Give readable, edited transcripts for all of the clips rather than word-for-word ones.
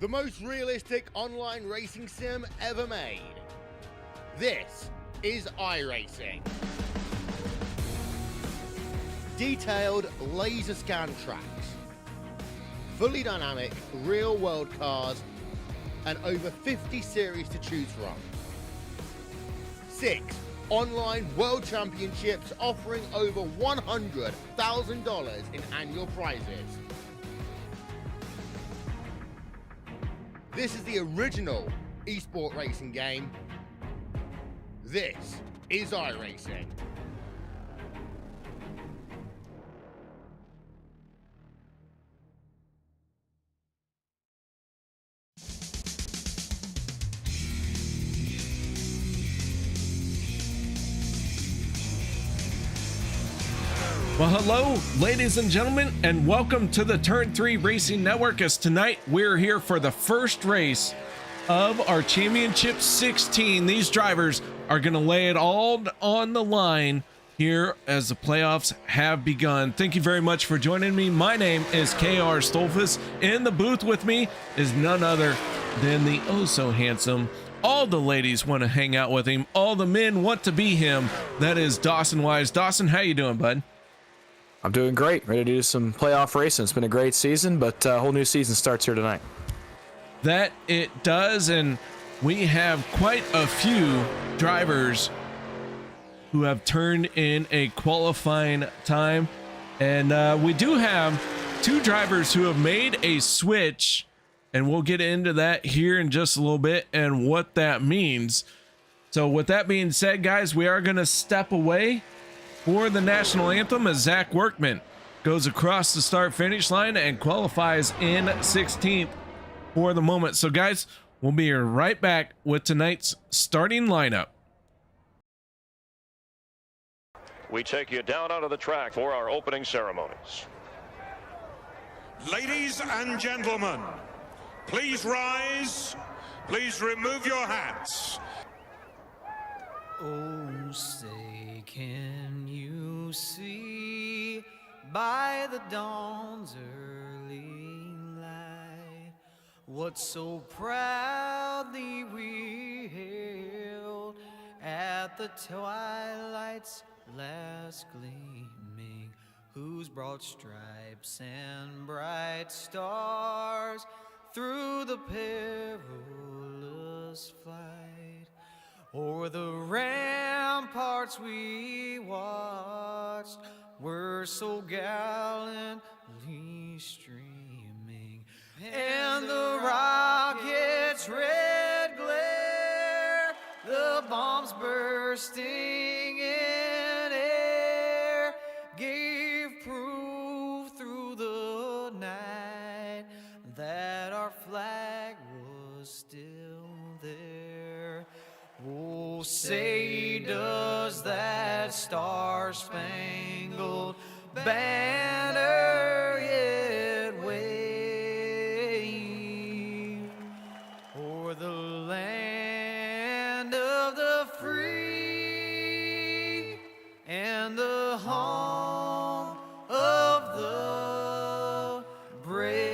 The most realistic online racing sim ever made. This is iRacing. Detailed laser scan tracks, fully dynamic real world cars, and over 50 series to choose from. 6 online world championships offering over $100,000 in annual prizes. This is the original esport racing game. This is iRacing. Well, hello, ladies and gentlemen, and welcome to the Turn 3 Racing Network, as tonight we're here for the first race of our Championship 16. These drivers are going to lay it all on the line here as the playoffs have begun. Thank you very much for joining me. My name is KR Stolfus. In the booth with me is none other than the oh-so-handsome, all the ladies want to hang out with him, all the men want to be him, that is Dawson Wise. Dawson, how you doing, bud? I'm doing great. Ready to do some playoff racing. It's been a great season, but a whole new season starts here tonight. That it does, and we have quite a few drivers who have turned in a qualifying time, and we do have 2 drivers who have made a switch, and we'll get into that here in just a little bit and what that means. So with that being said, guys, we are going to step away for the national anthem as Zach Workman goes across the start finish line and qualifies in 16th for the moment. So guys, we'll be right back with tonight's starting lineup. We take you down onto the track for our opening ceremonies. Ladies and gentlemen, please rise. Please remove your hats. Oh, say can you see by the dawn's early light what so proudly we hailed at the twilight's last gleaming, whose broad stripes and bright stars through the perilous flight o'er the ramparts we watched were so gallantly streaming, and the rocket's red glare, the bombs bursting in air, gave proof through the night that our flag was still there. Oh, say does that star-spangled banner yet wave o'er the land of the free and the home of the brave?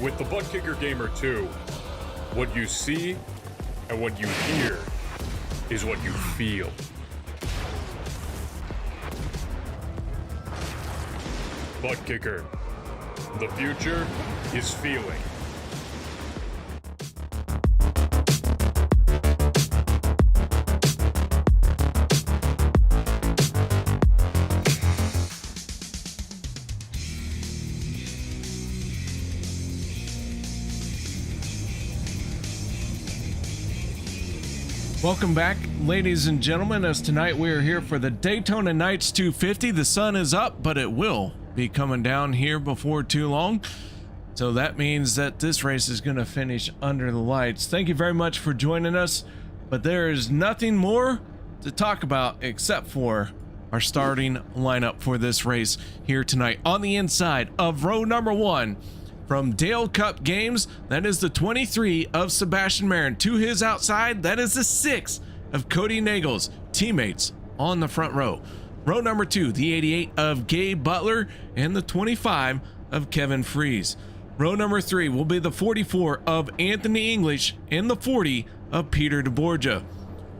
With the Butt Kicker Gamer 2, what you see and what you hear is what you feel. Butt Kicker. The future is feeling. Welcome back, ladies and gentlemen, as tonight we are here for the Daytona Nights 250. The sun is up, but it will be coming down here before too long. So that means that this race is going to finish under the lights. Thank you very much for joining us, but there is nothing more to talk about except for our starting lineup for this race here tonight. On the inside of row number 1, from Dale Cup Games, that is the 23 of Sebastian Marin. To his outside, that is the 6 of Kody Neagles. Teammates on the front row. Row number 2, the 88 of Gabe Butler and the 25 of Kevin Freis. Row number 3 will be the 44 of Anthony English and the 40 of Peter deBorja.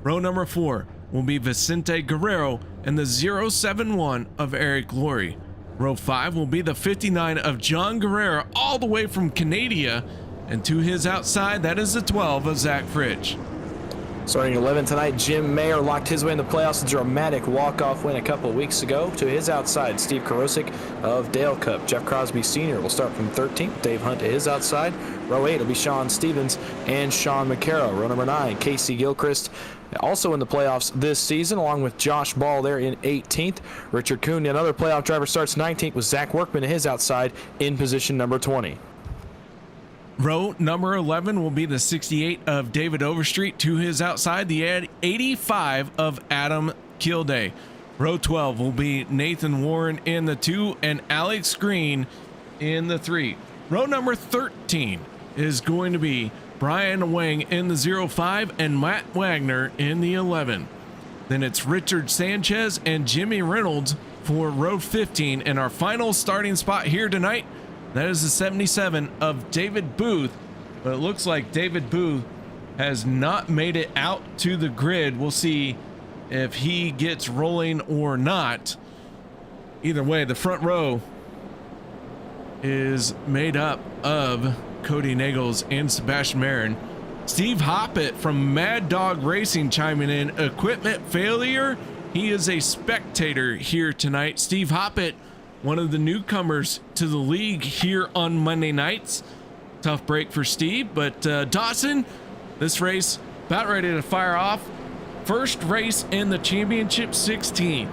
Row number 4 will be Vicente Guerrero and the 071 of Eric Laurie. Row 5 will be the 59 of John Guerrero, all the way from Canada, and to his outside, that is the 12 of Zach Fritsch. Starting 11 tonight, Jim Maier locked his way in the playoffs, a dramatic walk-off win a couple of weeks ago. To his outside, Steve Korosec of Dale Cup. Jeff Crosby Sr. will start from 13th. Dave Hunt to his outside. Row 8 will be Sean Stevens and Sean Makara. Row number 9, Kacey Gilchrist, also in the playoffs this season, along with Josh Ball there in 18th. Richard Kuhn, another playoff driver, starts 19th with Zach Workman to his outside in position number 20. Row number 11 will be the 68 of David Overstreet. To his outside, the 85 of Adam Kilday. Row 12 will be Nathan Warren in the 2 and Alex Green in the 3. Row number 13 is going to be Brian Wang in the 05 and Matt Wagner in the 11. Then it's Richard Sanchez and Jimmy Reynolds for row 15. And our final starting spot here tonight, that is the 77 of David Booth. But it looks like David Booth has not made it out to the grid. We'll see if he gets rolling or not. Either way, the front row is made up of Kody Neagles and Sebastian Marin. Steve Hoppett from Mad Dog Racing chiming in. Equipment failure. He is a spectator here tonight. Steve Hoppett, one of the newcomers to the league here on Monday nights. Tough break for Steve, but Dawson, this race about ready to fire off. First race in the championship 16.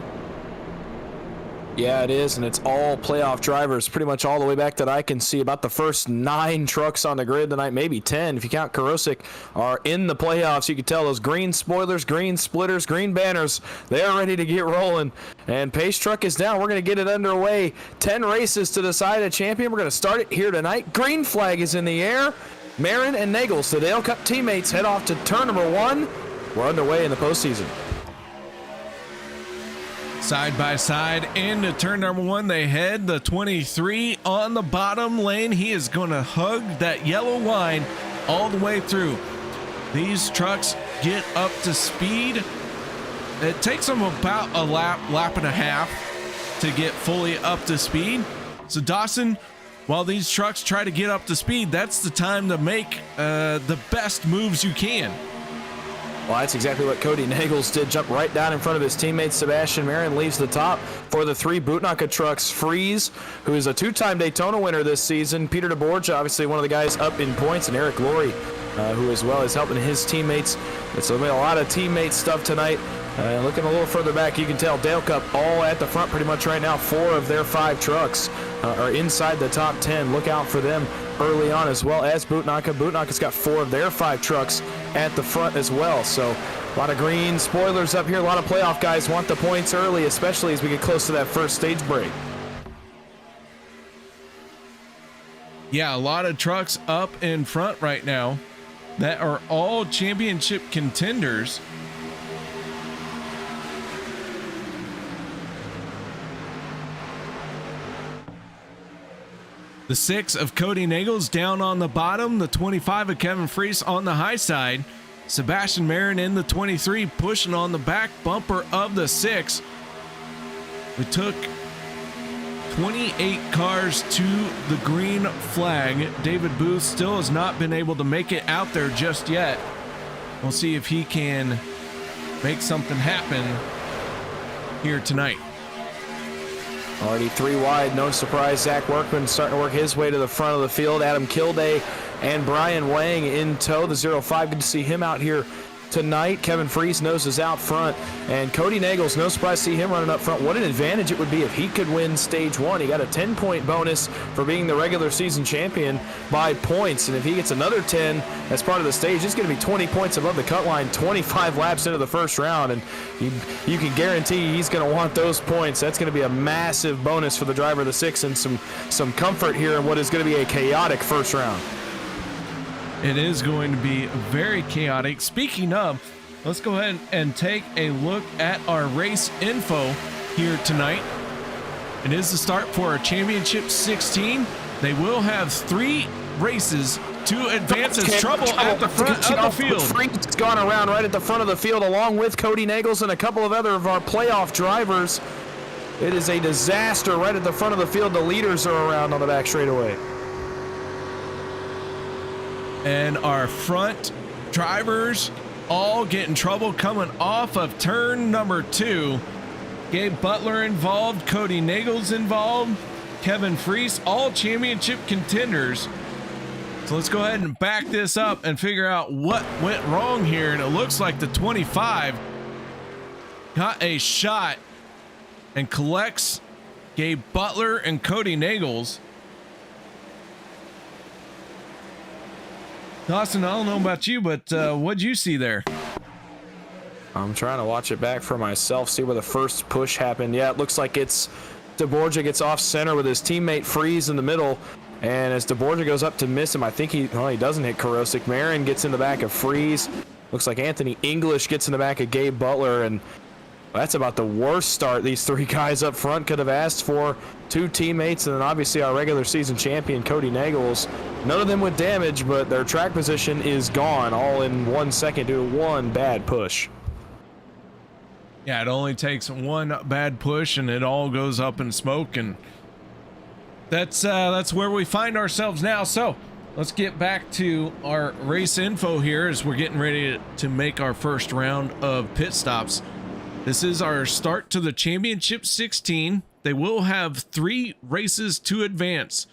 Yeah, it is, and it's all playoff drivers, pretty much all the way back that I can see. About the first 9 trucks on the grid tonight, maybe 10 if you count Korosec, are in the playoffs. You can tell those green spoilers, green splitters, green banners, they're ready to get rolling. And pace truck is down. We're going to get it underway. 10 races to decide a champion. We're going to start it here tonight. Green flag is in the air. Marin and Neagles, the Dale Cup teammates, head off to turn number 1. We're underway in the postseason. Side by side into turn number 1 they head. The 23 on the bottom lane, he is going to hug that yellow line all the way through. These trucks get up to speed. It takes them about a lap and a half to get fully up to speed. So Dawson, while these trucks try to get up to speed, that's the time to make the best moves you can. Well, that's exactly what Kody Neagles did. Jump right down in front of his teammate. Sebastian Marin leaves the top for the 3 Bootnaka trucks. Freis, who is a 2-time Daytona winner this season. Peter deBorja, obviously one of the guys up in points. And Eric Laurie, who as well is helping his teammates. So a lot of teammate stuff tonight. Looking a little further back, you can tell Dale Cup all at the front pretty much right now. 4 of their 5 trucks are inside the top 10. Look out for them early on, as well as Bootnaka. Bootnaka's got 4 of their 5 trucks at the front as well. So a lot of green spoilers up here. A lot of playoff guys want the points early, especially as we get close to that first stage break. Yeah, a lot of trucks up in front right now that are all championship contenders. The 6 of Kody Neagles down on the bottom. The 25 of Kevin Freis on the high side. Sebastian Marin in the 23 pushing on the back bumper of the 6. We took 28 cars to the green flag. David Booth still has not been able to make it out there just yet. We'll see if he can make something happen here tonight. Already 3 wide, no surprise. Zach Workman starting to work his way to the front of the field. Adam Kilday and Brian Wang in tow. The 05, good to see him out here tonight. Kevin Freis noses out front, and Kody Neagles, no surprise to see him running up front. What an advantage it would be if he could win stage 1. He got a 10-point bonus for being the regular season champion by points, and if he gets another 10 as part of the stage, it's going to be 20 points above the cut line, 25 laps into the first round, and you can guarantee he's going to want those points. That's going to be a massive bonus for the driver of the 6 and some comfort here in what is going to be a chaotic first round. It is going to be very chaotic. Speaking of, let's go ahead and take a look at our race info here tonight. It is the start for our Championship 16. They will have 3 races to advance. As trouble at the front of the field. Freis gone around right at the front of the field along with Kody Neagles and a couple of other of our playoff drivers. It is a disaster right at the front of the field. The leaders are around on the back straightaway. And our front drivers all get in trouble coming off of turn number 2. Gabe Butler involved, Kody Neagles involved, Kevin Freis, all championship contenders. So let's go ahead and back this up and figure out what went wrong here. And it looks like the 25 got a shot and collects Gabe Butler and Kody Neagles. Dawson, I don't know about you, but what'd you see there? I'm trying to watch it back for myself, see where the first push happened. Yeah, it looks like it's deBorja gets off center with his teammate Freis in the middle. And as deBorja goes up to miss him, I think he doesn't hit Korosec. Marin gets in the back of Freis. Looks like Anthony English gets in the back of Gabe Butler. And that's about the worst start these 3 guys up front could have asked for. 2 teammates, and then obviously our regular season champion, Kody Neagles. None of them with damage, but their track position is gone all in 1 second due to one bad push. Yeah, it only takes one bad push and it all goes up in smoke, and that's where we find ourselves now. So let's get back to our race info here as we're getting ready to make our first round of pit stops. This is our start to the Championship 16. They will have 3 races to advance.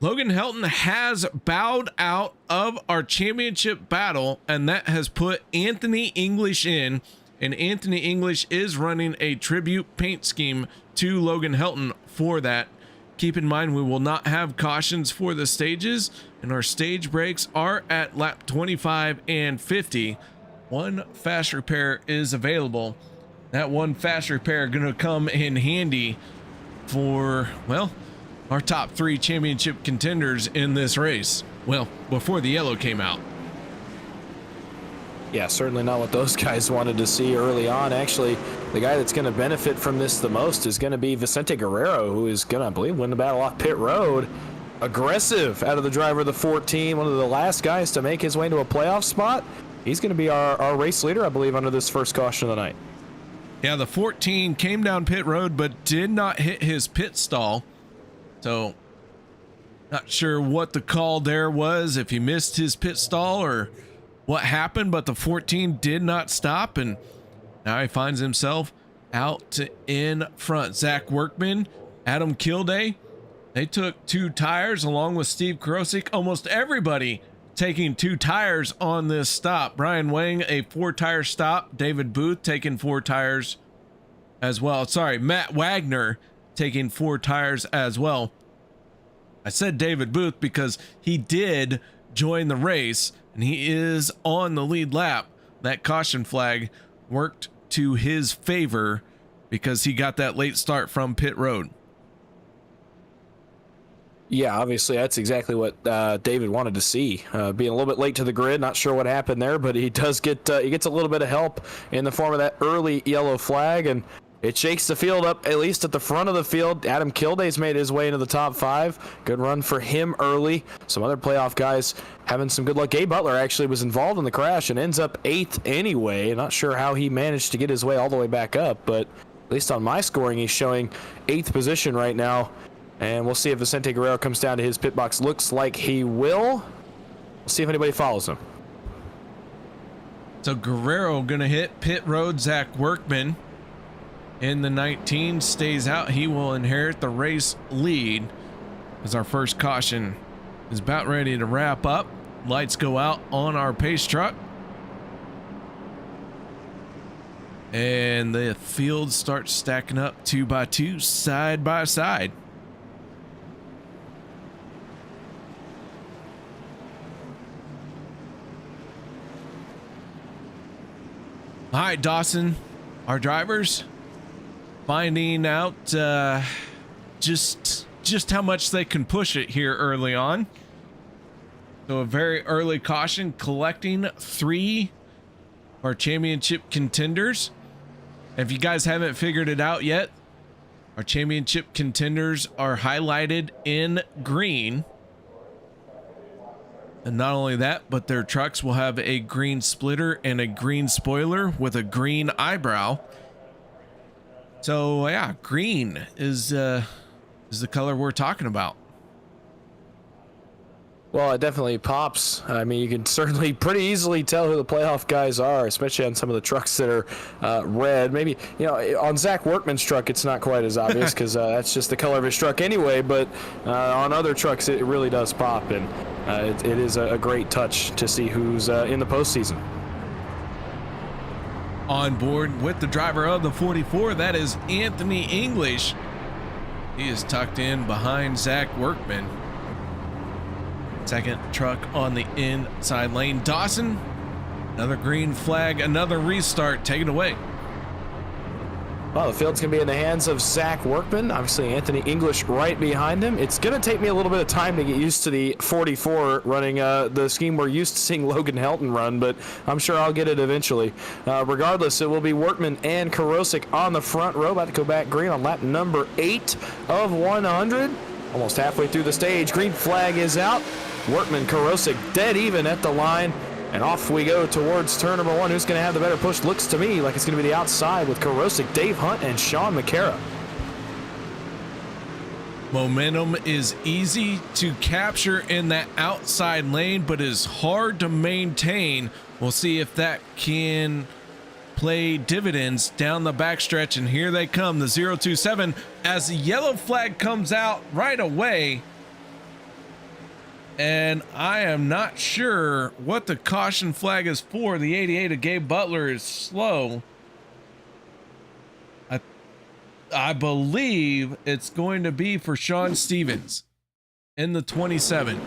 Logan Helton has bowed out of our championship battle, and that has put Anthony English in. And Anthony English is running a tribute paint scheme to Logan Helton for that. Keep in mind, we will not have cautions for the stages, and our stage breaks are at lap 25 and 50. 1 fast repair is available. That 1 fast repair gonna come in handy for, well, our top 3 championship contenders in this race. Well, before the yellow came out. Yeah, certainly not what those guys wanted to see early on. Actually, the guy that's going to benefit from this the most is going to be Vicente Guerrero, who is going to, I believe, win the battle off pit road. Aggressive out of the driver of the 14, one of the last guys to make his way into a playoff spot. He's going to be our race leader, I believe, under this first caution of the night. Yeah, the 14 came down pit road, but did not hit his pit stall. So, not sure what the call there was, if he missed his pit stall or what happened, but the 14 did not stop, and now he finds himself out in front. Zach Workman, Adam Kilday, they took 2 tires along with Steve Korosec. Almost everybody taking 2 tires on this stop. Brian Wang, a 4-tire stop. David Booth taking 4 tires as well. Sorry, Matt Wagner taking 4 tires as well. I said David Booth because he did join the race, and he is on the lead lap. That caution flag worked to his favor because he got that late start from pit road. Yeah, obviously that's exactly what David wanted to see. Being a little bit late to the grid, not sure what happened there, but he does get he gets a little bit of help in the form of that early yellow flag, and it shakes the field up, at least at the front of the field. Adam Kilday's made his way into the top 5. Good run for him early. Some other playoff guys having some good luck. Gabe Butler actually was involved in the crash and ends up 8th anyway. Not sure how he managed to get his way all the way back up, but at least on my scoring, he's showing 8th position right now. And we'll see if Vicente Guerrero comes down to his pit box. Looks like he will. We'll see if anybody follows him. So Guerrero gonna hit pit road. Zach Workman in the 19 stays out. He will inherit the race lead as our first caution is about ready to wrap up. Lights go out on our pace truck. And the field starts stacking up 2 by 2, side by side. All right, Dawson, our drivers finding out just how much they can push it here early on. So a very early caution, collecting 3 of our championship contenders. If you guys haven't figured it out yet, our championship contenders are highlighted in green. And not only that, but their trucks will have a green splitter and a green spoiler with a green eyebrow. So yeah, green is the color we're talking about. Well, it definitely pops. I mean, you can certainly pretty easily tell who the playoff guys are, especially on some of the trucks that are red. Maybe, you know, on Zach Workman's truck, it's not quite as obvious because that's just the color of his truck anyway. But on other trucks, it really does pop, and it is a great touch to see who's in the postseason. On board with the driver of the 44, that is Anthony English. He is tucked in behind Zach Workman. Second truck on the inside lane. Dawson, another green flag, another restart. Take it away. Well, the field's going to be in the hands of Zach Workman. Obviously, Anthony English right behind him. It's going to take me a little bit of time to get used to the 44 running the scheme we're used to seeing Logan Helton run, but I'm sure I'll get it eventually. Regardless, it will be Workman and Korosec on the front row. About to go back green on lap number 8 of 100. Almost halfway through the stage. Green flag is out. Workman, Korosec dead even at the line. And off we go towards turn number 1. Who's going to have the better push? Looks to me like it's going to be the outside with Korosec, Dave Hunt, and Sean Makara. Momentum is easy to capture in that outside lane, but is hard to maintain. We'll see if that can play dividends down the backstretch. And here they come, the 027, as the yellow flag comes out right away. And I am not sure what the caution flag is for. The 88 of Gabe Butler is slow. I believe it's going to be for Sean Stevens in the 27.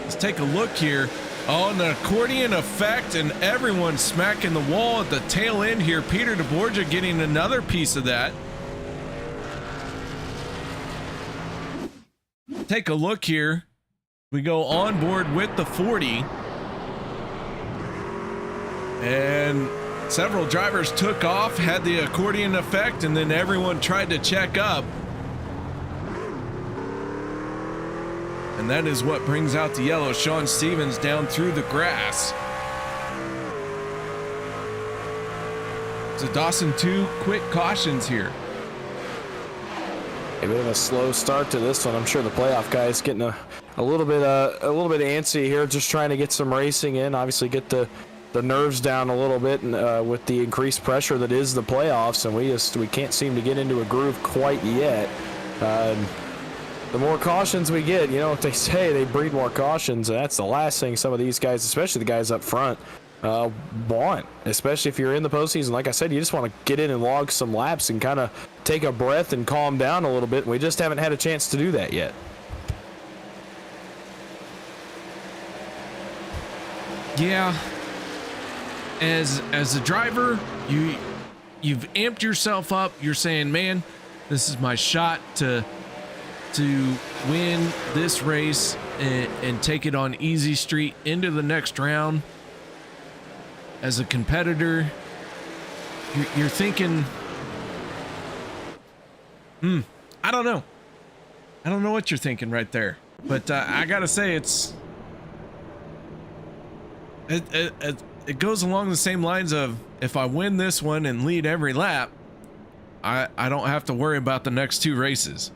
Let's take a look here. Oh, an accordion effect, and everyone smacking the wall at the tail end here. Peter deBorja getting another piece of that. Take a look here. We go on board with the 40. And several drivers took off, had the accordion effect, and then everyone tried to check up. And that is what brings out the yellow. Sean Stevens down through the grass. So Dawson, 2 quick cautions here. A bit of a slow start to this one. I'm sure the playoff guys getting a little bit antsy here, just trying to get some racing in. Obviously, get the nerves down a little bit, and with the increased pressure that is the playoffs, and we can't seem to get into a groove quite yet. The more cautions we get, you know what they say, they breed more cautions, and that's the last thing some of these guys, especially the guys up front, want. Especially if you're in the postseason. Like I said, you just want to get in and log some laps and kind of take a breath and calm down a little bit. We just haven't had a chance to do that yet. Yeah. As a driver, you've amped yourself up. You're saying, man, this is my shot to win this race and take it on easy street into the next round. As a competitor, you're thinking, I don't know what you're thinking right there, but I gotta say it goes along the same lines of, if I win this one and lead every lap, I don't have to worry about the next 2 races.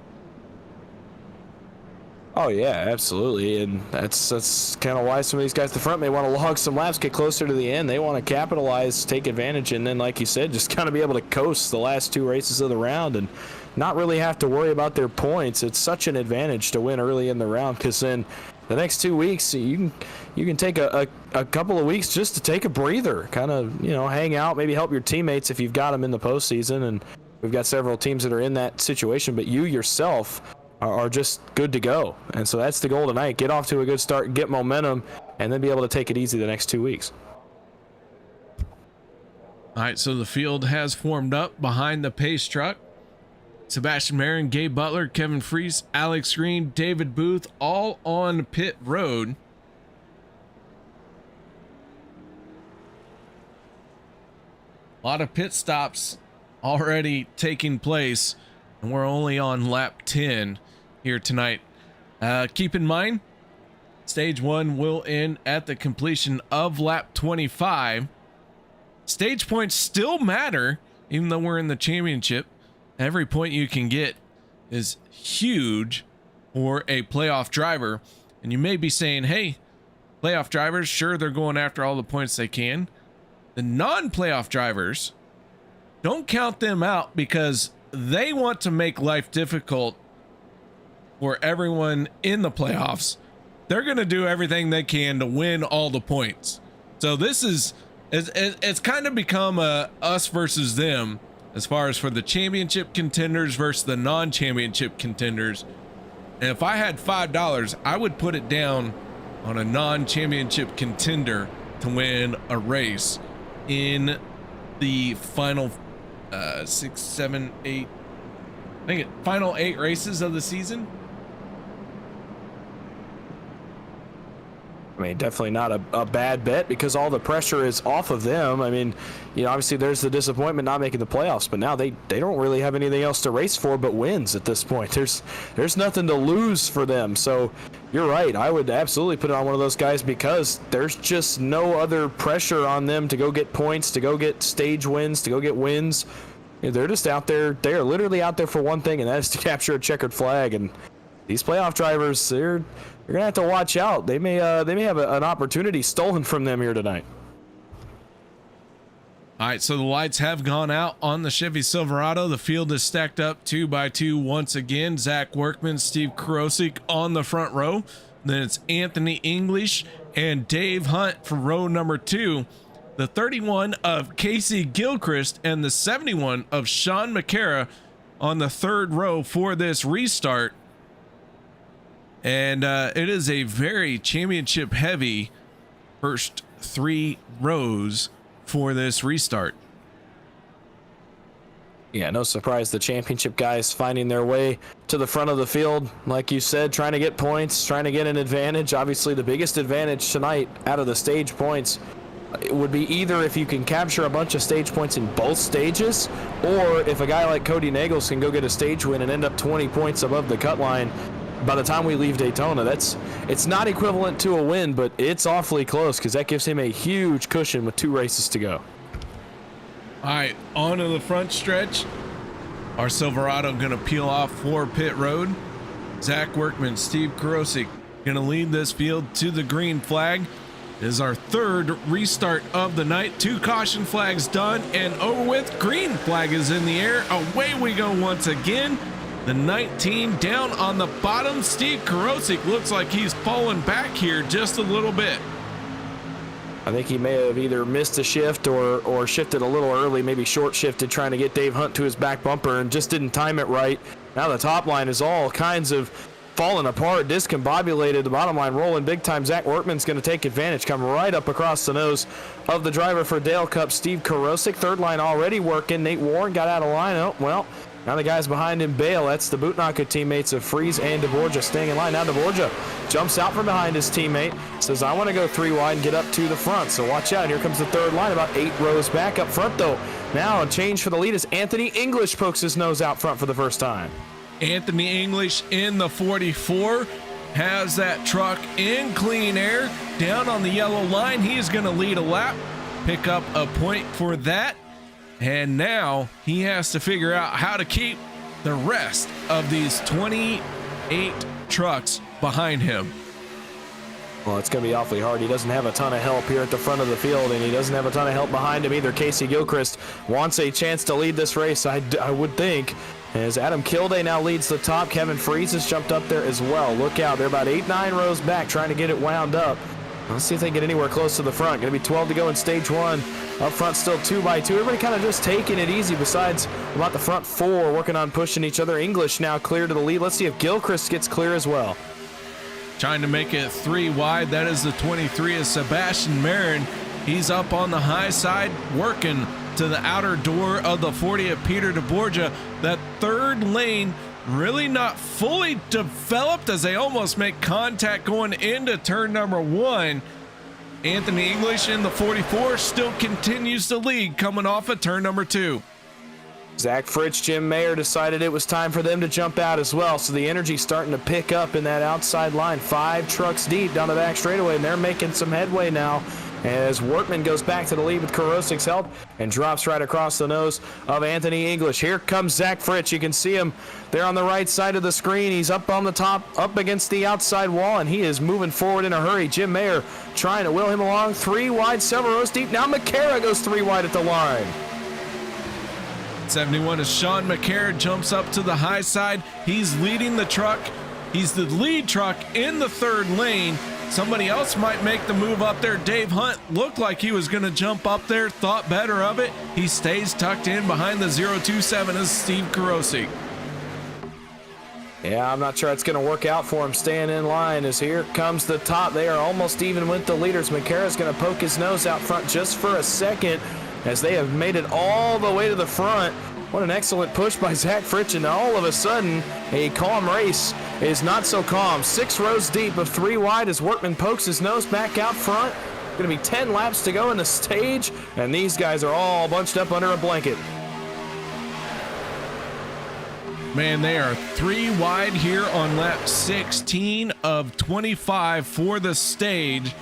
Oh yeah, absolutely, and that's kind of why some of these guys at the front may want to log some laps, get closer to the end. They want to capitalize, take advantage, and then, like you said, just kind of be able to coast the last 2 races of the round and not really have to worry about their points. It's such an advantage to win early in the round, because then the next 2 weeks you can take a couple of weeks just to take a breather, kind of, you know, hang out, maybe help your teammates if you've got them in the postseason. And we've got several teams that are in that situation, but you yourself are just good to go. And so that's the goal tonight. Get off to a good start, get momentum, and then be able to take it easy the next 2 weeks. All right, so the field has formed up behind the pace truck. Sebastian Marin, Gabe Butler, Kevin Freis, Alex Green, David Booth, all on pit road. A lot of pit stops already taking place, and we're only on lap 10 here tonight. Keep in mind, stage 1 will end at the completion of lap 25. Stage points still matter, even though we're in the championship. Every point you can get is huge for a playoff driver. And you may be saying, hey, playoff drivers, sure, they're going after all the points they can. The non-playoff drivers, don't count them out, because they want to make life difficult for everyone in the playoffs. They're going to do everything they can to win all the points. So this is, it's kind of become a us versus them, as far as for the championship contenders versus the non-championship contenders. And if I had $5, I would put it down on a non-championship contender to win a race in the final 6, 7, 8, I think final 8 races of the season. I mean, definitely not a bad bet, because all the pressure is off of them. I mean, you know, obviously there's the disappointment not making the playoffs, but now they don't really have anything else to race for but wins at this point. There's nothing to lose for them. So you're right. I would absolutely put it on one of those guys, because there's just no other pressure on them to go get points, to go get stage wins, to go get wins. You know, they're just out there. They are literally out there for one thing, and that is to capture a checkered flag. And these playoff drivers, you're gonna have to watch out. They may have an opportunity stolen from them here tonight. All right, so the lights have gone out on the Chevy Silverado. The field is stacked up 2 by 2 once again. Zach Workman, Steve Korosec on the front row. Then it's Anthony English and Dave Hunt for row number 2. The 31 of Kacey Gilchrist and the 71 of Sean Makara on the 3rd row for this restart. And it is a very championship heavy first 3 rows for this restart. Yeah, no surprise the championship guys finding their way to the front of the field. Like you said, trying to get points, trying to get an advantage. Obviously, the biggest advantage tonight out of the stage points, it would be either if you can capture a bunch of stage points in both stages, or if a guy like Kody Neagles can go get a stage win and end up 20 points above the cut line by the time we leave Daytona. It's not equivalent to a win, but it's awfully close, because that gives him a huge cushion with 2 races to go. All right, on to the front stretch. Our Silverado gonna peel off for pit road. Zach Workman, Steve Korosec gonna lead this field to the green flag. It is our 3rd restart of the night. 2 caution flags done and over with. Green flag is in the air. Away we go once again. The 19 down on the bottom. Steve Korosec looks like he's fallen back here just a little bit. I think he may have either missed a shift or shifted a little early, maybe short shifted, trying to get Dave Hunt to his back bumper and just didn't time it right. Now the top line is all kinds of falling apart, discombobulated. The bottom line rolling big time. Zach Workman's going to take advantage, come right up across the nose of the driver for Dale Cup, Steve Korosec. 3rd line already working. Nate Warren got out of line. Oh, well, now the guys behind him bail. That's the Bootnaka teammates of Freis and deBorja staying in line. Now deBorja jumps out from behind his teammate, says, I want to go 3 wide and get up to the front. So watch out. Here comes the 3rd line, about 8 rows back up front, though. Now a change for the lead as Anthony English pokes his nose out front for the first time. Anthony English in the 44 has that truck in clean air down on the yellow line. He's going to lead a lap, pick up a point for that. And now he has to figure out how to keep the rest of these 28 trucks behind him. Well, it's going to be awfully hard. He doesn't have a ton of help here at the front of the field, and he doesn't have a ton of help behind him either. Kacey Gilchrist wants a chance to lead this race, I would think. As Adam Kilday now leads the top, Kevin Freis has jumped up there as well. Look out, they're about 8-9 rows back trying to get it wound up. Let's see if they get anywhere close to the front. Going to be 12 to go in stage 1. Up front still 2x2. Everybody kind of just taking it easy besides about the front 4 working on pushing each other. English now clear to the lead. Let's see if Gilchrist gets clear as well. Trying to make it 3 wide. That is the 23 of Sebastian Marin. He's up on the high side working to the outer door of the 40 of Peter deBorja. That third lane really not fully developed as they almost make contact going into turn number 1. Anthony English in the 44 still continues to lead coming off of turn number 2. Zach Fritsch, Jim Maier decided it was time for them to jump out as well, so the energy's starting to pick up in that outside line. 5 trucks deep down the back straightaway, and they're making some headway now as Workman goes back to the lead with Korosec's help and drops right across the nose of Anthony English. Here comes Zach Fritsch. You can see him there on the right side of the screen. He's up on the top, up against the outside wall, and he is moving forward in a hurry. Jim Maier trying to will him along. 3 wide, several rows deep. Now Makara goes 3 wide at the line. 71 as Sean Makara jumps up to the high side. He's leading the truck. He's the lead truck in the 3rd lane. Somebody else might make the move up there. Dave Hunt looked like he was going to jump up there, thought better of it. He stays tucked in behind the 027 as Steve Korosec. Yeah, I'm not sure it's going to work out for him staying in line as here comes the top. They are almost even with the leaders. Makara's going to poke his nose out front just for a second as they have made it all the way to the front. What an excellent push by Zach Fritsch, and all of a sudden, a calm race is not so calm. 6 rows deep of 3 wide as Workman pokes his nose back out front. Going to be 10 laps to go in the stage, and these guys are all bunched up under a blanket. Man, they are 3 wide here on lap 16 of 25 for the stage,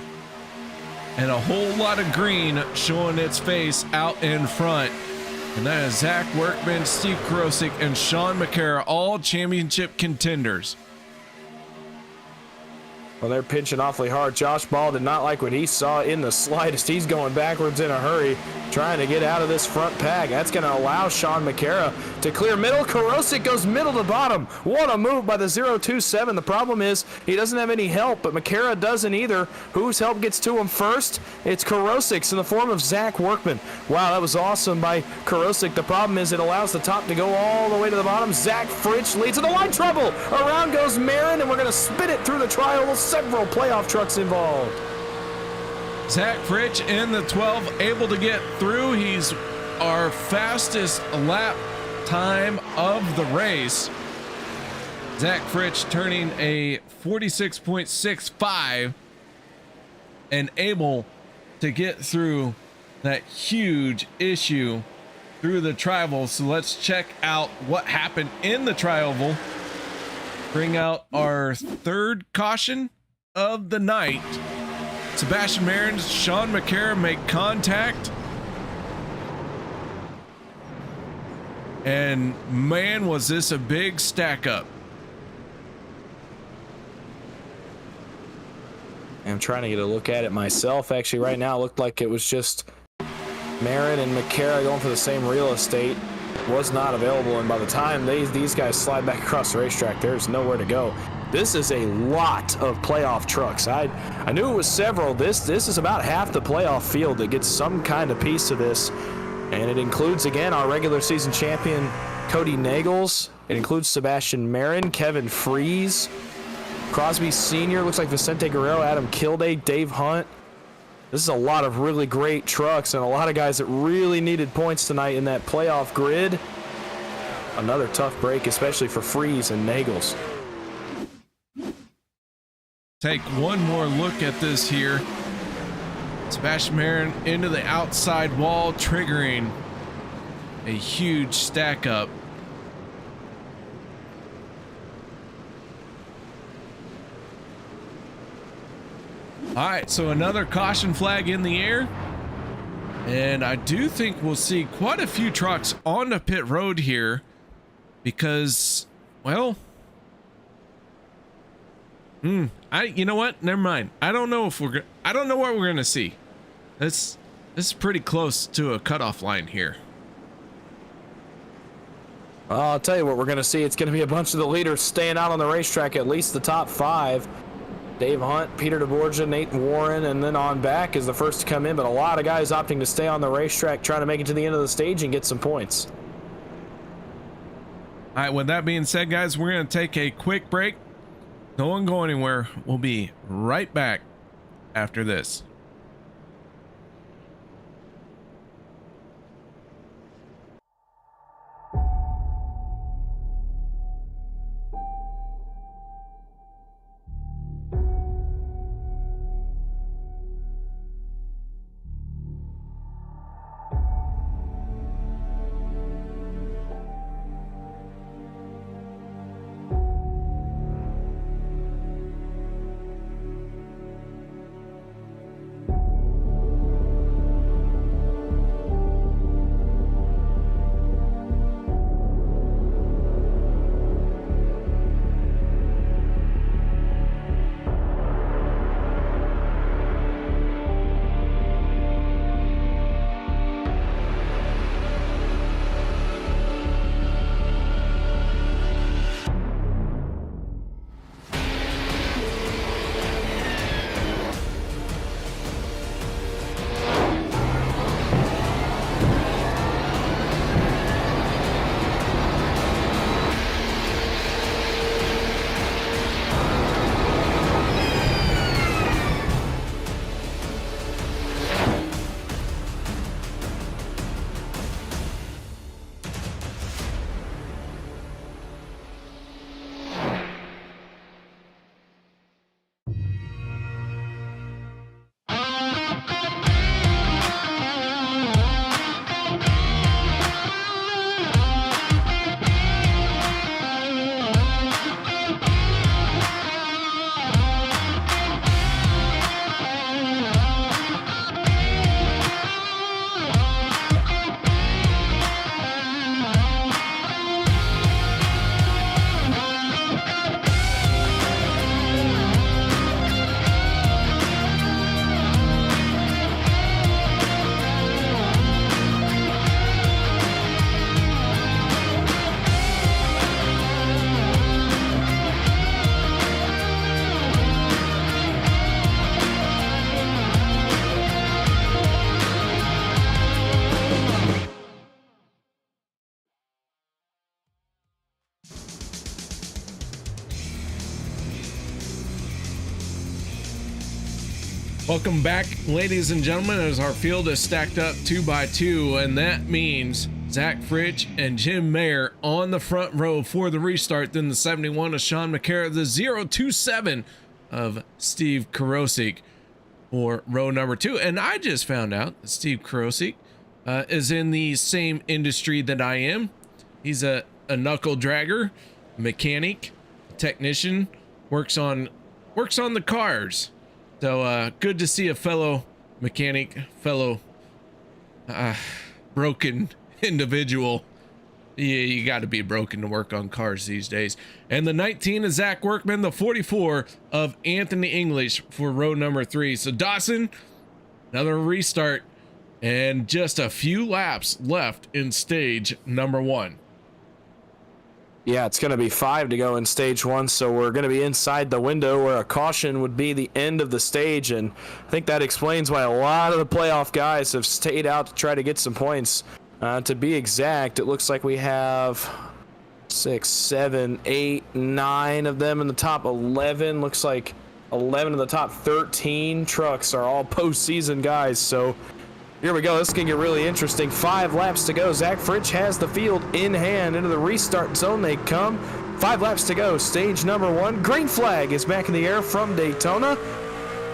and a whole lot of green showing its face out in front. And that is Zach Workman, Steve Korosec, and Sean Makara, all championship contenders. Well, they're pinching awfully hard. Josh Ball did not like what he saw in the slightest. He's going backwards in a hurry, trying to get out of this front pack. That's going to allow Sean Makara to clear middle. Korosec goes middle to bottom. What a move by the 027. The problem is he doesn't have any help, but Makara doesn't either. Whose help gets to him first? It's Korosec's in the form of Zach Workman. Wow, that was awesome by Korosec. The problem is it allows the top to go all the way to the bottom. Zach Fritsch leads in the line trouble. Around goes Marin, and we're going to spin it through the trial. Several playoff trucks involved. Zach Fritsch in the 12 able to get through. He's our fastest lap time of the race. Zach Fritsch turning a 46.65 and able to get through that huge issue through the tri-oval. So let's check out what happened in the tri-oval. Bring out our 3rd caution of the night. Sebastian Marin, Sean Makara make contact, and man, was this a big stack up. I'm trying to get a look at it myself. Actually, right now it looked like it was just Marin and Makara going for the same real estate. Was not available, and by the time these guys slide back across the racetrack, there's nowhere to go. This is a lot of playoff trucks. I knew it was several. This is about half the playoff field that gets some kind of piece of this, and it includes again our regular season champion Kody Neagles. It includes Sebastian Marin, Kevin Freis, Crosby Sr. Looks like Vicente Guerrero, Adam Kilday, Dave Hunt. This is a lot of really great trucks and a lot of guys that really needed points tonight in that playoff grid. Another tough break, especially for Freis and Neagles. Take one more look at this here. Sebastian Marin into the outside wall, triggering a huge stack up. All right, so another caution flag in the air. And I do think we'll see quite a few trucks on the pit road here because, well, you know what? Never mind. I don't know what we're gonna see. This is pretty close to a cutoff line here. I'll tell you what we're going to see. It's going to be a bunch of the leaders staying out on the racetrack, at least the top 5. Dave Hunt, Peter deBorja, Nate Warren, and then on back is the first to come in. But a lot of guys opting to stay on the racetrack, trying to make it to the end of the stage and get some points. All right, with that being said, guys, we're going to take a quick break. Don't go anywhere. We'll be right back after this. Welcome back, ladies and gentlemen, as our field is stacked up 2 by 2, and that means Zach Fritsch and Jim Maier on the front row for the restart. Then the 71 of Sean Makara, the 027 of Steve Korosec for row number 2. And I just found out that Steve Korosec is in the same industry that I am. He's a knuckle dragger, mechanic, technician, works on the cars. So good to see a fellow mechanic, fellow broken individual. Yeah, you got to be broken to work on cars these days. And the 19 is Zach Workman, the 44 of Anthony English for row number 3. So Dawson, another restart and just a few laps left in stage number 1. Yeah, it's going to be 5 to go in stage 1, so we're going to be inside the window where a caution would be the end of the stage, and I think that explains why a lot of the playoff guys have stayed out to try to get some points. To be exact, it looks like we have 6, 7, 8, 9 of them in the top 11. Looks like 11 of the top 13 trucks are all postseason guys, so here we go. This can get really interesting. 5 laps to go. Zach Fritsch has the field in hand. Into the restart zone they come. 5 laps to go. Stage number 1. Green flag is back in the air from Daytona.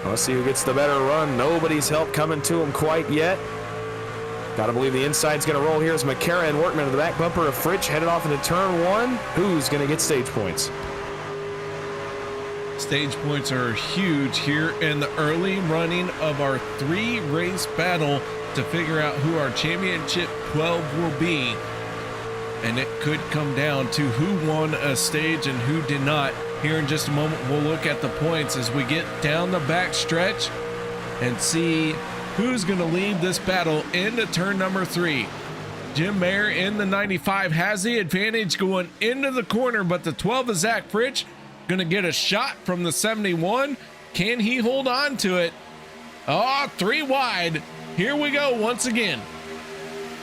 Let's see who gets the better run. Nobody's help coming to him quite yet. Gotta believe the inside's gonna roll here as Makara and Workman to the back bumper of Fritsch headed off into turn 1. Who's gonna get stage points? Stage points are huge here in the early running of our 3-race battle to figure out who our championship 12 will be. And it could come down to who won a stage and who did not. Here in just a moment, we'll look at the points as we get down the back stretch and see who's going to lead this battle into turn number 3. Jim Maier in the 95 has the advantage going into the corner, but the 12 of Zach Fritsch gonna get a shot from the 71. Can he hold on to it? Oh, 3 wide. Here we go once again.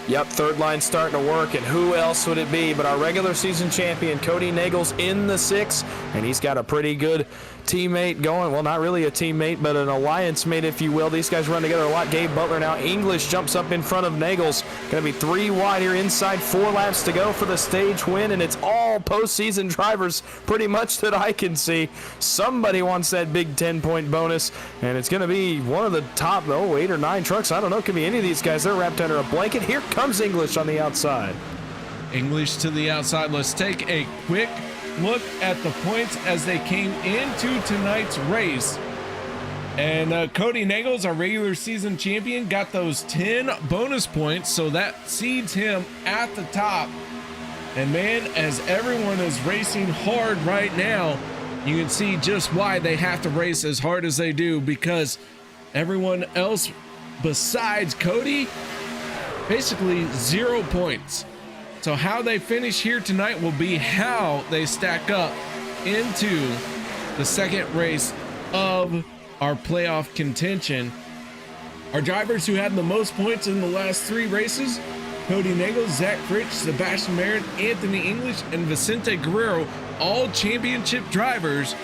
Yep, third line starting to work, and who else would it be but our regular season champion, Kody Neagles, in the 6, and he's got a pretty good teammate going. Well, not really a teammate, but an alliance mate, if you will. These guys run together a lot. Gabe Butler now. English jumps up in front of Neagles. Going to be 3 wide here inside. 4 laps to go for the stage win, and it's all postseason drivers pretty much that I can see. Somebody wants that big 10-point bonus, and it's going to be one of the top 8 or 9 trucks. I don't know. It could be any of these guys. They're wrapped under a blanket. Here comes English on the outside. English to the outside. Let's take a quick look at the points as they came into tonight's race. And Kody Neagles, our regular season champion, got those 10 bonus points, so that seeds him at the top. And man, as everyone is racing hard right now, you can see just why they have to race as hard as they do, because everyone else besides Kody, basically 0 points. So how they finish here tonight will be how they stack up into the second race of our playoff contention. Our drivers who had the most points in the last 3 races: Kody Neagles, Zach Fritsch, Sebastian Marin, Anthony English, and Vicente Guerrero, all championship drivers.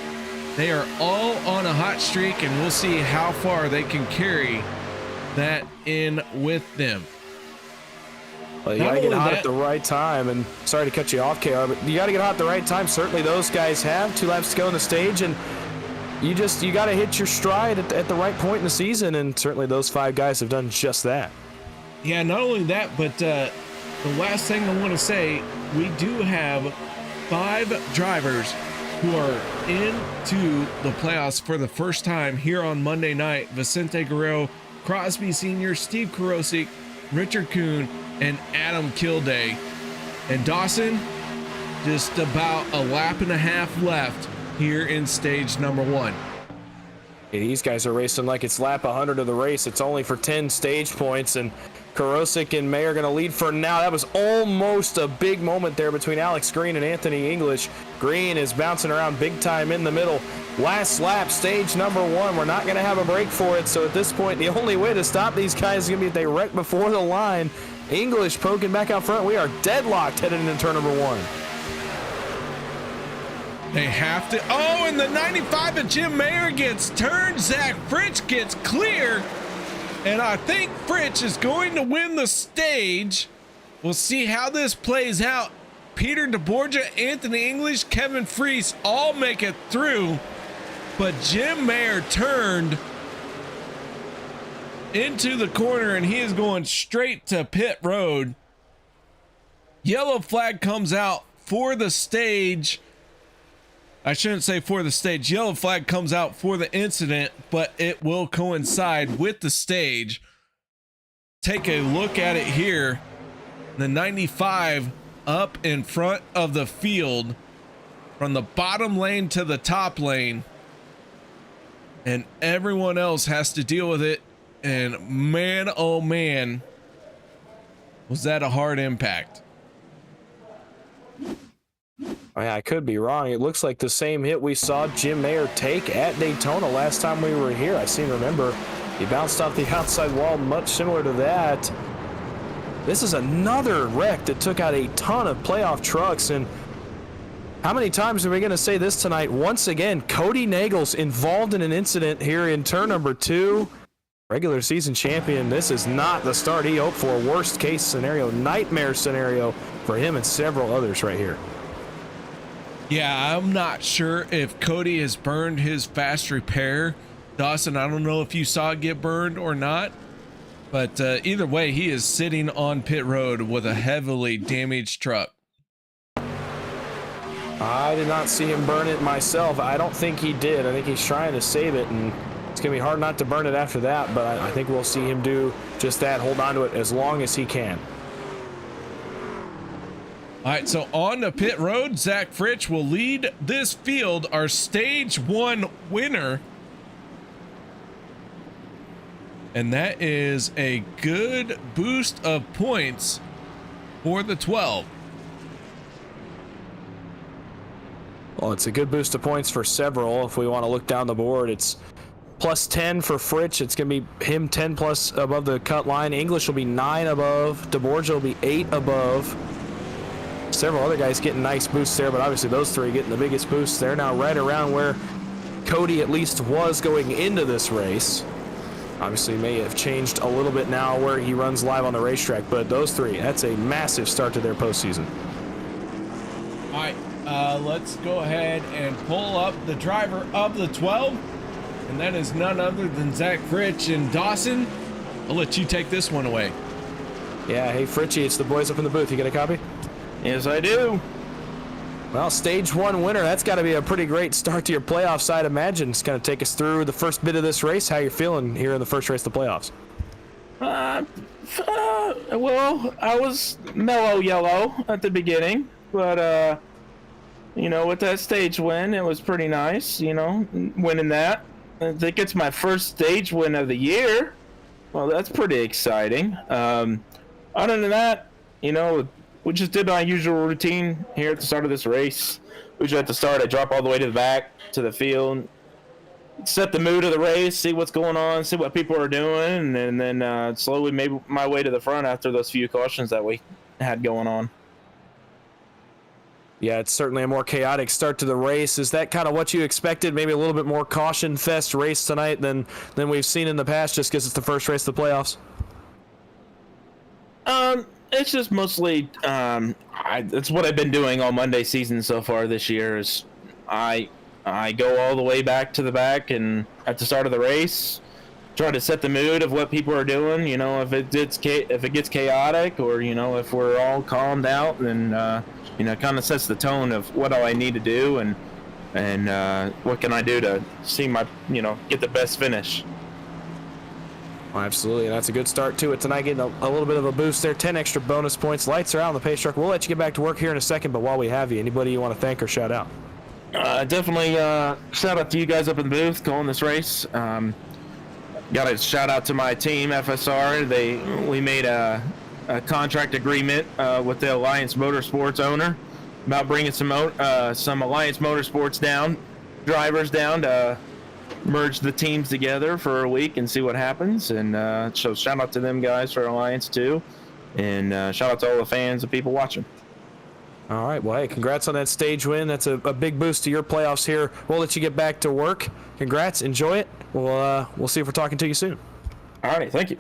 They are all on a hot streak, and we'll see how far they can carry that in with them. Well, you got to get hot at the right time, and sorry to cut you off, KR, but you got to get hot at the right time. Certainly those guys have 2 laps to go on the stage, and you got to hit your stride at the right point in the season, and certainly those 5 guys have done just that. Yeah, not only that, but the last thing I want to say, we do have 5 drivers who are into the playoffs for the first time here on Monday night: Vicente Guerrero, Crosby Sr, Steve Korosec, Richard Kuhn, and Adam Kilday. And Dawson, just about a lap and a half left here in stage number 1. Yeah, these guys are racing like it's lap 100 of the race. It's only for 10 stage points, and Korosec and Maier are going to lead for now. That was almost a big moment there between Alex Green and Anthony English. Green is bouncing around big time in the middle. Last lap, stage number 1. We're not going to have a break for it, so at this point, the only way to stop these guys is going to be if they wreck before the line. English poking back out front. We are deadlocked headed into turn number 1. They have to. Oh, and the 95 of Jim Maier gets turned. Zach Fritsch gets clear. And I think Fritsch is going to win the stage. We'll see how this plays out. Peter deBorja, Anthony English, Kevin Freis all make it through. But Jim Maier turned into the corner, and he is going straight to pit road. Yellow flag comes out for the stage. I shouldn't say for the stage. Yellow flag comes out for the incident, but it will coincide with the stage. Take a look at it here. The 95 up in front of the field from the bottom lane to the top lane, and everyone else has to deal with it. And man, oh man, was that a hard impact. I could be wrong. It looks like the same hit we saw Jim Maier take at Daytona last time we were here. I seem to remember he bounced off the outside wall, much similar to that. This is another wreck that took out a ton of playoff trucks. And how many times are we going to say this tonight? Once again, Kody Neagles involved in an incident here in turn number 2. Regular season champion. This is not the start he hoped for. Worst case scenario, nightmare scenario for him and several others right here. Yeah, I'm not sure if Kody has burned his fast repair. Dawson, I don't know if you saw it get burned or not, but either way, he is sitting on pit road with a heavily damaged truck. I did not see him burn it myself. I don't think he did. I think he's trying to save it, and it's going to be hard not to burn it after that, but I think we'll see him do just that, hold on to it as long as he can. All right, so on the pit road, Zach Fritsch will lead this field, our stage 1 winner. And that is a good boost of points for the 12. Well, it's a good boost of points for several. If we want to look down the board, it's plus 10 for Fritsch. It's going to be him 10 plus above the cut line. English will be 9 above. deBorja will be 8 above. Several other guys getting nice boosts there, but obviously those three getting the biggest boosts. They're now right around where Kody at least was going into this race. Obviously may have changed a little bit now where he runs live on the racetrack, but those three, that's a massive start to their postseason. All right, let's go ahead and pull up the driver of the 12, and that is none other than Zach Fritsch. And Dawson, I'll let you take this one away. Yeah, hey Fritchie, it's the boys up in the booth. You got a copy? Yes, I do. Well, stage 1 winner, that's got to be a pretty great start to your playoffs, I'd imagine. It's going to take us through the first bit of this race. How you feeling here in the first race of the playoffs? Well, I was mellow yellow at the beginning, but, you know, with that stage win, it was pretty nice, you know, winning that. I think it's my first stage win of the year. Well, that's pretty exciting. Other than that, you know, we just did my usual routine here at the start of this race. Usually at the start, I drop all the way to the back, to the field, set the mood of the race, see what's going on, see what people are doing, and then slowly made my way to the front after those few cautions that we had going on. Yeah, it's certainly a more chaotic start to the race. Is that kind of what you expected? Maybe a little bit more caution fest race tonight than we've seen in the past, just because it's the first race of the playoffs? It's just mostly, it's what I've been doing all Monday season so far this year. Is I go all the way back to the back and at the start of the race, try to set the mood of what people are doing. You know, if it gets chaotic, or you know, if we're all calmed out, then you know, it kind of sets the tone of what do I need to do and what can I do to see my, you know, get the best finish. Well, absolutely, and that's a good start to it tonight, getting a little bit of a boost there. 10 extra bonus points. Lights are out on the pace truck. We'll let you get back to work here in a second, but while we have you, anybody you want to thank or shout out? Definitely shout out to you guys up in the booth calling this race. Got a shout out to my team, FSR. We made a contract agreement with the Alliance Motorsports owner about bringing some Alliance Motorsports drivers down to merge the teams together for a week and see what happens. And so shout out to them guys for Alliance too, and shout out to all the fans and people watching. All right, well, hey, congrats on that stage win. That's a big boost to your playoffs here. We'll let you get back to work. Congrats, enjoy it. We'll see if we're talking to you soon. All right, thank you.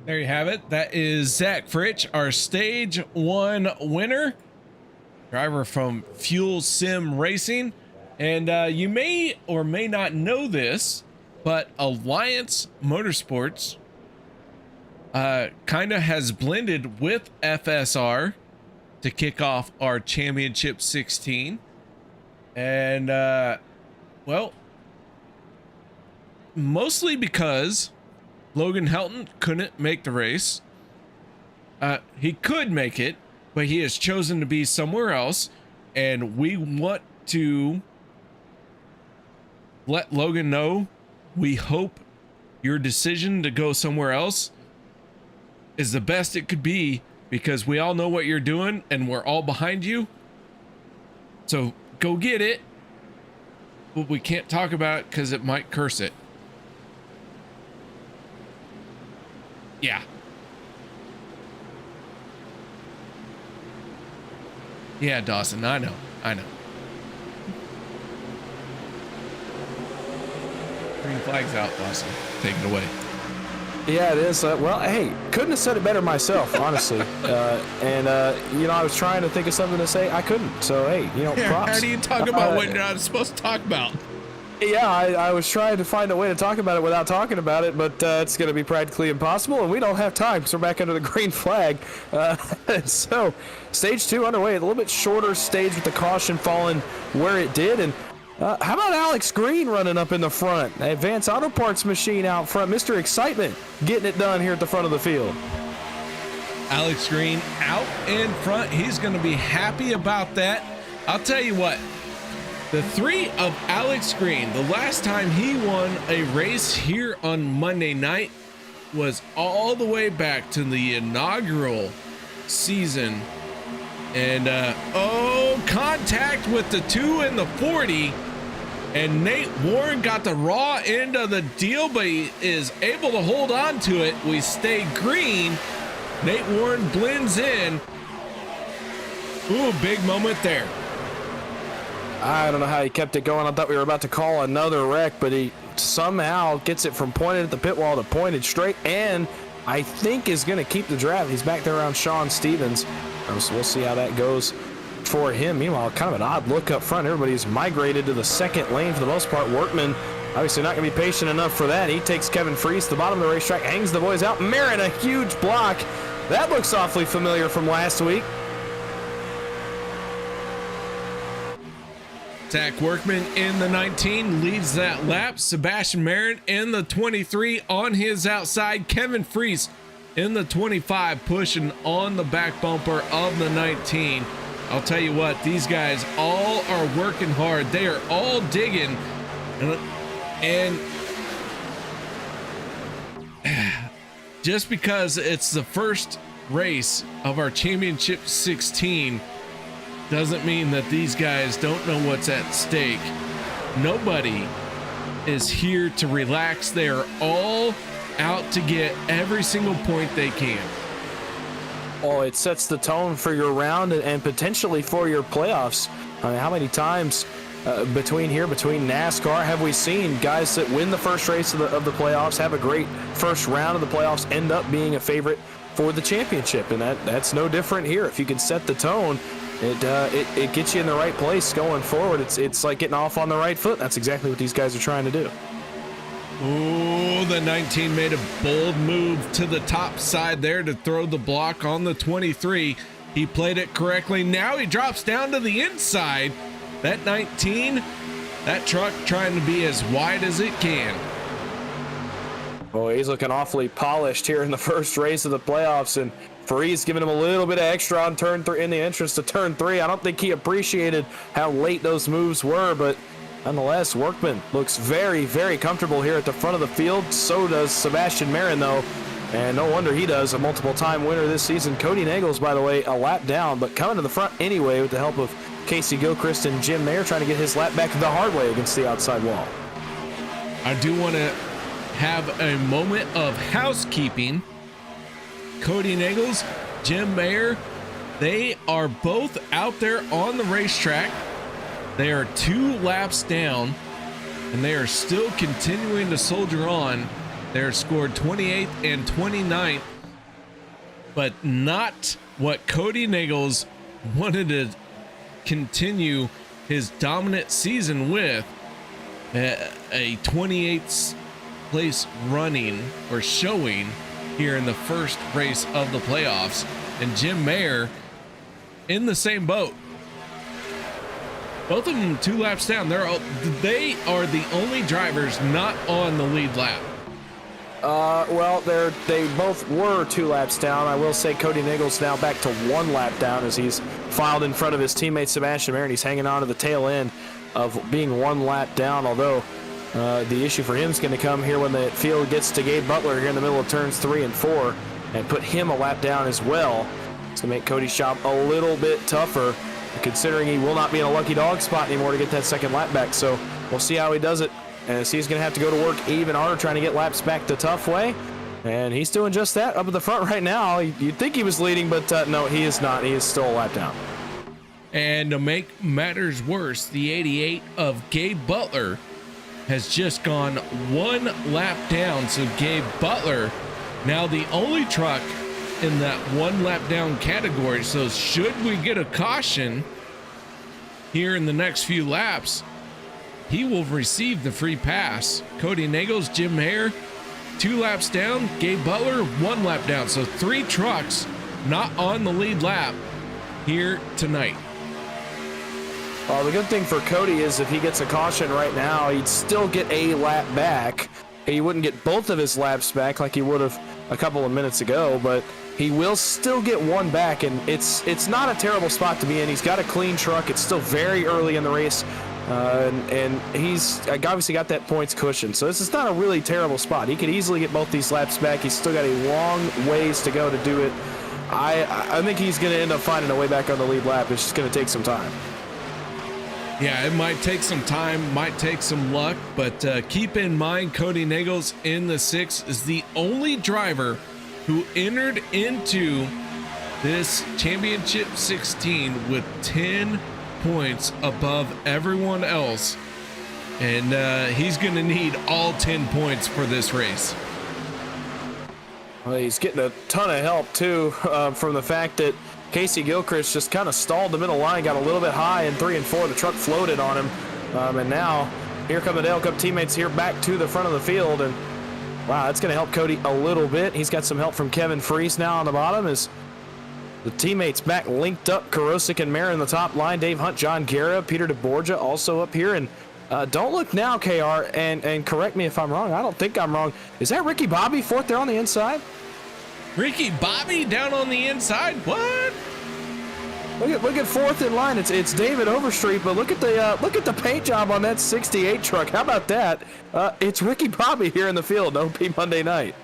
There you have it. That is Zach Fritsch, our stage 1 winner, driver from Fuel Sim Racing. And you may or may not know this, but Alliance Motorsports kind of has blended with FSR to kick off our Championship 16. And, well, mostly because Logan Helton couldn't make the race. He could make it, but he has chosen to be somewhere else. And we want to let Logan know we hope your decision to go somewhere else is the best it could be, because we all know what you're doing and we're all behind you. So go get it, but we can't talk about it because it might curse it. Yeah. Yeah, Dawson, I know. Green flag's out, Dawson. Take it away. Yeah, it is. Well, hey, couldn't have said it better myself, honestly. You know, I was trying to think of something to say. I couldn't. So, hey, you know, props. How do you talk about what you're not supposed to talk about? Yeah, I was trying to find a way to talk about it without talking about it, but it's going to be practically impossible, and we don't have time because we're back under the green flag. So, stage 2 underway. A little bit shorter stage with the caution falling where it did. And how about Alex Green running up in the front? Advanced Auto Parts machine out front. Mr. Excitement getting it done here at the front of the field. Alex Green out in front. He's going to be happy about that. I'll tell you what. The 3 of Alex Green, the last time he won a race here on Monday night, was all the way back to the inaugural season. And contact with the 2 and the 40. And Nate Warren got the raw end of the deal, but he is able to hold on to it. We stay green. Nate Warren blends in. Ooh, big moment there. I don't know how he kept it going. I thought we were about to call another wreck, but he somehow gets it from pointed at the pit wall to pointed straight, and I think is going to keep the draft. He's back there around Sean Stevens. So we'll see how that goes for him. Meanwhile, kind of an odd look up front. Everybody's migrated to the second lane for the most part. Workman obviously not going to be patient enough for that. He takes Kevin Freis to the bottom of the racetrack, hangs the boys out. Marin, a huge block. That looks awfully familiar from last week. Zach Workman in the 19 leads that lap. Sebastian Marin in the 23 on his outside. Kevin Freis in the 25 pushing on the back bumper of the 19. I'll tell you what, these guys all are working hard. They are all digging. And just because it's the first race of our championship 16 doesn't mean that these guys don't know what's at stake. Nobody is here to relax. They are all out to get every single point they can. Well, it sets the tone for your round and potentially for your playoffs. I mean, how many times between NASCAR have we seen guys that win the first race of the playoffs, have a great first round of the playoffs, end up being a favorite for the championship? And that's no different here. If you can set the tone, it gets you in the right place going forward. It's like getting off on the right foot. That's exactly what these guys are trying to do. Ooh, the 19 made a bold move to the top side there to throw the block on the 23. He played it correctly. Now he drops down to the inside. That 19, that truck trying to be as wide as it can. Boy, he's looking awfully polished here in the first race of the playoffs, and Freis giving him a little bit of extra on turn 3 in the entrance to turn 3. I don't think he appreciated how late those moves were, but nonetheless, Workman looks very, very comfortable here at the front of the field. So does Sebastian Marin, though, and no wonder he does. A multiple-time winner this season. Kody Neagles, by the way, a lap down, but coming to the front anyway with the help of Kacey Gilchrist and Jim Maier, trying to get his lap back the hard way against the outside wall. I do want to have a moment of housekeeping. Kody Neagles, Jim Maier, they are both out there on the racetrack. They are 2 laps down, and they are still continuing to soldier on. They're scored 28th and 29th, but not what Kody Neagles wanted to continue his dominant season with, a 28th place running or showing here in the first race of the playoffs. And Jim Maier in the same boat. Both of them 2 laps down. They are the only drivers not on the lead lap. Well, they both were 2 laps down. I will say Kody Neagles now back to 1 lap down as he's filed in front of his teammate Sebastian Marin. He's hanging on to the tail end of being 1 lap down, although the issue for him is going to come here when the field gets to Gabe Butler here in the middle of turns 3 and 4 and put him a lap down as well. It's going to make Cody's job a little bit tougher, considering he will not be in a lucky dog spot anymore to get that second lap back. So we'll see how he does it, as he's going to have to go to work even harder trying to get laps back the tough way. And he's doing just that up at the front right now. You'd think he was leading, but no, he is not. He is still a lap down. And to make matters worse, the 88 of Gabe Butler has just gone 1 lap down. So Gabe Butler, now the only truck in that 1 lap down category. So should we get a caution here in the next few laps, he will receive the free pass. Kody Neagles, Jim Maier, 2 laps down. Gabe Butler, 1 lap down. So 3 trucks not on the lead lap here tonight. Well, the good thing for Kody is if he gets a caution right now, he'd still get a lap back. He wouldn't get both of his laps back like he would have a couple of minutes ago, but he will still get 1 back, and it's not a terrible spot to be in. He's got a clean truck. It's still very early in the race. and he's obviously got that points cushion. So this is not a really terrible spot. He could easily get both these laps back. He's still got a long ways to go to do it. I think he's going to end up finding a way back on the lead lap. It's just going to take some time. Yeah, it might take some time, might take some luck, but keep in mind Kody Neagles in the 6 is the only driver who entered into this championship 16 with 10 points above everyone else, and he's going to need all 10 points for this race. Well, he's getting a ton of help too from the fact that Kacey Gilchrist just kind of stalled the middle line, got a little bit high in 3 and 4. The truck floated on him, and now here come the Dale Cup teammates here back to the front of the field, and wow, that's going to help Kody a little bit. He's got some help from Kevin Freis now on the bottom as the teammates back linked up. Korosec and Maier in the top line. Dave Hunt, John Guerra, Peter deBorja also up here, and don't look now, KR, and correct me if I'm wrong. I don't think I'm wrong. Is that Ricky Bobby fourth there on the inside? Ricky Bobby down on the inside? What? Look at fourth in line. It's David Overstreet, but look at the paint job on that 68 truck. How about that? It's Ricky Bobby here in the field. OP Monday night.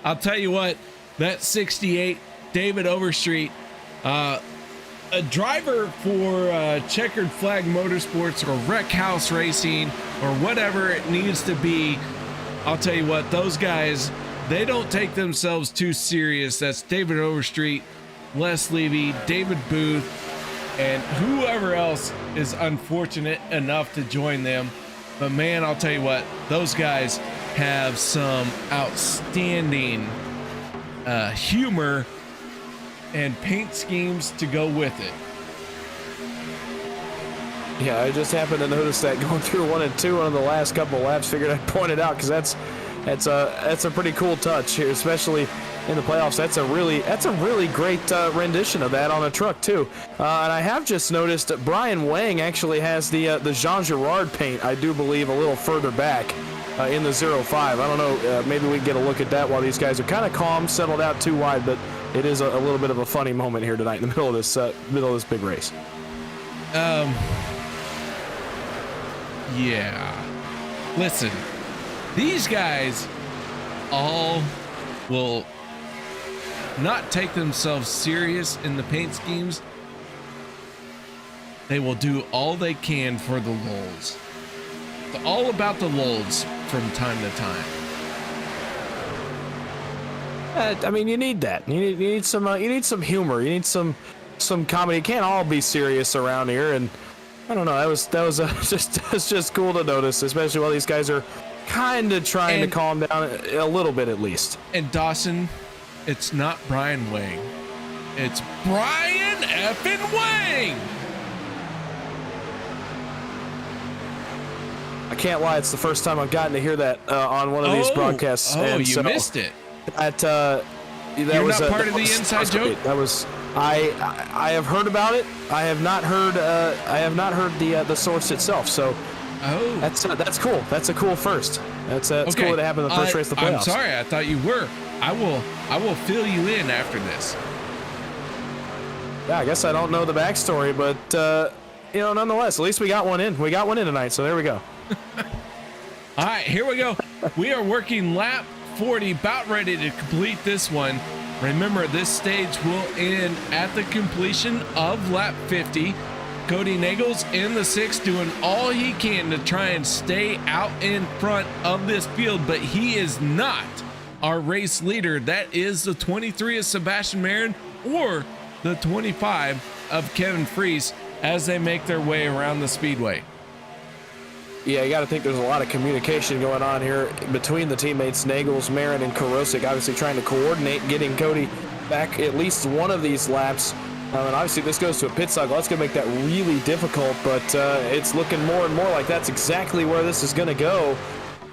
I'll tell you what, that 68 David Overstreet, a driver for Checkered Flag Motorsports or Wreck House Racing or whatever it needs to be. I'll tell you what, those guys, they don't take themselves too serious. That's David Overstreet, Les Levy, David Booth, and whoever else is unfortunate enough to join them. But man, I'll tell you what, those guys have some outstanding humor and paint schemes to go with it. Yeah, I just happened to notice that going through 1 and 2 on the last couple of laps. Figured I'd point it out because that's a pretty cool touch here, especially in the playoffs. That's a really great rendition of that on a truck too. And I have just noticed that Brian Wang actually has the Jean Girard paint, I do believe, a little further back in the 05. I don't know. Maybe we can get a look at that while these guys are kind of calm, settled out too wide, but it is a little bit of a funny moment here tonight in the middle of this big race. Yeah. Listen, these guys all will not take themselves serious in the paint schemes. They will do all they can for the lulz. It's all about the lulz from time to time. I mean, you need that. You need some humor. You need some comedy. It can't all be serious around here. And I don't know. That was just cool to notice, especially while these guys are kind of trying to calm down a little bit at least. And Dawson, it's not Brian Wang. It's Brian effing Wang. I can't lie. It's the first time I've gotten to hear that on one of these broadcasts. Oh, and you missed it. That You're was not part of the inside joke. That was I have heard about it. I have not heard the source itself. So that's cool. That's a cool first. That's okay. Cool that happened in the first race of the playoffs. I'm sorry, I thought you were. I will fill you in after this. Yeah, I guess I don't know the backstory, but nonetheless, at least we got one in. We got one in tonight, so there we go. All right, here we go. We are working lap 40, about ready to complete this one. Remember, this stage will end at the completion of lap 50. Kody Neagles in the 6 doing all he can to try and stay out in front of this field, but he is not our race leader. That is the 23 of Sebastian Marin or the 25 of Kevin Freis as they make their way around the speedway. Yeah, you got to think there's a lot of communication going on here between the teammates, Neagles, Marin, and Korosec, obviously trying to coordinate getting Kody back at least one of these laps. And obviously this goes to a pit cycle. That's going to make that really difficult, but it's looking more and more like that's exactly where this is going to go.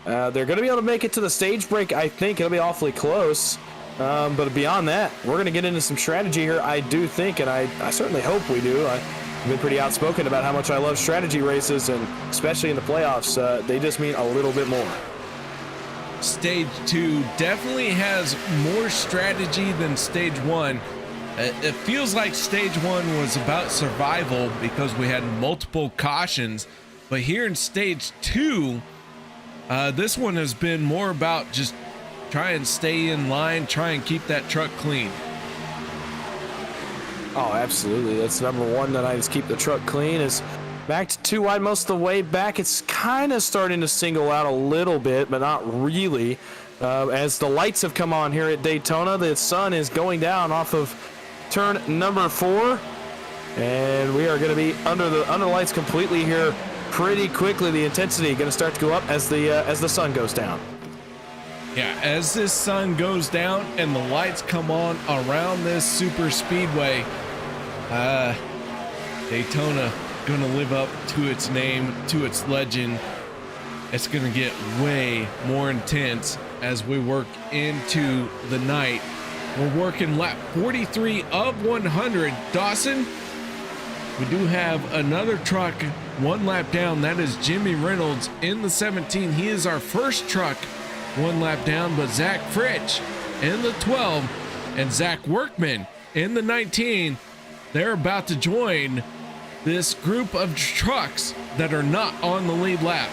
They're going to be able to make it to the stage break, I think. It'll be awfully close. But beyond that, we're going to get into some strategy here, I do think, and I certainly hope we do. I've been pretty outspoken about how much I love strategy races, and especially in the playoffs, they just mean a little bit more. Stage 2 definitely has more strategy than stage 1. It feels like stage one was about survival because we had multiple cautions, but here in stage two, this one has been more about just try and stay in line, try and keep that truck clean. Oh, absolutely. That's number one tonight, is keep the truck clean. Is back to 2 wide most of the way back. It's kind of starting to single out a little bit, but not really. As the lights have come on here at Daytona, the sun is going down off of turn number 4, and we are going to be under the lights completely here pretty quickly. The intensity going to start to go up as the sun goes down. Yeah, as this sun goes down and the lights come on around this super speedway, Daytona going to live up to its name, to its legend. It's going to get way more intense as we work into the night. We're working lap 43 of 100. Dawson, we do have another truck 1 lap down. That is Jimmy Reynolds in the 17. He is our first truck 1 lap down, but Zach Fritsch in the 12 and Zach Workman in the 19. They're about to join this group of trucks that are not on the lead lap.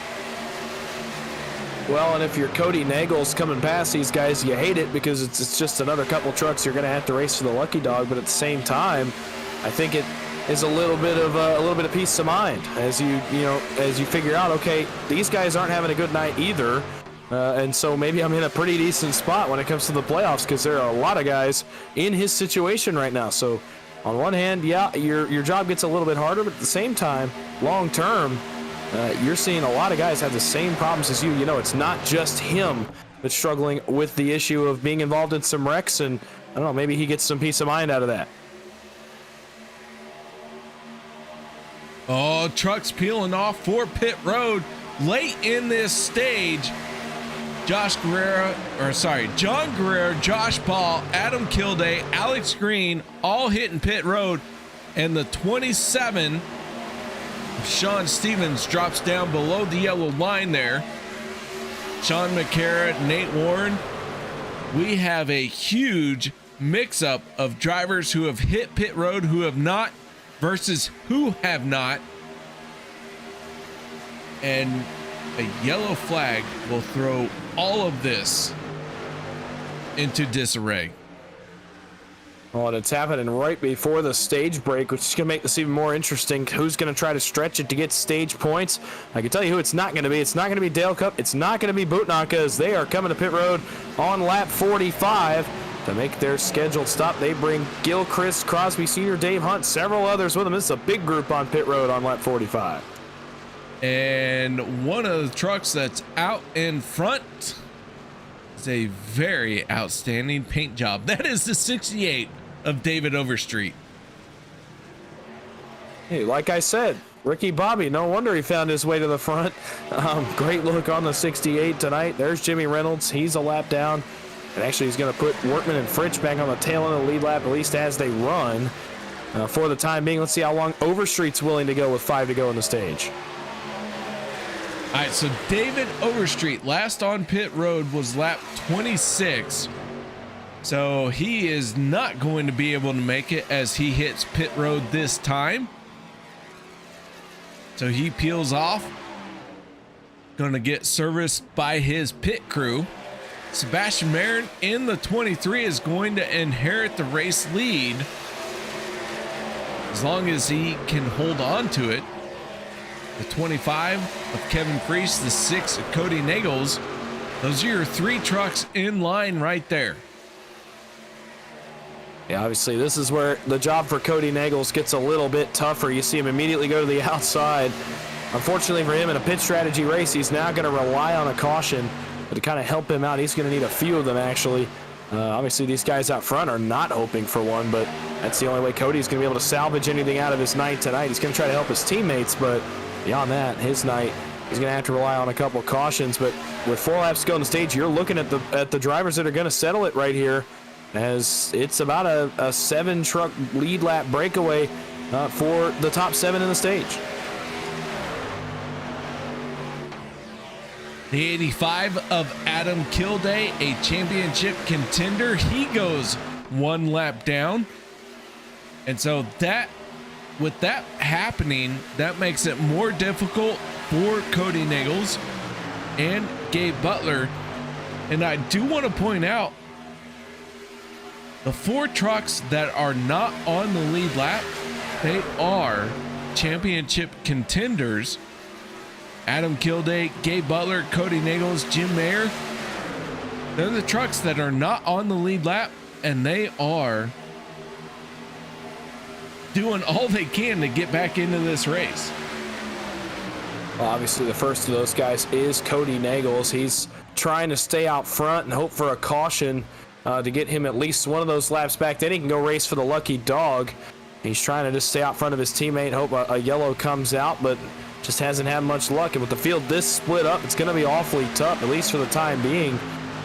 Well, and if you're Kody Neagles coming past these guys, you hate it because it's just another couple trucks you're going to have to race for the lucky dog. But at the same time, I think it is a little bit of peace of mind as you figure out, okay, these guys aren't having a good night either, and so maybe I'm in a pretty decent spot when it comes to the playoffs because there are a lot of guys in his situation right now. So on one hand, yeah, your job gets a little bit harder, but at the same time, long term, you're seeing a lot of guys have the same problems as you. You know, it's not just him that's struggling with the issue of being involved in some wrecks, and I don't know, maybe he gets some peace of mind out of that. Oh, trucks peeling off for pit road late in this stage. John Guerrero, Josh Paul, Adam Kilday, Alex Green, all hitting pit road, and the 27, Sean Stevens, drops down below the yellow line there. Sean Makara, Nate Warren. We have a huge mix-up of drivers who have hit pit road, who have not, versus who have not. And a yellow flag will throw all of this into disarray. Well, and it's happening right before the stage break, which is going to make this even more interesting. Who's going to try to stretch it to get stage points? I can tell you who it's not going to be. It's not going to be Dale Cup. It's not going to be Bootnaka, as they are coming to pit road on lap 45 to make their scheduled stop. They bring Gilchrist, Crosby Sr, Dave Hunt, several others with them. This is a big group on pit road on lap 45. And one of the trucks that's out in front is a very outstanding paint job. That is the 68 of David Overstreet. Hey, like I said, Ricky Bobby, no wonder he found his way to the front. Great look on the 68 tonight. There's Jimmy Reynolds. He's a lap down. And actually, he's going to put Workman and Fritsch back on the tail end of the lead lap, at least as they run. For the time being, let's see how long Overstreet's willing to go with 5 to go in the stage. All right, so David Overstreet, last on pit road was lap 26. So he is not going to be able to make it as he hits pit road this time. So he peels off. Going to get serviced by his pit crew. Sebastian Marin in the 23 is going to inherit the race lead as long as he can hold on to it. The 25 of Kevin Freis, the 6 of Kody Neagles. Those are your 3 trucks in line right there. Yeah, obviously this is where the job for Kody Neagles gets a little bit tougher. You see him immediately go to the outside. Unfortunately for him, in a pit strategy race, he's now going to rely on a caution. But to kind of help him out, he's going to need a few of them, actually. Obviously, these guys out front are not hoping for one, but that's the only way Cody's going to be able to salvage anything out of his night tonight. He's going to try to help his teammates, but beyond that, his night, he's going to have to rely on a couple of cautions. But with 4 laps to go on the stage, you're looking at the drivers that are going to settle it right here, as it's about a 7-truck lead lap breakaway for the top 7 in the stage. The 85 of Adam Kilday, a championship contender. He goes 1 lap down. And so that, with that happening, that makes it more difficult for Kody Neagles and Gabe Butler. And I do want to point out the 4 trucks that are not on the lead lap, they are championship contenders. Adam Kilday, Gabe Butler, Kody Neagles, Jim Maier. They're the trucks that are not on the lead lap, and they are doing all they can to get back into this race. Well, obviously, the first of those guys is Kody Neagles. He's trying to stay out front and hope for a caution to get him at least one of those laps back. Then he can go race for the lucky dog. He's trying to just stay out front of his teammate, hope a yellow comes out, but just hasn't had much luck. And with the field this split up, it's going to be awfully tough, at least for the time being,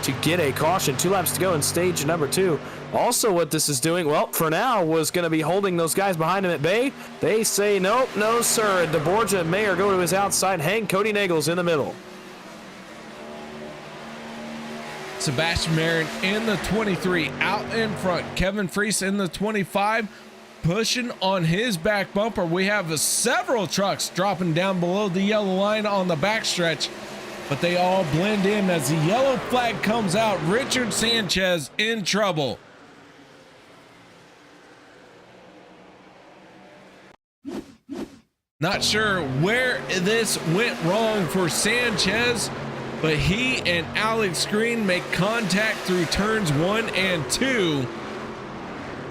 to get a caution. 2 laps to go in stage number 2. Also, what this is doing, well, for now, was going to be holding those guys behind him at bay. They say, nope, no, sir. And deBorja and Maier go to his outside, hang Kody Neagles in the middle. Sebastian Marin in the 23, out in front. Kevin Freis in the 25, pushing on his back bumper. We have several trucks dropping down below the yellow line on the backstretch, but they all blend in as the yellow flag comes out. Richard Sanchez in trouble. Not sure where this went wrong for Sanchez, but he and Alex Green make contact through turns 1 and 2.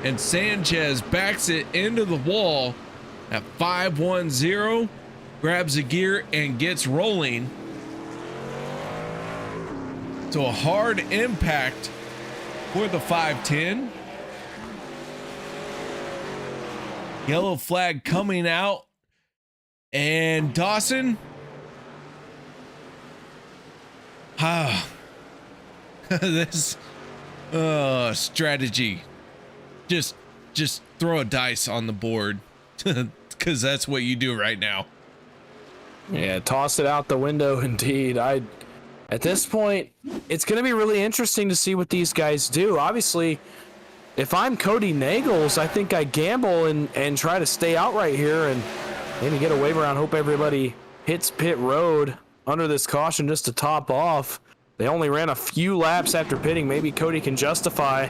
And Sanchez backs it into the wall at 510, grabs the gear and gets rolling. So a hard impact for the 510. Yellow flag coming out. And Dawson. This strategy. Just throw a dice on the board, because that's what you do right now. Yeah, toss it out the window indeed. At this point, it's going to be really interesting to see what these guys do. Obviously, if I'm Kody Neagles, I think I gamble and try to stay out right here and maybe get a wave around, hope everybody hits pit road under this caution just to top off. They only ran a few laps after pitting. Maybe Kody can justify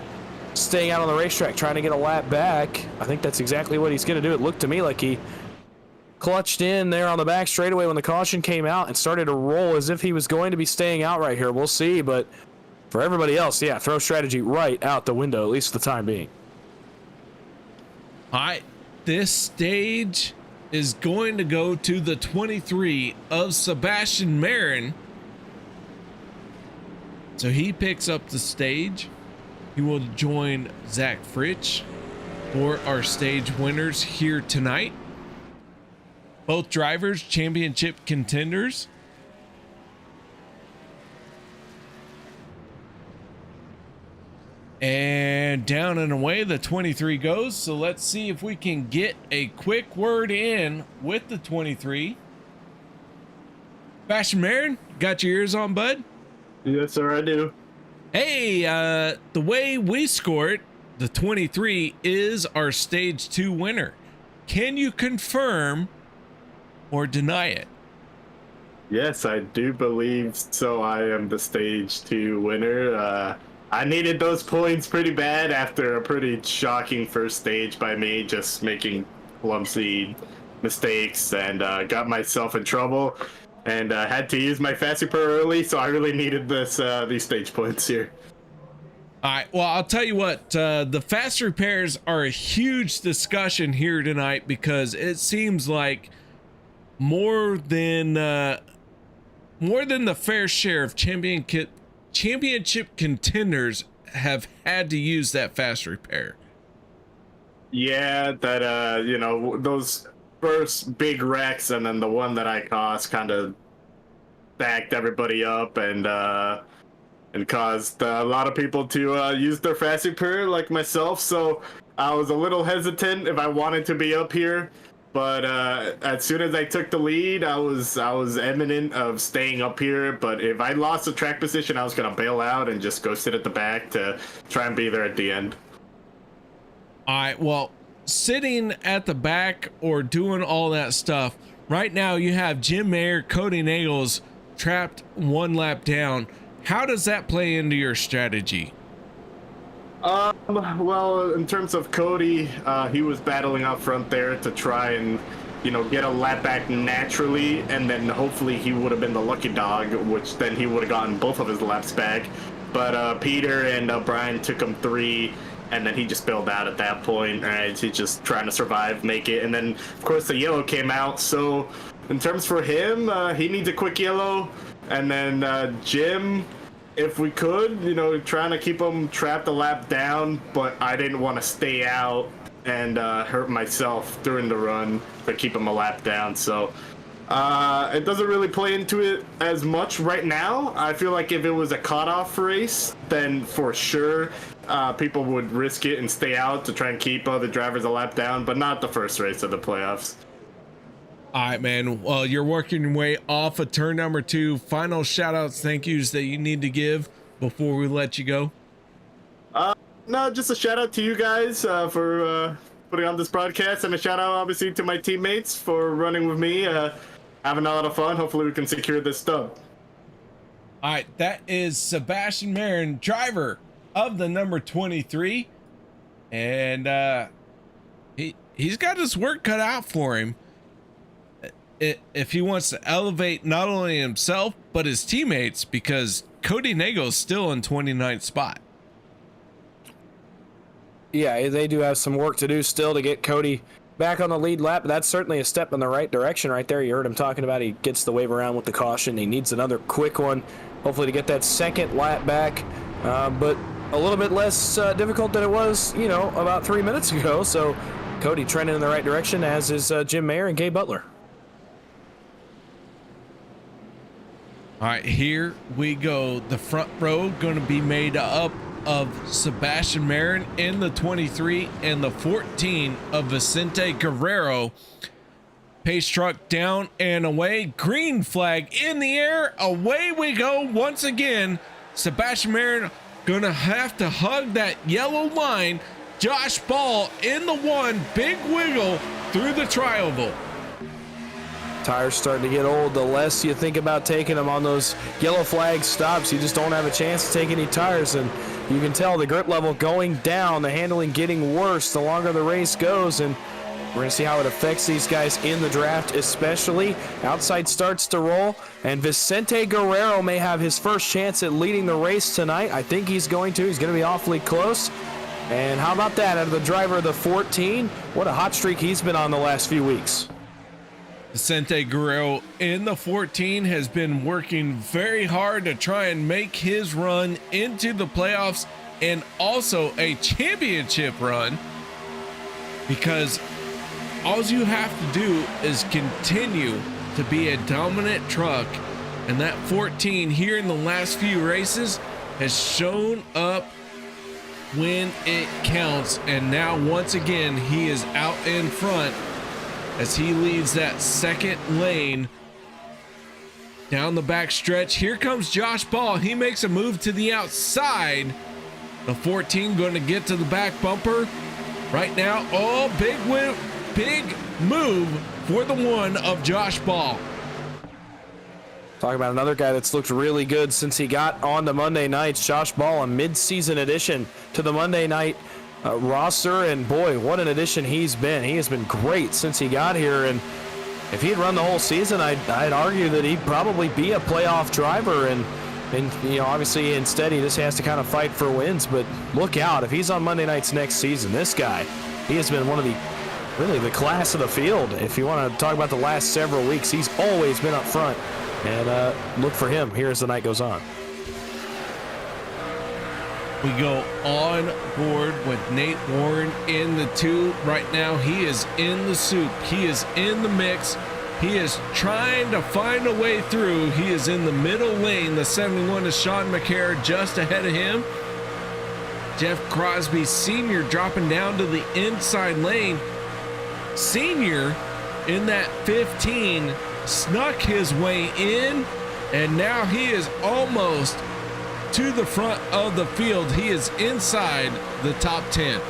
staying out on the racetrack, trying to get a lap back. I think that's exactly what he's going to do. It looked to me like he clutched in there on the back straightaway when the caution came out and started to roll as if he was going to be staying out right here. We'll see, but for everybody else, yeah, throw strategy right out the window, at least for the time being. All right, this stage is going to go to the 23 of Sebastian Marin. So he picks up the stage. He will join Zach Fritsch for our stage winners here tonight. Both drivers championship contenders. And down and away the 23 goes. So let's see if we can get a quick word in with the 23. Sebastian Marin, got your ears on, bud? Yes, sir, I do. Hey, the way we score it, the 23 is our stage 2 winner. Can you confirm or deny it? Yes, I do believe so. I am the stage 2 winner. I needed those points pretty bad after a pretty shocking first stage by me, just making clumsy mistakes and got myself in trouble. And had to use my fast repair early, so I really needed these stage points here. All right, well, I'll tell you what, the fast repairs are a huge discussion here tonight because it seems like more than the fair share of championship contenders have had to use that fast repair. Yeah, that those first big wrecks and then the one that I caused kind of backed everybody up and caused a lot of people to use their fast repair like myself. So I was a little hesitant if I wanted to be up here, but as soon as I took the lead, I was imminent of staying up here. But if I lost the track position, I was gonna bail out and just go sit at the back to try and be there at the end. All right, well, sitting at the back or doing all that stuff, right now you have Jim Maier, Kody Neagles trapped one lap down. How does that play into your strategy? Well, in terms of Kody, he was battling out front there to try and, get a lap back naturally, and then hopefully he would have been the lucky dog, which then he would have gotten both of his laps back. But Peter and Brian took him 3, and then he just bailed out at that point. Right? He's just trying to survive, make it, and then of course the yellow came out. So in terms for him, he needs a quick yellow, and then Jim, if we could, trying to keep him trapped a lap down, but I didn't want to stay out and hurt myself during the run to keep him a lap down. So it doesn't really play into it as much right now. I feel like if it was a cutoff race, then for sure people would risk it and stay out to try and keep the drivers a lap down, but not the first race of the playoffs. All right, man. Well, you're working your way off of turn number 2. Final shout outs, thank yous that you need to give before we let you go. No, just a shout out to you guys for putting on this broadcast, and a shout out obviously to my teammates for running with me, having a lot of fun. Hopefully we can secure this stub. All right, that is Sebastian Marin, driver of the number 23, and he's got his work cut out for him if he wants to elevate not only himself but his teammates, because Kody Neagles still in 29th spot. Yeah, they do have some work to do still to get Kody back on the lead lap, but that's certainly a step in the right direction right there. You heard him talking about he gets the wave around with the caution. He needs another quick one, hopefully to get that second lap back, but a little bit less difficult than it was, about 3 minutes ago. So Kody trending in the right direction, as is Jim Maier and Gabe Butler. All right, here we go. The front row going to be made up of Sebastian Marin in the 23 and the 14 of Vicente Guerrero. Pace truck down and away. Green flag in the air. Away we go once again. Sebastian Marin going to have to hug that yellow line. Josh Ball in the 1. Big wiggle through the tri-oval. Tires starting to get old. The less you think about taking them on those yellow flag stops, you just don't have a chance to take any tires, and you can tell the grip level going down, the handling getting worse the longer the race goes, and we're going to see how it affects these guys in the draft, especially. Outside starts to roll, and Vicente Guerrero may have his first chance at leading the race tonight. I think he's going to. He's going to be awfully close. And how about that out of the driver of the 14? What a hot streak he's been on the last few weeks. Vicente Guerrero in the 14 has been working very hard to try and make his run into the playoffs and also a championship run, because all you have to do is continue to be a dominant truck, and that 14 here in the last few races has shown up when it counts, and now once again he is out in front as he leads that second lane down the back stretch. Here comes Josh Ball. He makes a move to the outside. The 14 going to get to the back bumper right now. Oh, big move for the 1 of Josh Ball. Talking about another guy that's looked really good since he got on to Monday nights. Josh Ball, a mid-season addition to the Monday night roster, and boy, what an addition he's been. He has been great since he got here, and if he'd run the whole season, I'd argue that he'd probably be a playoff driver, and obviously instead he just has to kind of fight for wins. But look out, if he's on Monday nights next season, this guy, he has been one of the class of the field. If you want to talk about the last several weeks, he's always been up front, and look for him here as the night goes on. We go on board with Nate Warren in the 2 right now. He is in the soup. He is in the mix. He is trying to find a way through. He is in the middle lane. The 71 is Sean Makara just ahead of him. Jeff Crosby Sr. dropping down to the inside lane. Senior in that 15 snuck his way in, and now he is almost to the front of the field. He is inside the top 10.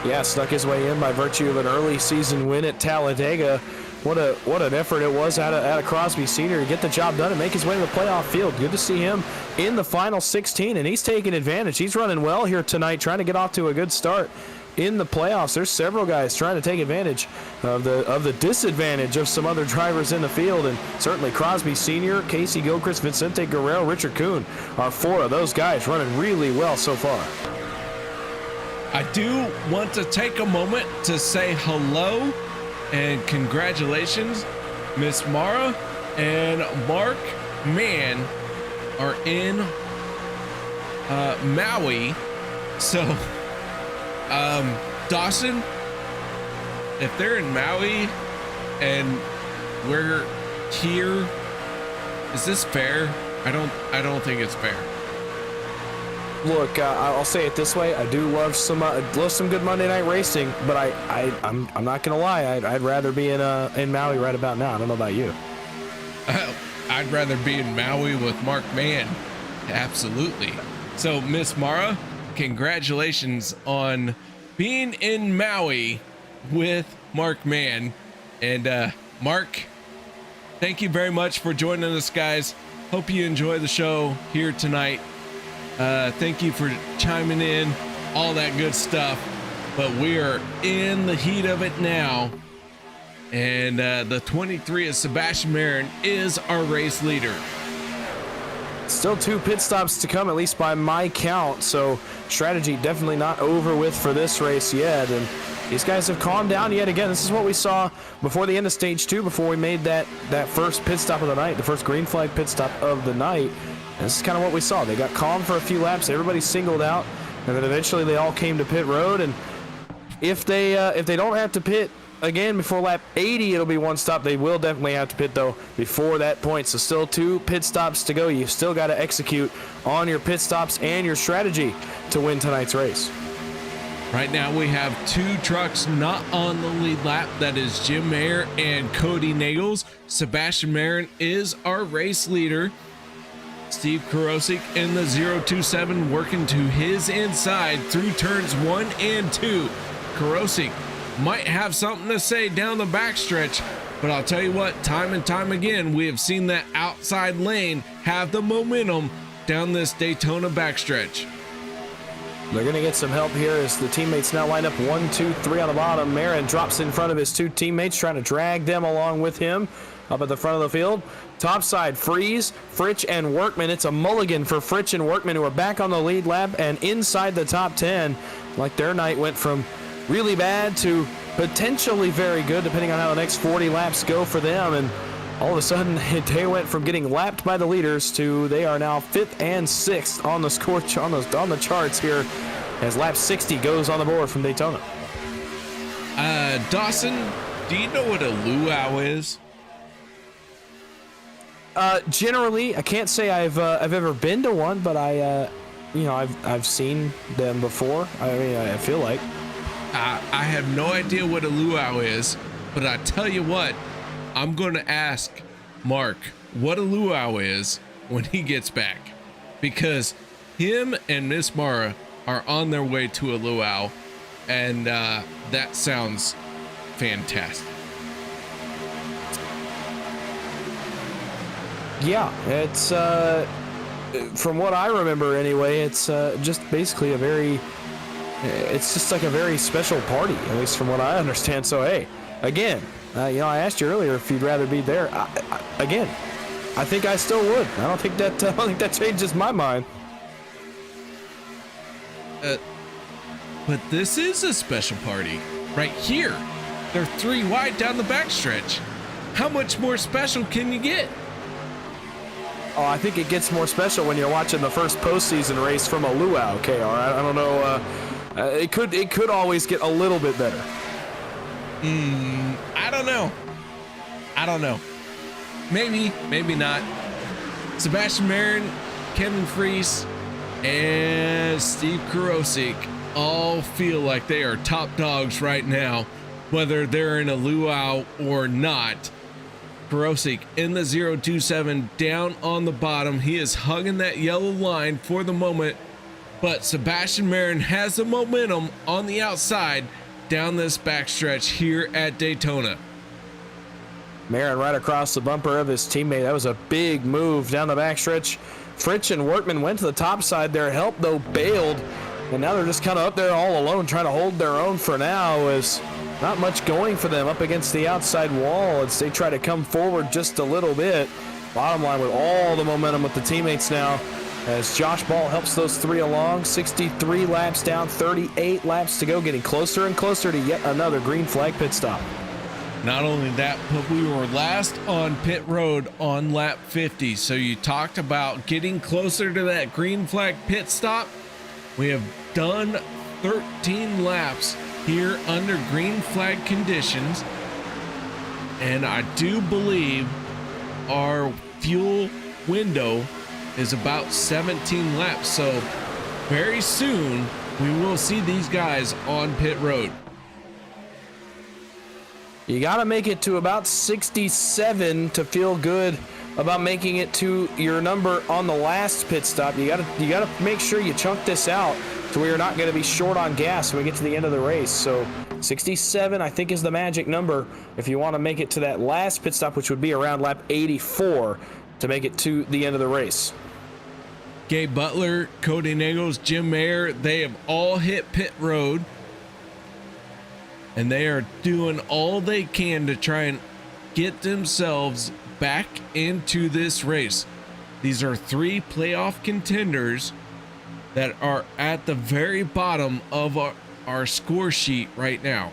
Yeah, snuck his way in by virtue of an early season win at Talladega. What an effort it was out of Crosby Sr. to get the job done and make his way to the playoff field. Good to see him in the final 16, and he's taking advantage. He's running well here tonight, trying to get off to a good start in the playoffs. There's several guys trying to take advantage of the disadvantage of some other drivers in the field, and certainly Crosby Sr., Kacey Gilchrist, Vicente Guerrero, Richard Kuhn are four of those guys running really well so far. I do want to take a moment to say hello and congratulations. Miss Mara and Mark Mann are in Maui. So, Dawson, if they're in Maui and we're here, is this fair? I don't think it's fair. Look, I'll say it this way: I do love some good Monday night racing, but I'm not gonna lie. I'd rather be in Maui right about now. I don't know about you. I'd rather be in Maui with Mark Mann. Absolutely. So, Miss Mara, congratulations on being in Maui with Mark Mann. And Mark, thank you very much for joining us, guys. Hope you enjoy the show here tonight. Thank you for chiming in, all that good stuff. But we are in the heat of it now. And the 23 of Sebastian Marin is our race leader. Still 2 pit stops to come, at least by my count. So strategy definitely not over with for this race yet. And these guys have calmed down yet again. This is what we saw before the end of stage 2, before we made that first pit stop of the night, the first green flag pit stop of the night. And this is kind of what we saw. They got calm for a few laps. Everybody singled out, and then eventually they all came to pit road. And if they don't have to pit again before lap 80, it'll be 1 stop. They will definitely have to pit though before that point. So still 2 pit stops to go. You still got to execute on your pit stops and your strategy to win tonight's race. Right now we have 2 trucks not on the lead lap. That is Jim Maier and Kody Neagles. Sebastian Marin is our race leader. Steve Korosec in the 027 working to his inside through turns 1 and 2. Korosec might have something to say down the backstretch, but I'll tell you what, time and time again, we have seen that outside lane have the momentum down this Daytona backstretch. They're going to get some help here as the teammates now line up 1, 2, 3 on the bottom. Marin drops in front of his 2 teammates, trying to drag them along with him up at the front of the field. Top side, Freis, Fritsch, and Workman. It's a mulligan for Fritsch and Workman, who are back on the lead lap and inside the top 10. Like their night went from really bad to potentially very good, depending on how the next 40 laps go for them. And all of a sudden, they went from getting lapped by the leaders to they are now 5th and 6th on the score on the charts here, as lap 60 goes on the board from Daytona. Dawson, do you know what a luau is? Generally, I can't say I've ever been to one, but I've seen them before. I mean, I feel like. I have no idea what a luau is, but I tell you what, I'm going to ask Mark what a luau is when he gets back, because him and Miss Mara are on their way to a luau, and that sounds fantastic. Yeah, it's from what I remember anyway, it's just basically it's just like a very special party, at least from what I understand. So hey, again, I asked you earlier if you'd rather be there. I think I still would. I don't think that changes my mind. But this is a special party right here. They're 3 wide down the backstretch. How much more special can you get? Oh, I think it gets more special when you're watching the first postseason race from a luau, KR. I don't know. It could always get a little bit better. I don't know. Maybe not. Sebastian Marin, Kevin Freis, and Steve Korosec all feel like they are top dogs right now, whether they're in a luau or not. Korosec in the 027 down on the bottom. He is hugging that yellow line for the moment. but Sebastian Marin has the momentum on the outside down this backstretch here at Daytona. Marin right across the bumper of his teammate. That was a big move down the backstretch. Fritsch and Workman went to the top side. Their help, though, bailed. And now they're just kind of up there all alone, trying to hold their own for now. As not much going for them up against the outside wall as they try to come forward just a little bit. Bottom line with all the momentum with the teammates now. As Josh Ball helps those three along. 63 laps down, 38 laps to go, getting closer and closer to yet another green flag pit stop. Not only that, but we were last on pit road on lap 50. So you talked about getting closer to that green flag pit stop. We have done 13 laps here under green flag conditions. And I do believe our fuel window is about 17 laps. So very soon we will see these guys on pit road. You got to make it to about 67 to feel good about making it to your number on the last pit stop. You got to make sure you chunk this out to where you're not going to be short on gas when we get to the end of the race. So 67, I think, is the magic number if you want to make it to that last pit stop, which would be around lap 84 to make it to the end of the race. Gabe Butler, Kody Neagles, Jim Maier, they have all hit pit road. And they are doing all they can to try and get themselves back into this race. These are three playoff contenders that are at the very bottom of our score sheet right now.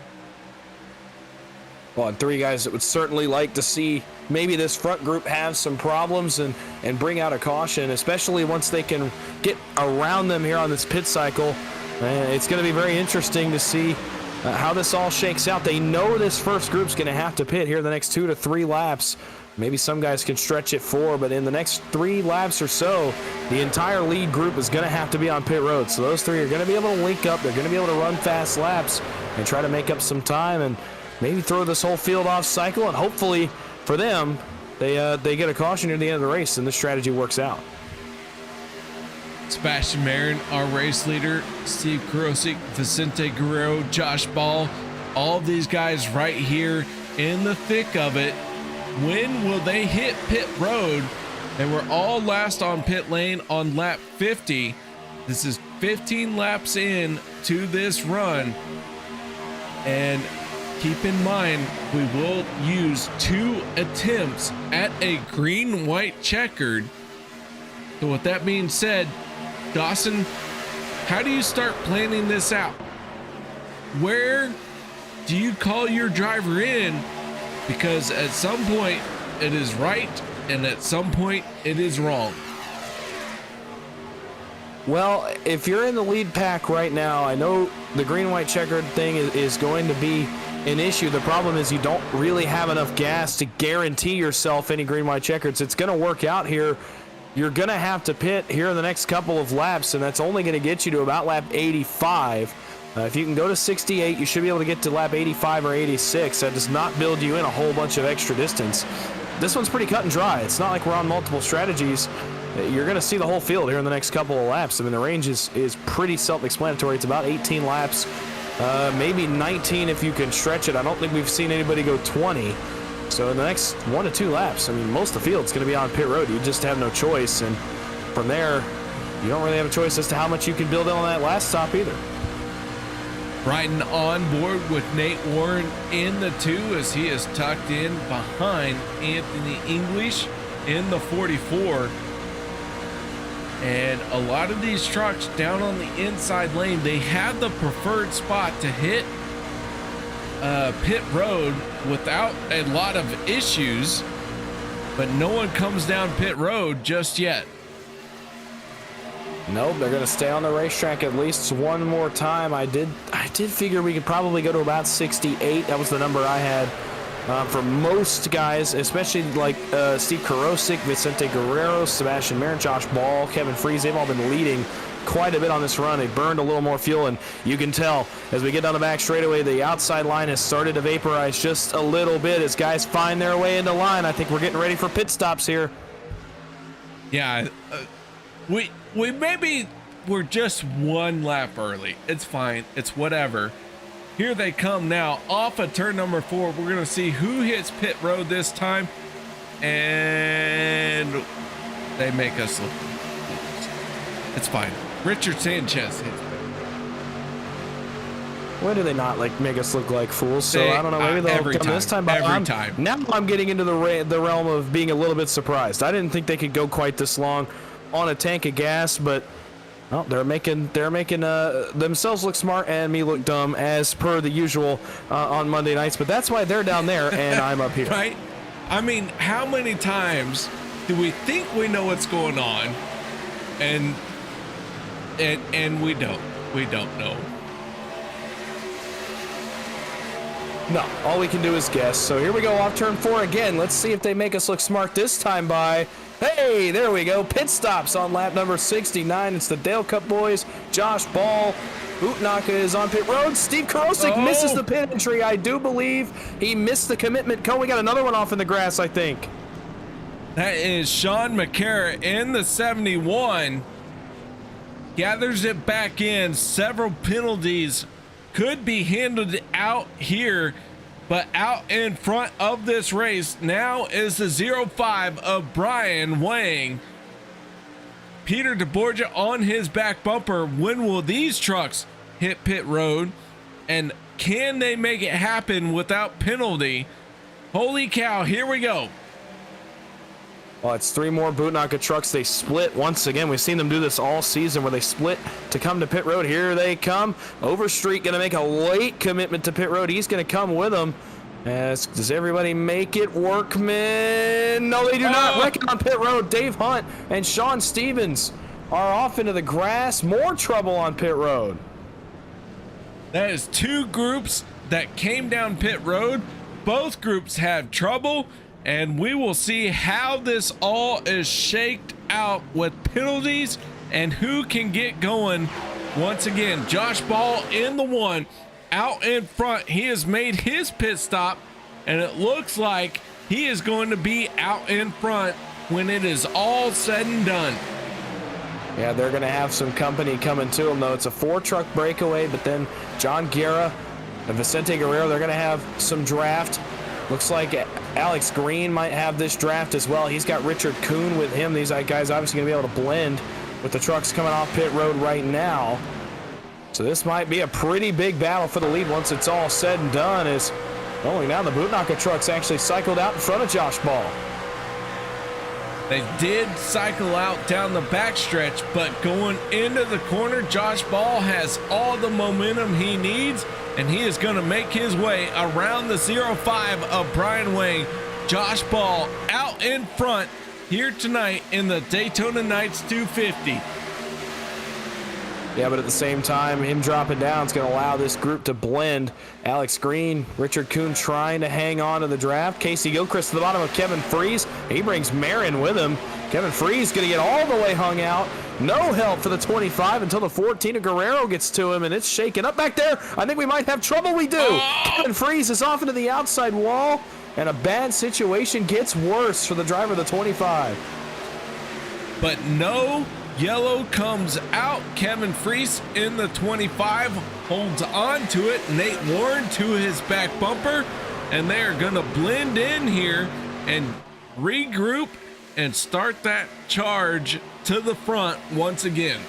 Well, and three guys that would certainly like to see maybe this front group have some problems and bring out a caution, especially once they can get around them here on this pit cycle. It's going to be very interesting to see how this all shakes out. They know this first group's going to have to pit here the next 2 to 3 laps. Maybe some guys can stretch it 4, but in the next 3 laps or so, the entire lead group is going to have to be on pit road. So those three are going to be able to link up. They're going to be able to run fast laps and try to make up some time and maybe throw this whole field off cycle. And hopefully for them, they get a caution near the end of the race and this strategy works out. Sebastian Marin, our race leader, Steve Korosec, Vicente Guerrero, Josh Ball, all of these guys right here in the thick of it. When will they hit pit road? They were all last on pit lane on lap 50. This is 15 laps in to this run. And keep in mind, we will use 2 attempts at a green-white checkered. So with that being said, Dawson, how do you start planning this out? Where do you call your driver in? Because at some point it is right and at some point it is wrong. Well, if you're in the lead pack right now, I know the green-white checkered thing is going to be an issue. The problem is you don't really have enough gas to guarantee yourself any green-white checkers. It's going to work out here. You're going to have to pit here in the next couple of laps, and that's only going to get you to about lap 85. If you can go to 68, you should be able to get to lap 85 or 86. That does not build you in a whole bunch of extra distance. This one's pretty cut and dry. It's not like we're on multiple strategies. You're going to see the whole field here in the next couple of laps. I mean, the range is pretty self-explanatory. It's about 18 laps, maybe 19 if you can stretch it. I don't think we've seen anybody go 20. So in the next 1 to 2 laps, I mean, most of the field's going to be on pit road. You just have no choice. And from there, you don't really have a choice as to how much you can build in on that last stop either. Riding on board with Nate Warren in the 2 as he is tucked in behind Anthony English in the 44. And a lot of these trucks down on the inside lane, they have the preferred spot to hit pit road without a lot of issues, but no one comes down pit road just yet. Nope, they're going to stay on the racetrack at least one more time. I did figure we could probably go to about 68. That was the number I had for most guys, especially like Steve Korosec, Vicente Guerrero, Sebastian Marin, Josh Ball, Kevin Freis. They've all been leading quite a bit on this run. They burned a little more fuel, and you can tell as we get down the back straightaway, the outside line has started to vaporize just a little bit as guys find their way into line. I think we're getting ready for pit stops here. Yeah, we may be we're just one lap early. It's fine. It's whatever. Here they come now off of turn number 4. We're going to see who hits pit road this time. And they make us look. It's fine. Richard Sanchez hits. When do they not make us look like fools? So I don't know. Maybe they'll come this time. But now I'm getting into the realm of being a little bit surprised. I didn't think they could go quite this long on a tank of gas, but well, they're making themselves look smart and me look dumb as per the usual on Monday nights. But that's why they're down there and I'm up here. Right? I mean, how many times do we think we know what's going on, and we don't? We don't know. No, all we can do is guess. So here we go off turn 4 again. Let's see if they make us look smart this time by, hey, there we go. Pit stops on lap number 69. It's the Dale Cup boys. Josh Ball. Bootnaka is on pit road. Steve Korosec misses the pit entry. I do believe he missed the commitment. We got another one off in the grass, I think. That is Sean Makara in the 71. Gathers it back in. Several penalties could be handled out here, but out in front of this race now is the 05 of Brian Wang. Peter deBorja on his back bumper. When will these trucks hit pit road, and can they make it happen without penalty? Holy cow, here we go. Well, it's 3 more Bootnaka trucks. They split once again. We've seen them do this all season where they split to come to pit road. Here they come. Overstreet going to make a late commitment to pit road. He's going to come with them. Does everybody make it? Workman. No, they do not. Wrecking on pit road. Dave Hunt and Sean Stevens are off into the grass. More trouble on pit road. That is 2 groups that came down pit road. Both groups have trouble. And we will see how this all is shaked out with penalties and who can get going. Once again, Josh Ball in the 1 out in front. He has made his pit stop, and it looks like he is going to be out in front when it is all said and done. Yeah, they're going to have some company coming to them, though. It's a 4-truck breakaway, but then John Guerra and Vicente Guerrero, they're going to have some draft. Looks like Alex Green might have this draft as well. He's got Richard Kuhn with him. These guys obviously going to be able to blend with the trucks coming off pit road right now. So this might be a pretty big battle for the lead once it's all said and done, as only now the Bootnaka trucks actually cycled out in front of Josh Ball. They did cycle out down the backstretch, but going into the corner, Josh Ball has all the momentum he needs, and he is going to make his way around the 05 of Brian Wang. Josh Ball out in front here tonight in the Daytona Nights 250. Yeah, but at the same time, him dropping down is going to allow this group to blend. Alex Green, Richard Kuhn trying to hang on to the draft. Kacey Gilchrist to the bottom of Kevin Freis. He brings Marin with him. Kevin Freis going to get all the way hung out. No help for the 25 until the 14 of Guerrero gets to him, and it's shaking up back there. I think we might have trouble. We do. Kevin Freis is off into the outside wall, and a bad situation gets worse for the driver of the 25. But no yellow comes out. Kevin Freis in the 25 holds on to it. Nate Warren to his back bumper, and they're going to blend in here and regroup and start that charge to the front once again.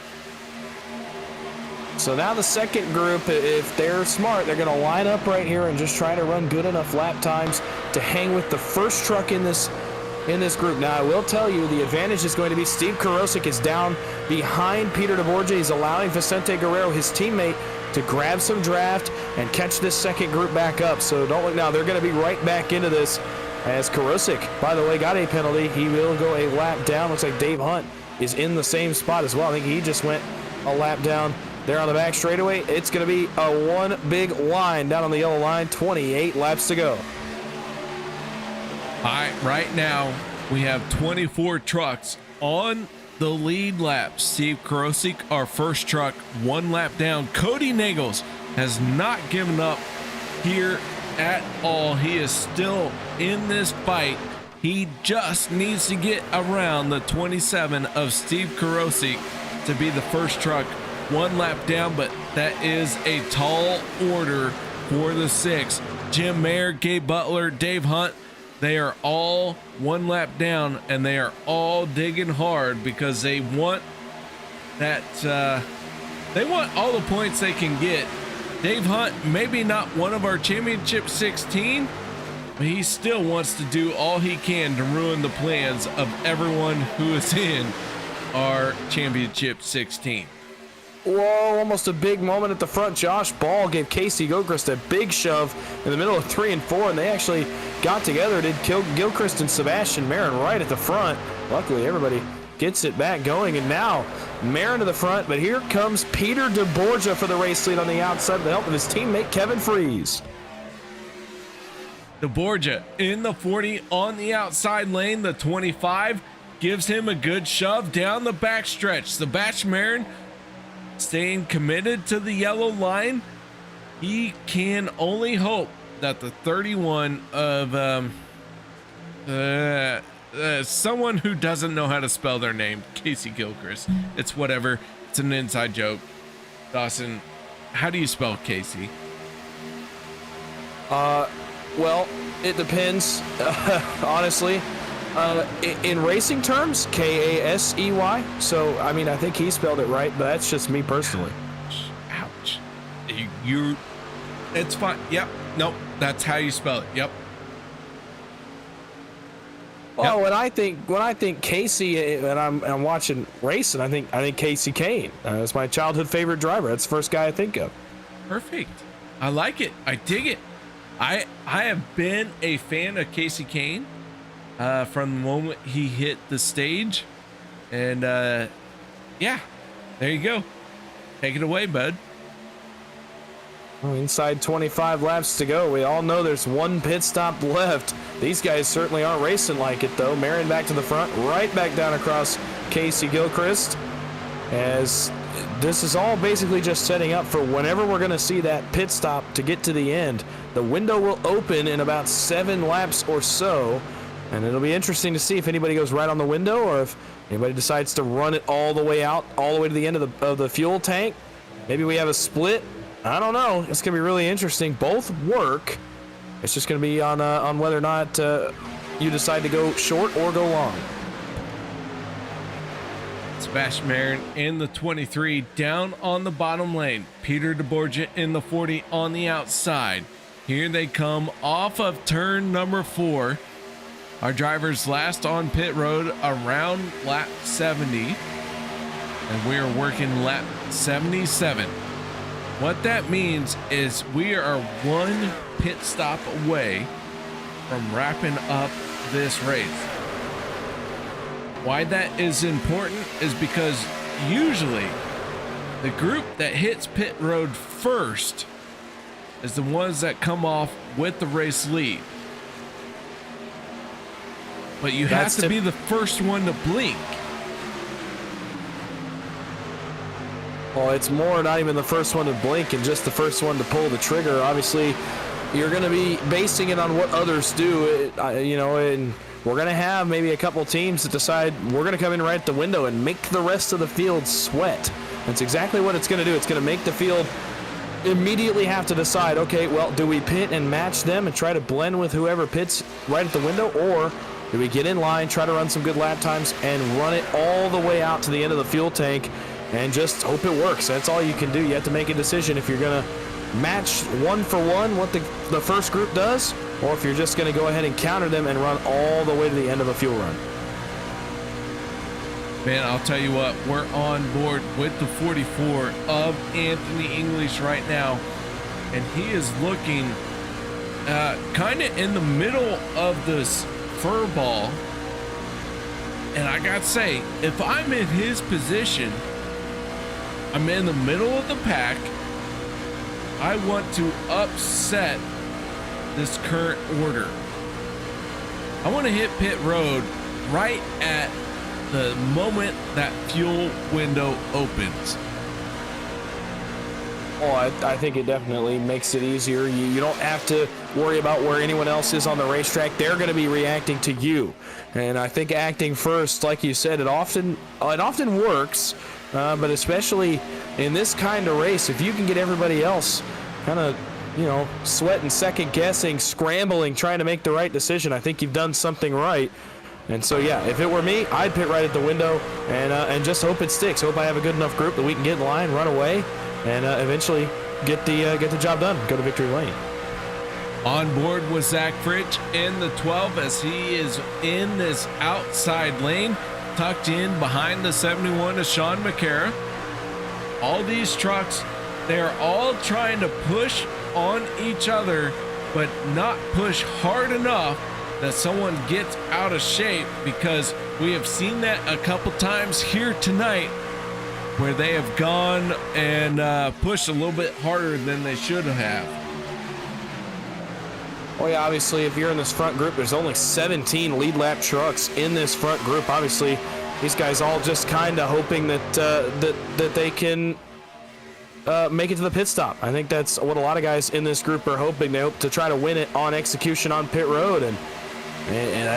So now the second group, if they're smart, they're going to line up right here and just try to run good enough lap times to hang with the first truck in this group. Now, I will tell you, the advantage is going to be Steve Korosec is down behind Peter deBorja. He's allowing Vicente Guerrero, his teammate, to grab some draft and catch this second group back up. So don't look now. They're going to be right back into this as Korosec, by the way, got a penalty. He will go a lap down. Looks like Dave Hunt is in the same spot as well. I think he just went a lap down there on the back straightaway. It's going to be a one big line down on the yellow line. 28 laps to go. All right, right now we have 24 trucks on the lead lap. Steve Korosec, our first truck, 1 lap down. Kody Neagles has not given up here at all. He is still in this fight. He just needs to get around the 27 of Steve Korosec to be the first truck 1 lap down, but that is a tall order for the 6. Jim Maier, Gabe Butler, Dave Hunt, they are all 1 lap down, and they are all digging hard because they want that, they want all the points they can get. Dave Hunt, maybe not one of our championship 16, but he still wants to do all he can to ruin the plans of everyone who is in our championship 16. Whoa, almost a big moment at the front. Josh Ball gave Kacey Gilchrist a big shove in the middle of 3 and 4, and they actually got together. Did Gilchrist and Sebastian Marin right at the front. Luckily, everybody gets it back going, and now Marin to the front, but here comes Peter deBorja for the race lead on the outside with the help of his teammate Kevin Freis. deBorja in the 40 on the outside lane. The 25 gives him a good shove down the backstretch. Sebastian Marin staying committed to the yellow line. He can only hope that the 31 of someone who doesn't know how to spell their name, Kacey Gilchrist. It's whatever. It's an inside joke. Dawson, how do you spell Kacey? Well, it depends, honestly. In racing terms, Kasey. So, I mean, I think he spelled it right, but that's just me personally. Ouch. You it's fine. Yep. Nope. That's how you spell it. Yep. Well, yep. when I think Kacey and I'm watching racing, I think Kasey Kahne. That's my childhood favorite driver. That's the first guy I think of. Perfect. I like it. I dig it. I have been a fan of Kacey Kahne from the moment he hit the stage, and yeah, there you go. Take it away, bud. Well, inside 25 laps to go. We all know there's 1 pit stop left. These guys certainly aren't racing like it, though. Marin back to the front, right back down across Kacey Gilchrist, as this is all basically just setting up for whenever we're going to see that pit stop to get to the end. The window will open in about 7 laps or so, and it'll be interesting to see if anybody goes right on the window or if anybody decides to run it all the way out, all the way to the end of the fuel tank. Maybe we have a split. I don't know. It's going to be really interesting. Both work. It's just going to be on whether or not you decide to go short or go long. Sebastian Marin in the 23 down on the bottom lane. Peter deBorja in the 40 on the outside. Here they come off of turn number 4. Our drivers last on pit road around lap 70. And we are working lap 77. What that means is we are 1 pit stop away from wrapping up this race. Why that is important is because usually the group that hits pit road first is the ones that come off with the race lead. But you have to be the first one to blink. Well, it's more not even the first one to blink and just the first one to pull the trigger. Obviously, you're going to be basing it on what others do, and we're going to have maybe a couple teams that decide we're going to come in right at the window and make the rest of the field sweat. That's exactly what it's going to do. It's going to make the field immediately have to decide, okay, well, do we pit and match them and try to blend with whoever pits right at the window, or do we get in line, try to run some good lap times, and run it all the way out to the end of the fuel tank and just hope it works? That's all you can do. You have to make a decision if you're going to match 1 for 1 what the first group does, or if you're just going to go ahead and counter them and run all the way to the end of a fuel run. Man, I'll tell you what, we're on board with the 44 of Anthony English right now, and he is looking kind of in the middle of this fur ball. And I gotta say, if I'm in his position, I'm in the middle of the pack, I want to upset this current order. I want to hit pit road right at the moment that fuel window opens. Oh, I think it definitely makes it easier. You don't have to worry about where anyone else is on the racetrack. They're going to be reacting to you. And I think acting first, like you said, it often works. but especially in this kind of race, if you can get everybody else kind of, you know, sweating, second guessing, scrambling, trying to make the right decision, I think you've done something right. And so, yeah, if it were me, I'd pit right at the window and just hope it sticks. Hope I have a good enough group that we can get in line, run away, and eventually get the job done, go to victory lane. On board with Zach Fritsch in the 12 as he is in this outside lane, tucked in behind the 71 of Sean Makara. All these trucks, they're all trying to push on each other, but not push hard enough that someone gets out of shape, because we have seen that a couple times here tonight where they have gone and pushed a little bit harder than they should have. Well, yeah, obviously, if you're in this front group, there's only 17 lead lap trucks in this front group. Obviously, these guys all just kind of hoping that that they can make it to the pit stop. I think that's what a lot of guys in this group are hoping. They hope to try to win it on execution on pit road, and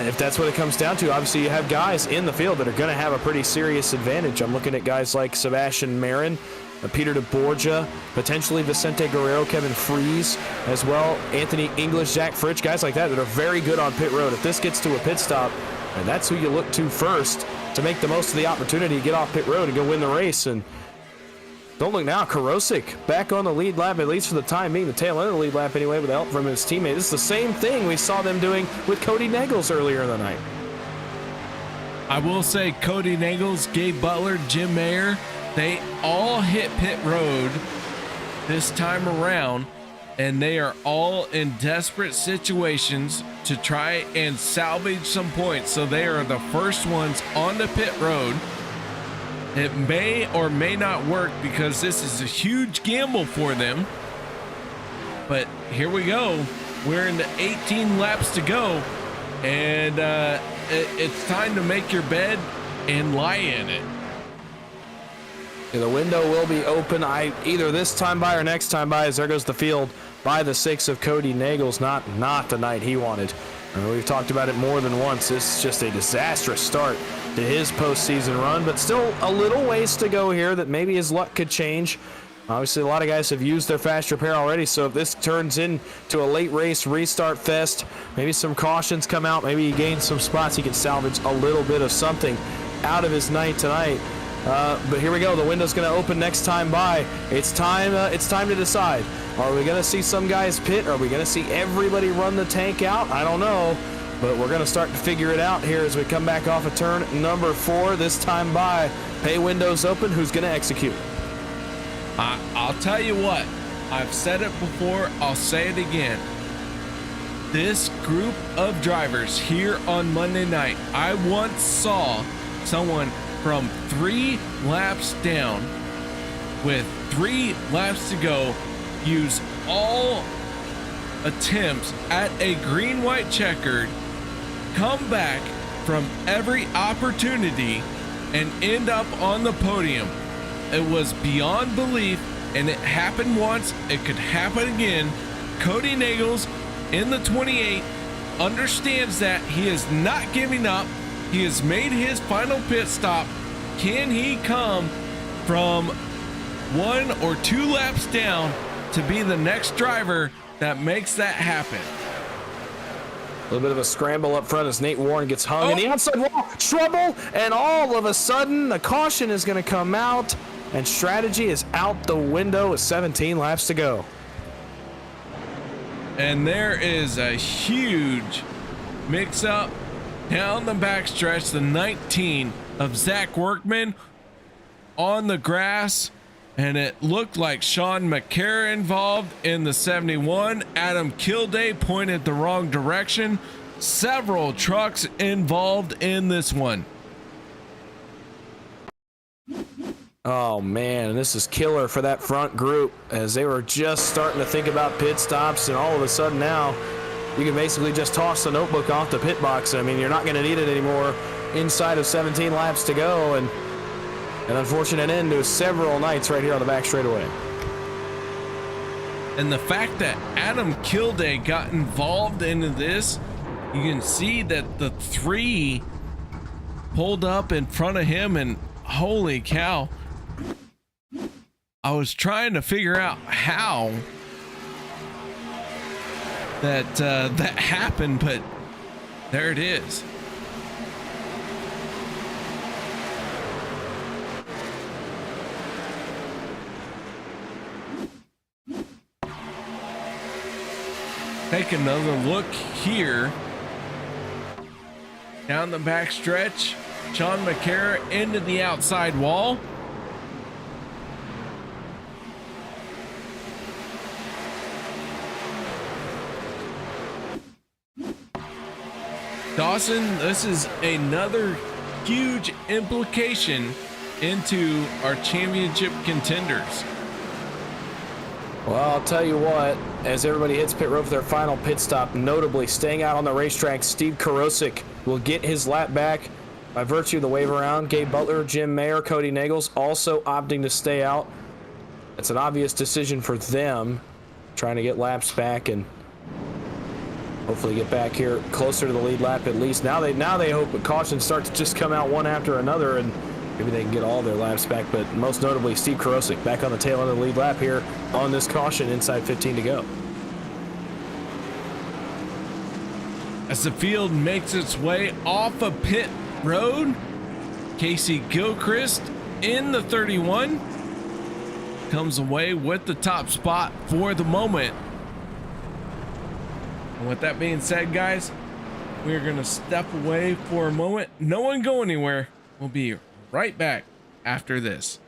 if that's what it comes down to, obviously you have guys in the field that are going to have a pretty serious advantage. I'm looking at guys like Sebastian Marin, Peter deBorja, potentially Vicente Guerrero, Kevin Freis as well, Anthony English, Zach Fritsch, guys like that are very good on pit road. If this gets to a pit stop, and that's who you look to first to make the most of the opportunity to get off pit road and go win the race. And don't look now, Korosec back on the lead lap, at least for the time being, the tail end of the lead lap anyway, with help from his teammate. This is the same thing we saw them doing with Kody Neagles earlier in the night. I will say Kody Neagles, Gabe Butler, Jim Maier, they all hit pit road this time around, and they are all in desperate situations to try and salvage some points. So they are the first ones on the pit road. It may or may not work because this is a huge gamble for them. But here we go. We're into 18 laps to go, and it's time to make your bed and lie in it. The window will be open either this time by or next time by, as there goes the field by the 6 of Kody Neagles. Not the night he wanted. We've talked about it more than once. This is just a disastrous start to his postseason run, but still a little ways to go here that maybe his luck could change. Obviously, a lot of guys have used their fast repair already, so if this turns into a late race restart fest, maybe some cautions come out, maybe he gains some spots, he can salvage a little bit of something out of his night tonight. But here we go. The window's going to open next time by. It's time to decide. Are we going to see some guys pit? Are we going to see everybody run the tank out? I don't know. But we're going to start to figure it out here as we come back off of turn number 4. This time by. Pay windows open. Who's going to execute? I'll tell you what. I've said it before. I'll say it again. This group of drivers here on Monday night, I once saw someone from 3 laps down with 3 laps to go use all attempts at a green-white checkered, come back from every opportunity and end up on the podium. It was beyond belief, and it happened once. It could happen again. Kody Neagles in the 28 understands that he is not giving up. He has made his final pit stop. Can he come from 1 or 2 laps down to be the next driver that makes that happen? A little bit of a scramble up front as Nate Warren gets hung in the outside wall. Trouble, and all of a sudden the caution is going to come out, and strategy is out the window with 17 laps to go. And there is a huge mix-up down the backstretch. The 19 of Zach Workman on the grass, and it looked like Sean Makara involved in the 71. Adam Kilday pointed the wrong direction. Several trucks involved in this one. Oh man, this is killer for that front group, as they were just starting to think about pit stops, and all of a sudden now you can basically just toss the notebook off the pit box. I mean, you're not going to need it anymore inside of 17 laps to go, and an unfortunate end to several nights right here on the back straightaway. And the fact that Adam Kilday got involved into this, you can see that the 3 pulled up in front of him, and holy cow, I was trying to figure out how that happened, but there it is. Take another look here. Down the back stretch, Sean Makara into the outside wall. Dawson, this is another huge implication into our championship contenders. Well, I'll tell you what, as everybody hits pit road for their final pit stop, notably staying out on the racetrack, Steve Korosec will get his lap back by virtue of the wave around. Gabe Butler, Jim Maier, Kody Neagles also opting to stay out. It's an obvious decision for them, trying to get laps back and hopefully get back here closer to the lead lap at least. Now they hope that cautions start to just come out one after another and maybe they can get all their laps back, but most notably Steve Korosec back on the tail end of the lead lap here on this caution inside 15 to go. As the field makes its way off of pit road, Kacey Gilchrist in the 31 comes away with the top spot for the moment. And with that being said, guys, we're going to step away for a moment. No one go anywhere. We'll be right back after this.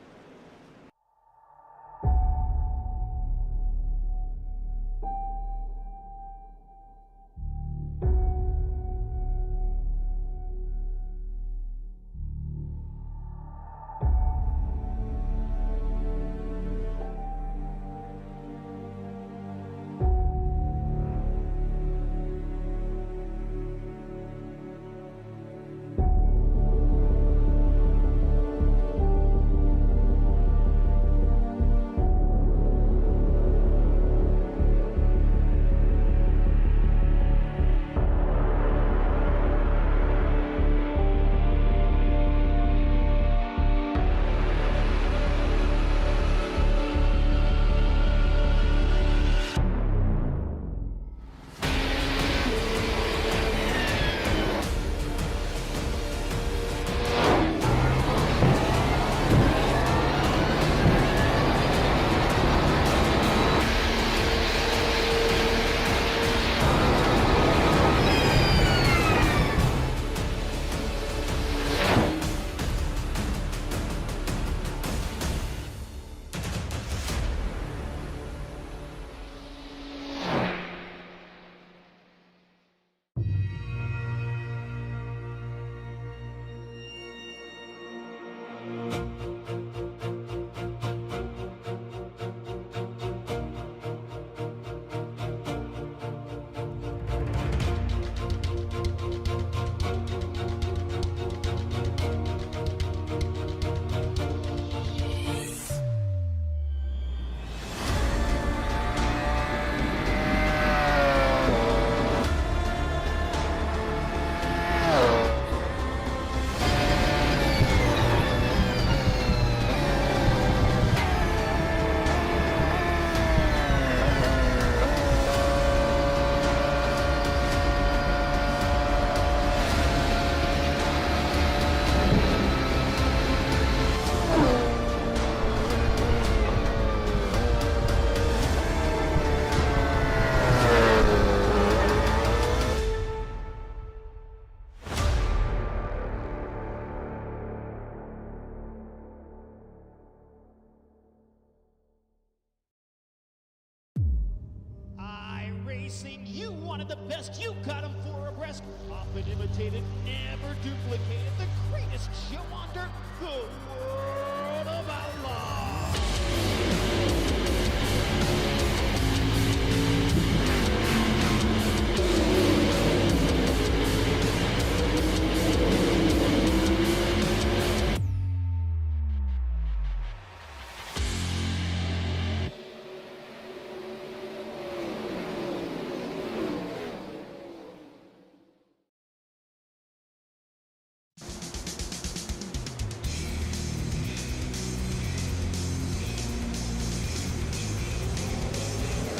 You wanted the best, you got him for a breast. Often imitated, never duplicated. The greatest show on dirt, the World of Outlaws.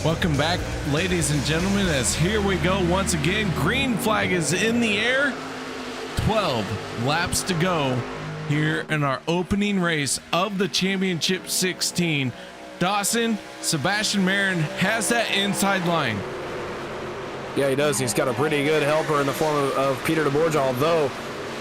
Welcome back, ladies and gentlemen, as here we go once again. Green flag is in the air. 12 laps to go here in our opening race of the Championship 16. Dawson, Sebastian Marin has that inside line. Yeah, he does. He's got a pretty good helper in the form of Peter deBorja, although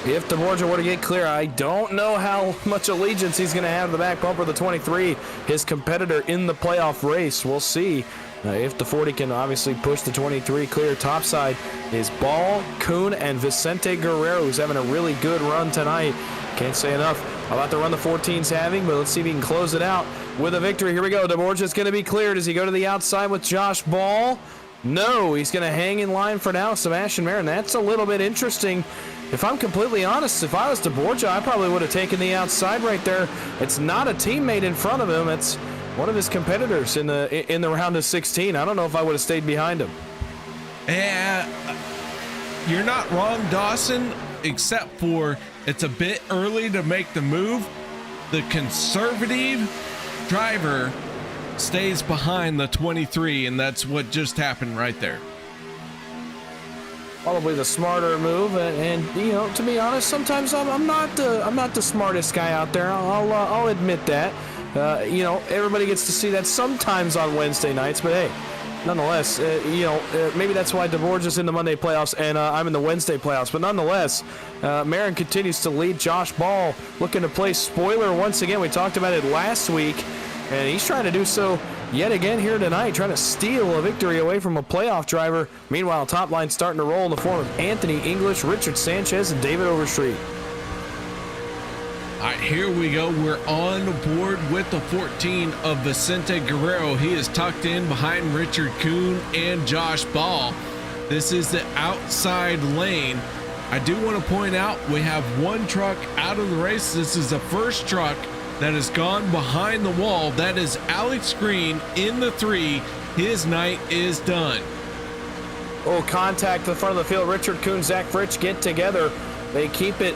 if deBorja were to get clear, I don't know how much allegiance he's going to have to the back bumper of the 23, his competitor in the playoff race. We'll see. If the 40 can obviously push the 23 clear. Topside is Ball, Kuhn, and Vicente Guerrero, who's having a really good run tonight. Can't say enough about the run the 14's having, but let's see if he can close it out with a victory. Here we go. deBorja's going to be cleared. Does he go to the outside with Josh Ball? No, he's going to hang in line for now. Sebastian Marin, that's a little bit interesting. If I'm completely honest, if I was deBorja, I probably would have taken the outside right there. It's not a teammate in front of him. It's one of his competitors in the round of 16. I don't know if I would have stayed behind him. Yeah, you're not wrong, Dawson, except for it's a bit early to make the move. The conservative driver stays behind the 23, and that's what just happened right there. Probably the smarter move, and you know, to be honest, sometimes I'm not the smartest guy out there. I'll admit that. You know, everybody gets to see that sometimes on Wednesday nights, but hey, nonetheless, maybe that's why deBorja's in the Monday playoffs and I'm in the Wednesday playoffs. But nonetheless, Marin continues to lead. Josh Ball looking to play spoiler once again. We talked about it last week, and he's trying to do so yet again here tonight, trying to steal a victory away from a playoff driver. Meanwhile, top line starting to roll in the form of Anthony English, Richard Sanchez, and David Overstreet. All right, here we go. We're on board with the 14 of Vicente Guerrero. He is tucked in behind Richard Kuhn and Josh Ball. This is the outside lane. I do want to point out we have one truck out of the race. This is the first truck that has gone behind the wall. That is Alex Green in the 3. His night is done. Oh, contact to the front of the field. Richard Kuhn, Zach Fritsch get together. They keep it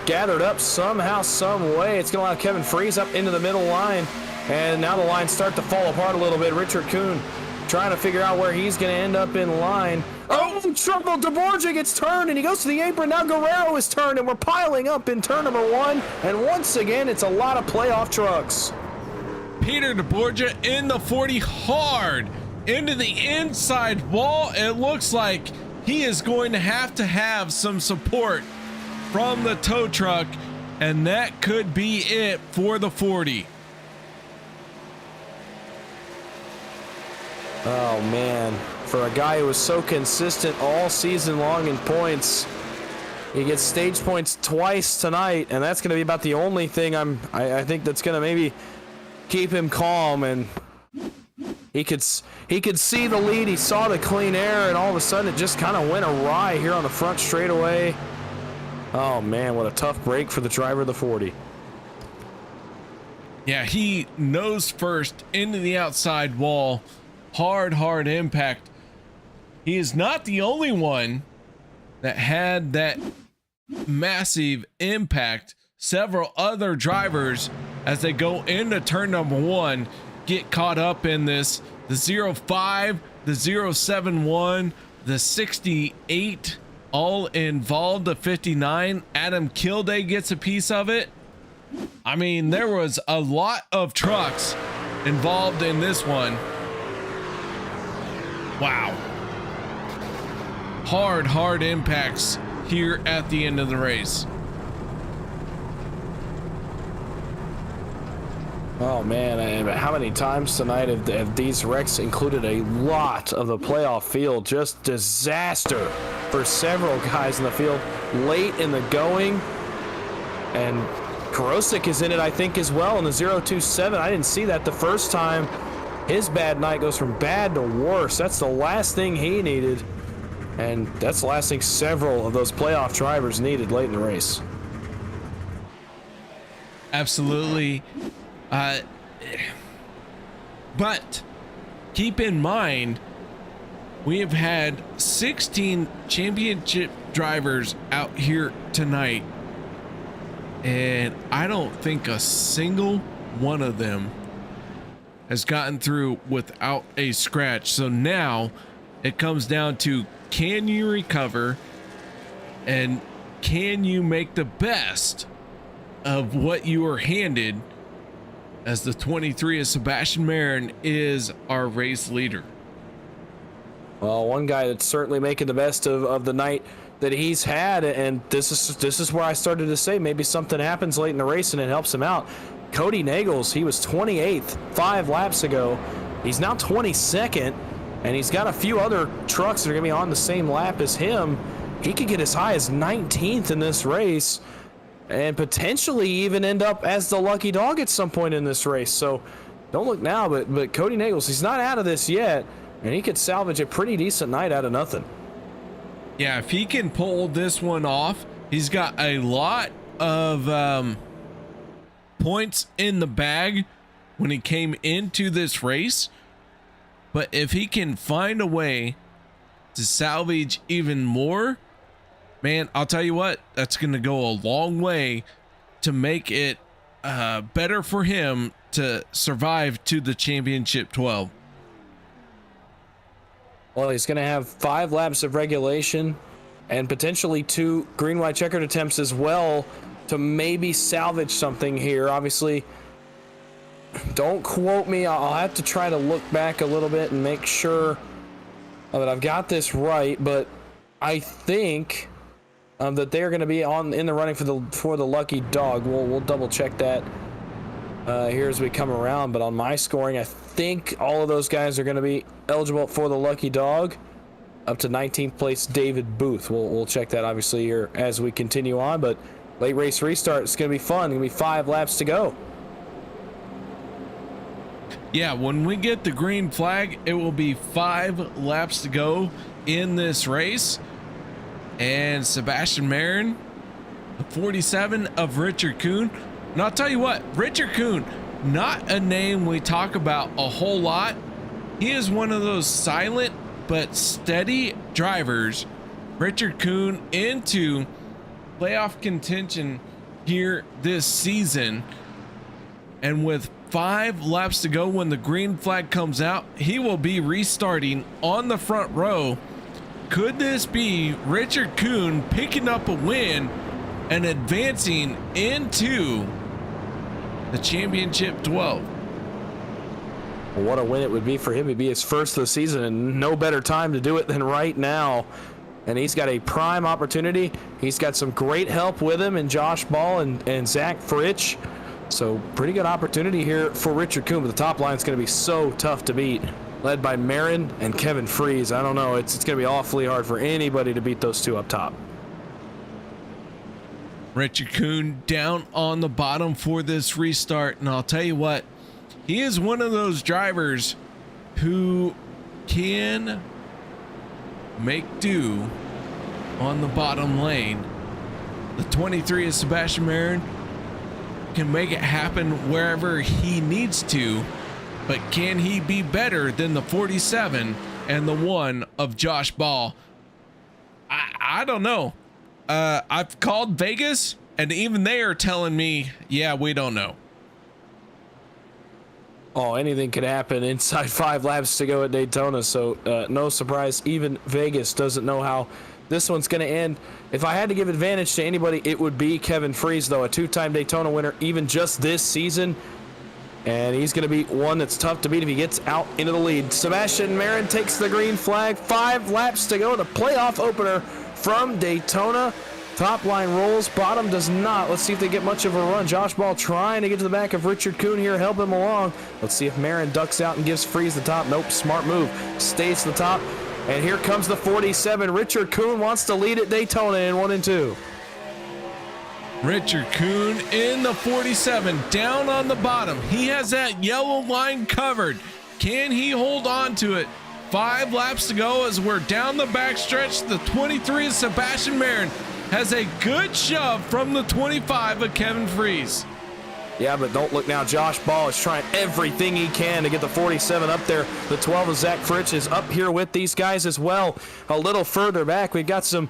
gathered up somehow, some way. It's going to allow Kevin Freis up into the middle line, and now the lines start to fall apart a little bit. Richard Kuhn trying to figure out where he's going to end up in line. Oh, trouble. deBorja gets turned, and he goes to the apron. Now Guerrero is turned, and we're piling up in turn number 1, and once again, it's a lot of playoff trucks. Peter deBorja in the 40 hard into the inside wall. It looks like he is going to have some support from the tow truck, and that could be it for the 40. Oh man, for a guy who was so consistent all season long in points, he gets stage points twice tonight, and that's going to be about the only thing I think that's going to maybe keep him calm. And he could see the lead, he saw the clean air, and all of a sudden it just kind of went awry here on the front straightaway. Oh man, what a tough break for the driver of the 40. Yeah, he nose first into the outside wall. Hard impact. He is not the only one that had that massive impact. Several other drivers, as they go into turn number 1, get caught up in this. The 05, the 071, the 68, all involved. The 59, Adam Kilday gets a piece of it. I mean, there was a lot of trucks involved in this one. Wow. Hard impacts here at the end of the race. Oh man, and how many times tonight have these wrecks included a lot of the playoff field? Just disaster for several guys in the field late in the going. And Korosec is in it, I think, as well in the 027. I didn't see that the first time. His bad night goes from bad to worse. That's the last thing he needed. And that's the last thing several of those playoff drivers needed late in the race. Absolutely. But keep in mind, we have had 16 championship drivers out here tonight, and I don't think a single one of them has gotten through without a scratch. So now it comes down to, can you recover and can you make the best of what you were handed, as the 23 of Sebastian Marin is our race leader. Well, one guy that's certainly making the best of the night that he's had, and this is where I started to say maybe something happens late in the race and it helps him out. Kody Neagles, he was 28th 5 laps ago. He's now 22nd, and he's got a few other trucks that are going to be on the same lap as him. He could get as high as 19th in this race and potentially even end up as the lucky dog at some point in this race. So don't look now, but Kody Neagles, he's not out of this yet, and he could salvage a pretty decent night out of nothing. Yeah, if he can pull this one off, he's got a lot of points in the bag when he came into this race. But if he can find a way to salvage even more, man, I'll tell you what, that's going to go a long way to make it better for him to survive to the championship 12. Well, he's going to have 5 laps of regulation and potentially 2 green, white checkered attempts as well to maybe salvage something here. Obviously, don't quote me. I'll have to try to look back a little bit and make sure that I've got this right, but I think that they're going to be in the running for the lucky dog. We'll double check that here as we come around, but on my scoring, I think all of those guys are going to be eligible for the lucky dog, up to 19th place David Booth. We'll check that obviously here as we continue on, but late race restart, it's going to be fun. Going to be 5 laps to go. Yeah, when we get the green flag, it will be 5 laps to go in this race. And Sebastian Marin, the 47 of Richard Kuhn. And I'll tell you what, Richard Kuhn, not a name we talk about a whole lot. He is one of those silent but steady drivers. Richard Kuhn into playoff contention here this season. And with 5 laps to go, when the green flag comes out, he will be restarting on the front row. Could this be Richard Kuhn picking up a win and advancing into the championship 12? Well, what a win it would be for him. It'd be his first of the season, and no better time to do it than right now. And he's got a prime opportunity. He's got some great help with him, and Josh Ball and Zach Fritsch. So pretty good opportunity here for Richard Kuhn, but the top line is going to be so tough to beat, led by Marin and Kevin Freis. I don't know. It's going to be awfully hard for anybody to beat those two up top. Richard Kuhn down on the bottom for this restart. And I'll tell you what, he is one of those drivers who can make do on the bottom lane. The 23 of Sebastian Marin can make it happen wherever he needs to, but can he be better than the 47 and the 1 of Josh Ball? I don't know. I've called Vegas, and even they are telling me, yeah, we don't know. Oh, anything could happen inside 5 laps to go at Daytona, so no surprise. Even Vegas doesn't know how this one's going to end. If I had to give advantage to anybody, it would be Kevin Freis, though, a 2-time Daytona winner, even just this season. And he's going to be one that's tough to beat if he gets out into the lead. Sebastian Marin takes the green flag. 5 laps to go. The playoff opener from Daytona. Top line rolls. Bottom does not. Let's see if they get much of a run. Josh Ball trying to get to the back of Richard Kuhn here, help him along. Let's see if Marin ducks out and gives Freis the top. Nope, smart move. Stays to the top. And here comes the 47. Richard Kuhn wants to lead at Daytona in 1 and 2. Richard Kuhn in the 47, down on the bottom. He has that yellow line covered. Can he hold on to it? 5 laps to go as we're down the backstretch. The 23 of Sebastian Marin has a good shove from the 25 of Kevin Freis. Yeah, but don't look now. Josh Ball is trying everything he can to get the 47 up there. The 12 of Zach Fritsch is up here with these guys as well. A little further back, we've got some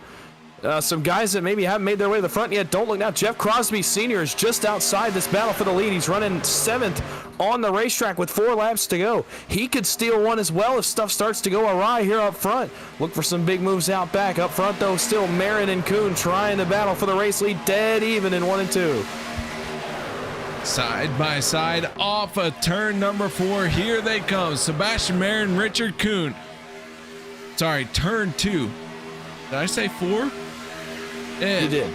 Some guys that maybe haven't made their way to the front yet. Don't look now. Jeff Crosby Sr. is just outside this battle for the lead. He's running 7th on the racetrack with 4 laps to go. He could steal one as well if stuff starts to go awry here up front. Look for some big moves out back. Up front, though, still Marin and Kuhn trying to battle for the race lead. Dead even in 1 and 2. Side by side off of turn number 4. Here they come. Sebastian Marin, Richard Kuhn. Sorry, turn 2. Did I say 4? You did.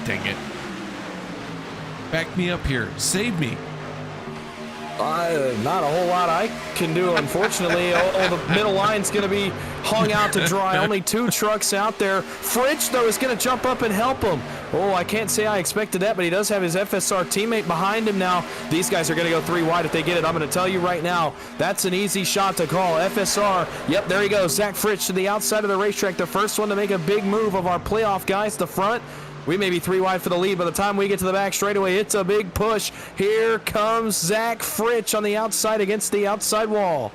Dang it. Back me up here. Save me. Not a whole lot I can do, unfortunately. The middle line's going to be hung out to dry. Only 2 trucks out there. Fritsch, though, is going to jump up and help him. Oh, I can't say I expected that, but he does have his FSR teammate behind him now. These guys are going to go 3 wide if they get it. I'm going to tell you right now, that's an easy shot to call. FSR, yep, there he goes. Zach Fritsch to the outside of the racetrack. The first one to make a big move of our playoff guys. The front. We may be 3 wide for the lead. By the time we get to the back straightaway, it's a big push. Here comes Zach Fritsch on the outside against the outside wall.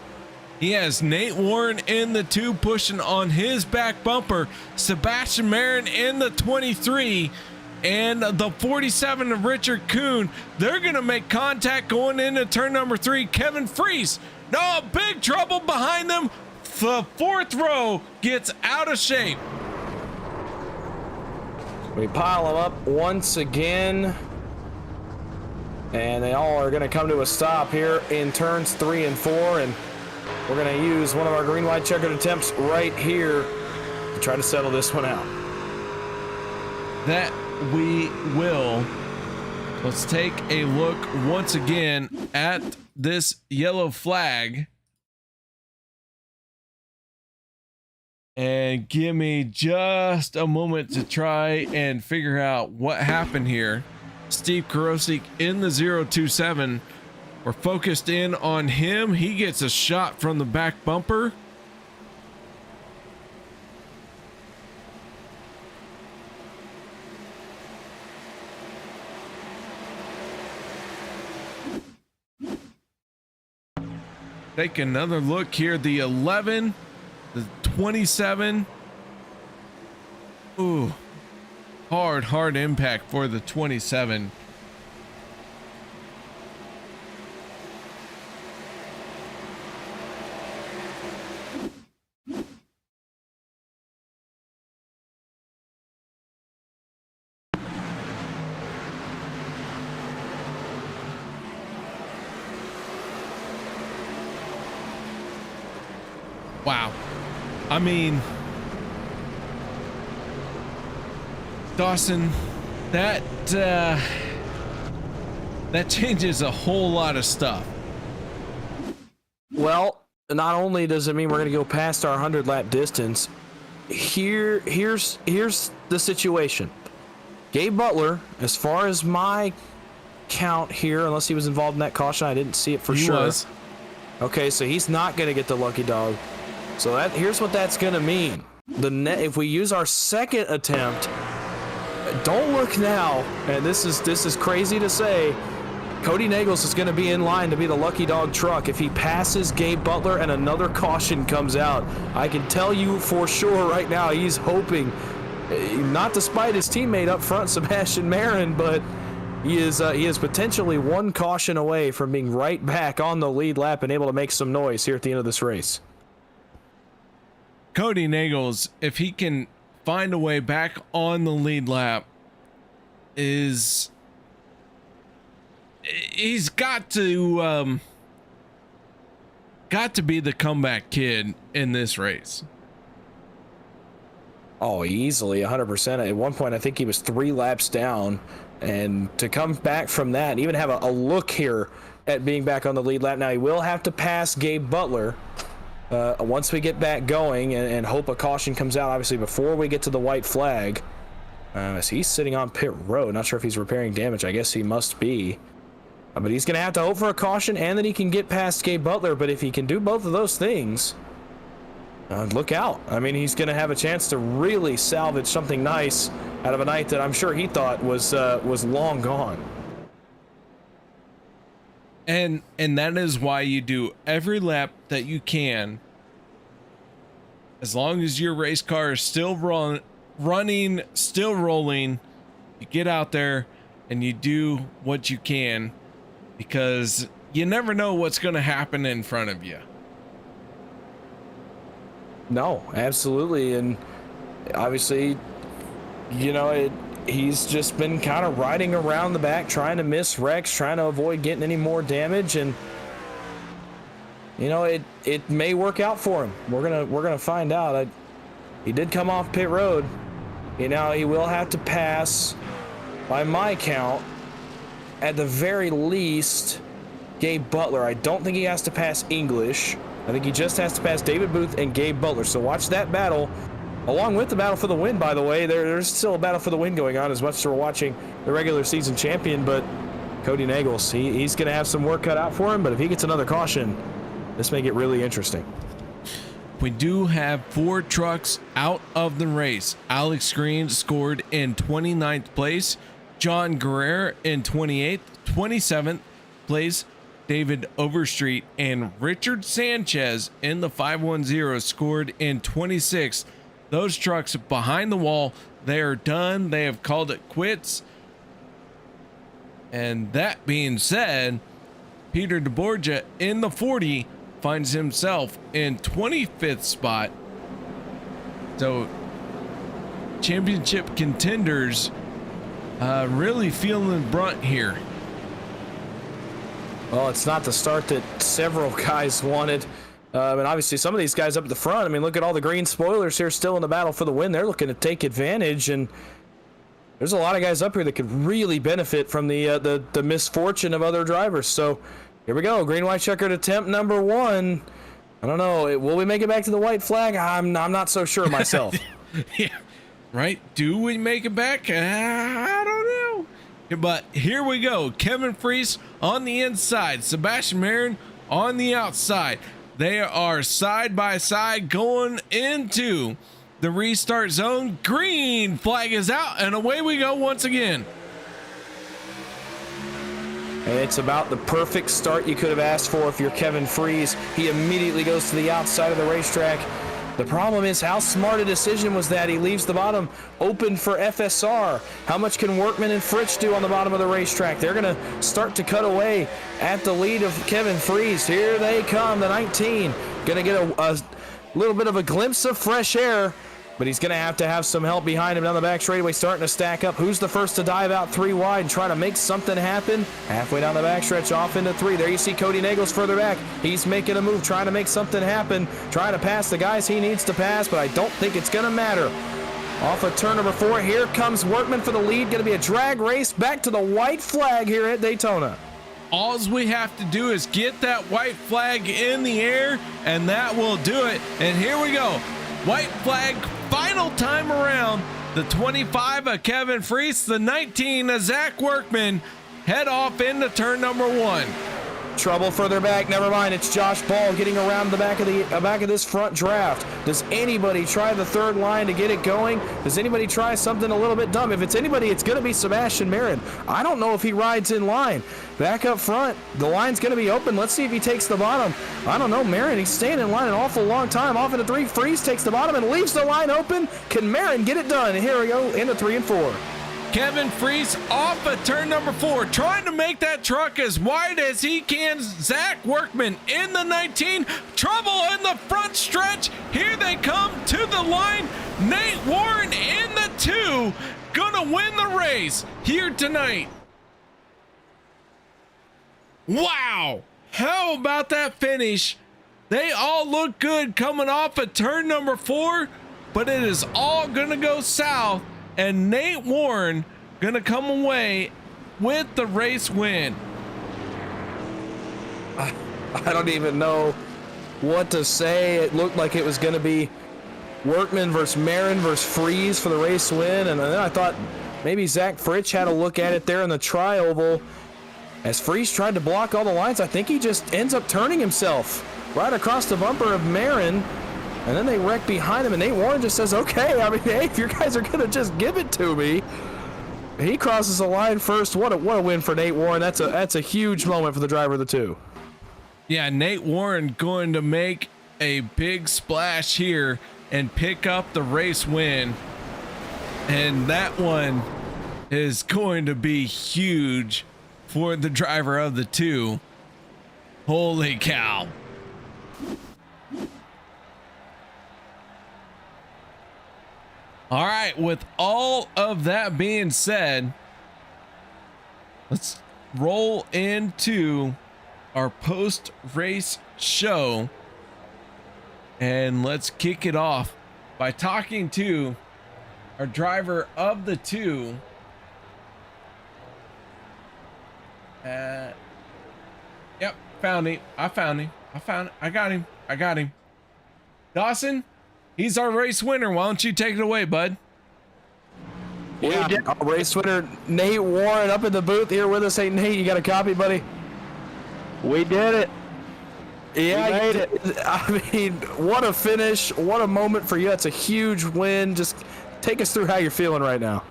He has Nate Warren in the 2 pushing on his back bumper. Sebastian Marin in the 23 and the 47 of Richard Kuhn. They're going to make contact going into turn number 3. Kevin Freis. No, big trouble behind them. The 4th row gets out of shape. We pile them up once again, and they all are going to come to a stop here in turns 3 and 4, and we're going to use one of our green-white checkered attempts right here to try to settle this one out. That we will. Let's take a look once again at this yellow flag. And give me just a moment to try and figure out what happened here. Steve Korosec in the 027. We're focused in on him. He gets a shot from the back bumper. Take another look here. The 11. The 27. Ooh, hard impact for the 27. Wow. I mean, Dawson, that changes a whole lot of stuff. Well, not only does it mean we're going to go past our 100-lap distance, here's the situation. Gabe Butler, as far as my count here, unless he was involved in that caution, I didn't see it for sure. He was. Okay, so he's not going to get the lucky dog. So here's what that's going to mean. If we use our second attempt, don't look now, and this is crazy to say, Kody Neagles is going to be in line to be the lucky dog truck. If he passes Gabe Butler and another caution comes out, I can tell you for sure right now he's hoping, not despite his teammate up front, Sebastian Marin, but he is potentially 1 caution away from being right back on the lead lap and able to make some noise here at the end of this race. Kody Neagles, if he can find a way back on the lead lap, he's got to be the comeback kid in this race. Oh, easily 100%. At one point, I think he was 3 laps down, and to come back from that and even have a look here at being back on the lead lap. Now he will have to pass Gabe Butler once we get back going and hope a caution comes out, obviously, before we get to the white flag. So he's sitting on pit road. Not sure if he's repairing damage. I guess he must be. But he's going to have to hope for a caution and that he can get past Gabe Butler. But if he can do both of those things, look out. I mean, he's going to have a chance to really salvage something nice out of a night that I'm sure he thought was long gone. And that is why you do every lap that you can, as long as your race car is still running, still rolling, you get out there and you do what you can, because you never know what's going to happen in front of you. No, absolutely. And obviously, you know, he's just been kind of riding around the back, trying to miss wrecks, trying to avoid getting any more damage. And, you know, it may work out for him. We're gonna find out. He did come off pit road. You know, he will have to pass, by my count, at the very least, Gabe Butler. I don't think he has to pass English. I think he just has to pass David Booth and Gabe Butler. So watch that battle, along with the battle for the win, by the way. There's still a battle for the win going on as much as we're watching the regular season champion. But Kody Neagles, he's going to have some work cut out for him. But if he gets another caution, this may get really interesting. We do have 4 trucks out of the race. Alex Green scored in 29th place. John Guerrero in 28th. 27th place, David Overstreet, and Richard Sanchez in the 510 scored in 26th. Those trucks behind the wall, they are done. They have called it quits. And that being said, Peter deBorja in the 40 finds himself in 25th spot. So championship contenders really feeling the brunt here. Well, it's not the start that several guys wanted. And obviously some of these guys up at the front, I mean, look at all the green spoilers here still in the battle for the win. They're looking to take advantage, and there's a lot of guys up here that could really benefit from the misfortune of other drivers. So here we go. Green white checkered attempt number 1. I don't know. Will we make it back to the white flag? I'm not so sure myself. Yeah, right. Do we make it back? I don't know. But here we go. Kevin Freis on the inside, Sebastian Marin on the outside. They are side by side going into the restart zone. Green flag is out, and away we go once again. And it's about the perfect start you could have asked for if you're Kevin Freis. He immediately goes to the outside of the racetrack. The problem is, how smart a decision was that? He leaves the bottom open for FSR. How much can Workman and Fritsch do on the bottom of the racetrack? They're going to start to cut away at the lead of Kevin Freis. Here they come, the 19. Going to get a little bit of a glimpse of fresh air, but he's going to have some help behind him down the back straightaway, starting to stack up. Who's the first to dive out 3 wide and try to make something happen? Halfway down the backstretch, off into 3. There you see Kody Neagles further back. He's making a move, trying to make something happen, trying to pass the guys he needs to pass, but I don't think it's going to matter. Off of turn number 4, here comes Workman for the lead. Going to be a drag race back to the white flag here at Daytona. All we have to do is get that white flag in the air, and that will do it. And here we go. White flag, final time around. The 25 of Kevin Freis, the 19 of Zach Workman head off into turn number 1. Trouble further back. Never mind. It's Josh Ball getting around the back of this front draft. Does anybody try the third line to get it going? Does anybody try something a little bit dumb? If it's anybody, it's going to be Sebastian Marin. I don't know if he rides in line. Back up front, the line's going to be open. Let's see if he takes the bottom. I don't know. Marin, he's staying in line an awful long time. Off into 3. Freis takes the bottom and leaves the line open. Can Marin get it done? Here we go into 3 and 4. Kevin Freis off at turn number 4, trying to make that truck as wide as he can. Zach Workman in the 19. Trouble in the front stretch. Here they come to the line. Nate Warren in the 2. Gonna win the race here tonight. Wow. How about that finish? They all look good coming off at turn number 4, but it is all gonna go south. And Nate Warren gonna come away with the race win. I don't even know what to say. It looked like it was gonna be Workman versus Marin versus Freis for the race win, and then I thought maybe Zach Fritsch had a look at it there in the tri-oval. As Freis tried to block all the lines, I think he just ends up turning himself right across the bumper of Marin. And then they wreck behind him, and Nate Warren just says, okay, I mean, hey, if you guys are going to just give it to me. He crosses the line first. What a win for Nate Warren. That's a huge moment for the driver of the 2. Yeah, Nate Warren going to make a big splash here and pick up the race win. And that one is going to be huge for the driver of the 2. Holy cow. All right, with all of that being said, let's roll into our post-race show, and let's kick it off by talking to our driver of the 2. Yep, found him. I got him. Dawson, he's our race winner. Why don't you take it away, bud? Yeah, our race winner, Nate Warren, up in the booth here with us. Hey, Nate, you got a copy, buddy? We did it. Yeah, we made it. I mean, what a finish. What a moment for you. That's a huge win. Just take us through how you're feeling right now.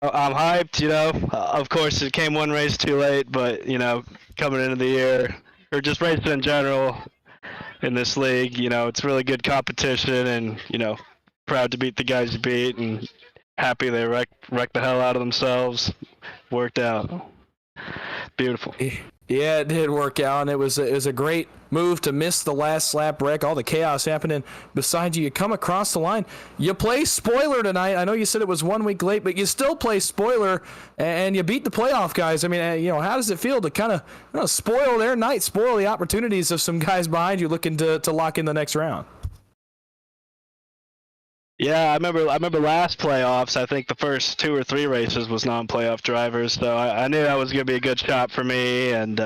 I'm hyped, you know. Of course, it came one race too late, but, you know, coming into the year, or just racing in general in this league, you know, it's really good competition, and, you know, proud to beat the guys you beat, and happy they wrecked the hell out of themselves. Worked out. Beautiful. Yeah, it did work out, and it was a great move to miss the last lap wreck, all the chaos happening beside you. You come across the line. You play spoiler tonight. I know you said it was 1 week late, but you still play spoiler, and you beat the playoff guys. I mean, you know, how does it feel to kind of spoil their night, spoil the opportunities of some guys behind you looking to lock in the next round? Yeah, I remember last playoffs, I think the first 2 or 3 races was non-playoff drivers, so I knew that was going to be a good shot for me, and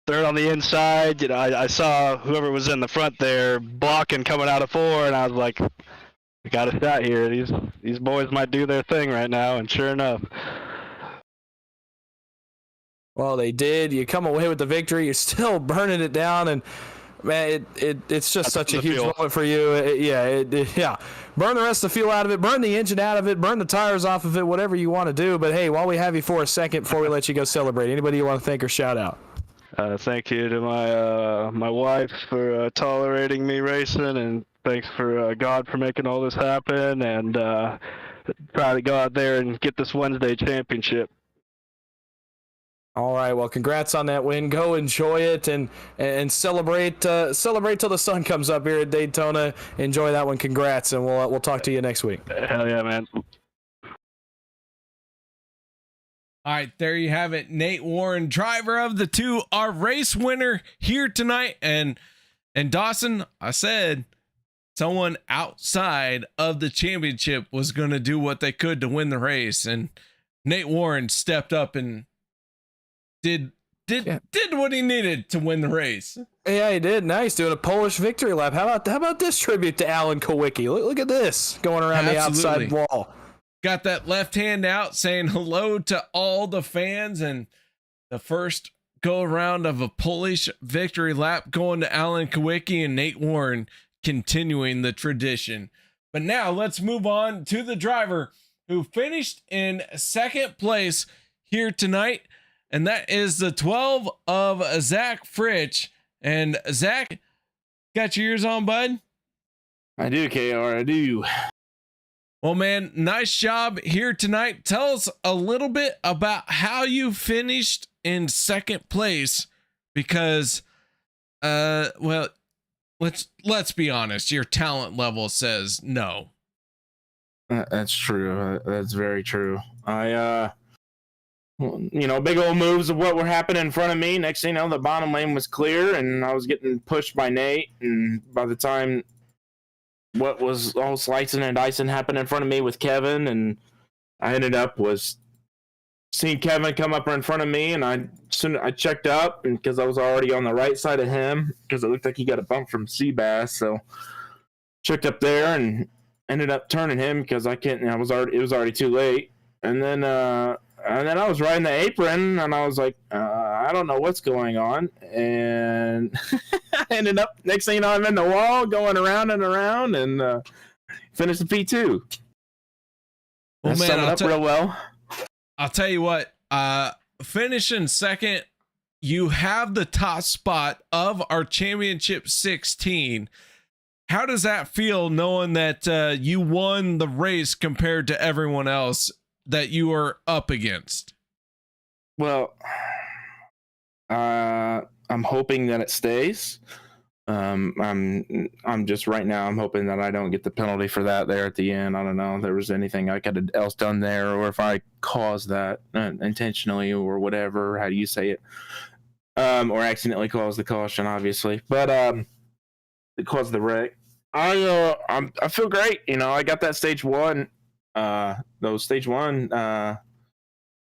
third on the inside, you know, I saw whoever was in the front there blocking coming out of 4, and I was like, we got a shot here. These boys might do their thing right now, and sure enough. Well, they did. You come away with the victory. You're still burning it down, and man, it's just such a huge moment for you. Yeah. Burn the rest of the fuel out of it. Burn the engine out of it. Burn the tires off of it. Whatever you want to do. But hey, while we have you for a second, before we let you go celebrate, anybody you want to thank or shout out? Thank you to my wife for tolerating me racing, and thanks for God for making all this happen. And try to go out there and get this Wednesday championship. All right, well, congrats on that win. Go enjoy it and celebrate till the sun comes up here at Daytona. Enjoy that one. Congrats, and we'll talk to you next week. Hell yeah, man. All right, there you have it. Nate Warren, driver of the 2, our race winner here tonight. And Dawson, I said someone outside of the championship was going to do what they could to win the race, and Nate Warren stepped up and did what he needed to win the race. Yeah, he did. Nice, doing a Polish victory lap. How about this tribute to Alan Kowicki? Look at this going around the outside wall. Got that left hand out saying hello to all the fans, and the first go around of a Polish victory lap going to Alan Kowicki, and Nate Warren continuing the tradition. But now let's move on to the driver who finished in second place here tonight. And that is the 12 of Zach Fritsch. And Zach, got your ears on, bud? I do, KR. I do. Well, man, nice job here tonight. Tell us a little bit about how you finished in second place, because, well, let's be honest. Your talent level says no. That's true. That's very true. You know, big old moves of what were happening in front of me. Next thing you know, the bottom lane was clear, and I was getting pushed by Nate. And by the time what was all slicing and dicing happened in front of me with Kevin, and I ended up seeing Kevin come up in front of me, and I checked up, and because I was already on the right side of him, because it looked like he got a bump from Seabass, so checked up there and ended up turning him because it was already too late, and then I was riding the apron, and I was like, I don't know what's going on. And I ended up, next thing you know, I'm in the wall going around and around, and finished the P2. Well, man, I'll real well. I'll tell you what, finishing second, you have the top spot of our championship 16. how does that feel knowing that you won the race compared to everyone else that you are up against? Well, I'm hoping that it stays. I'm just right now, I'm hoping that I don't get the penalty for that there at the end. I don't know if there was anything I could have else done there, or if I caused that intentionally or whatever, how do you say it? Or accidentally caused the caution, obviously, but it caused the wreck. I feel great. You know, I got that stage one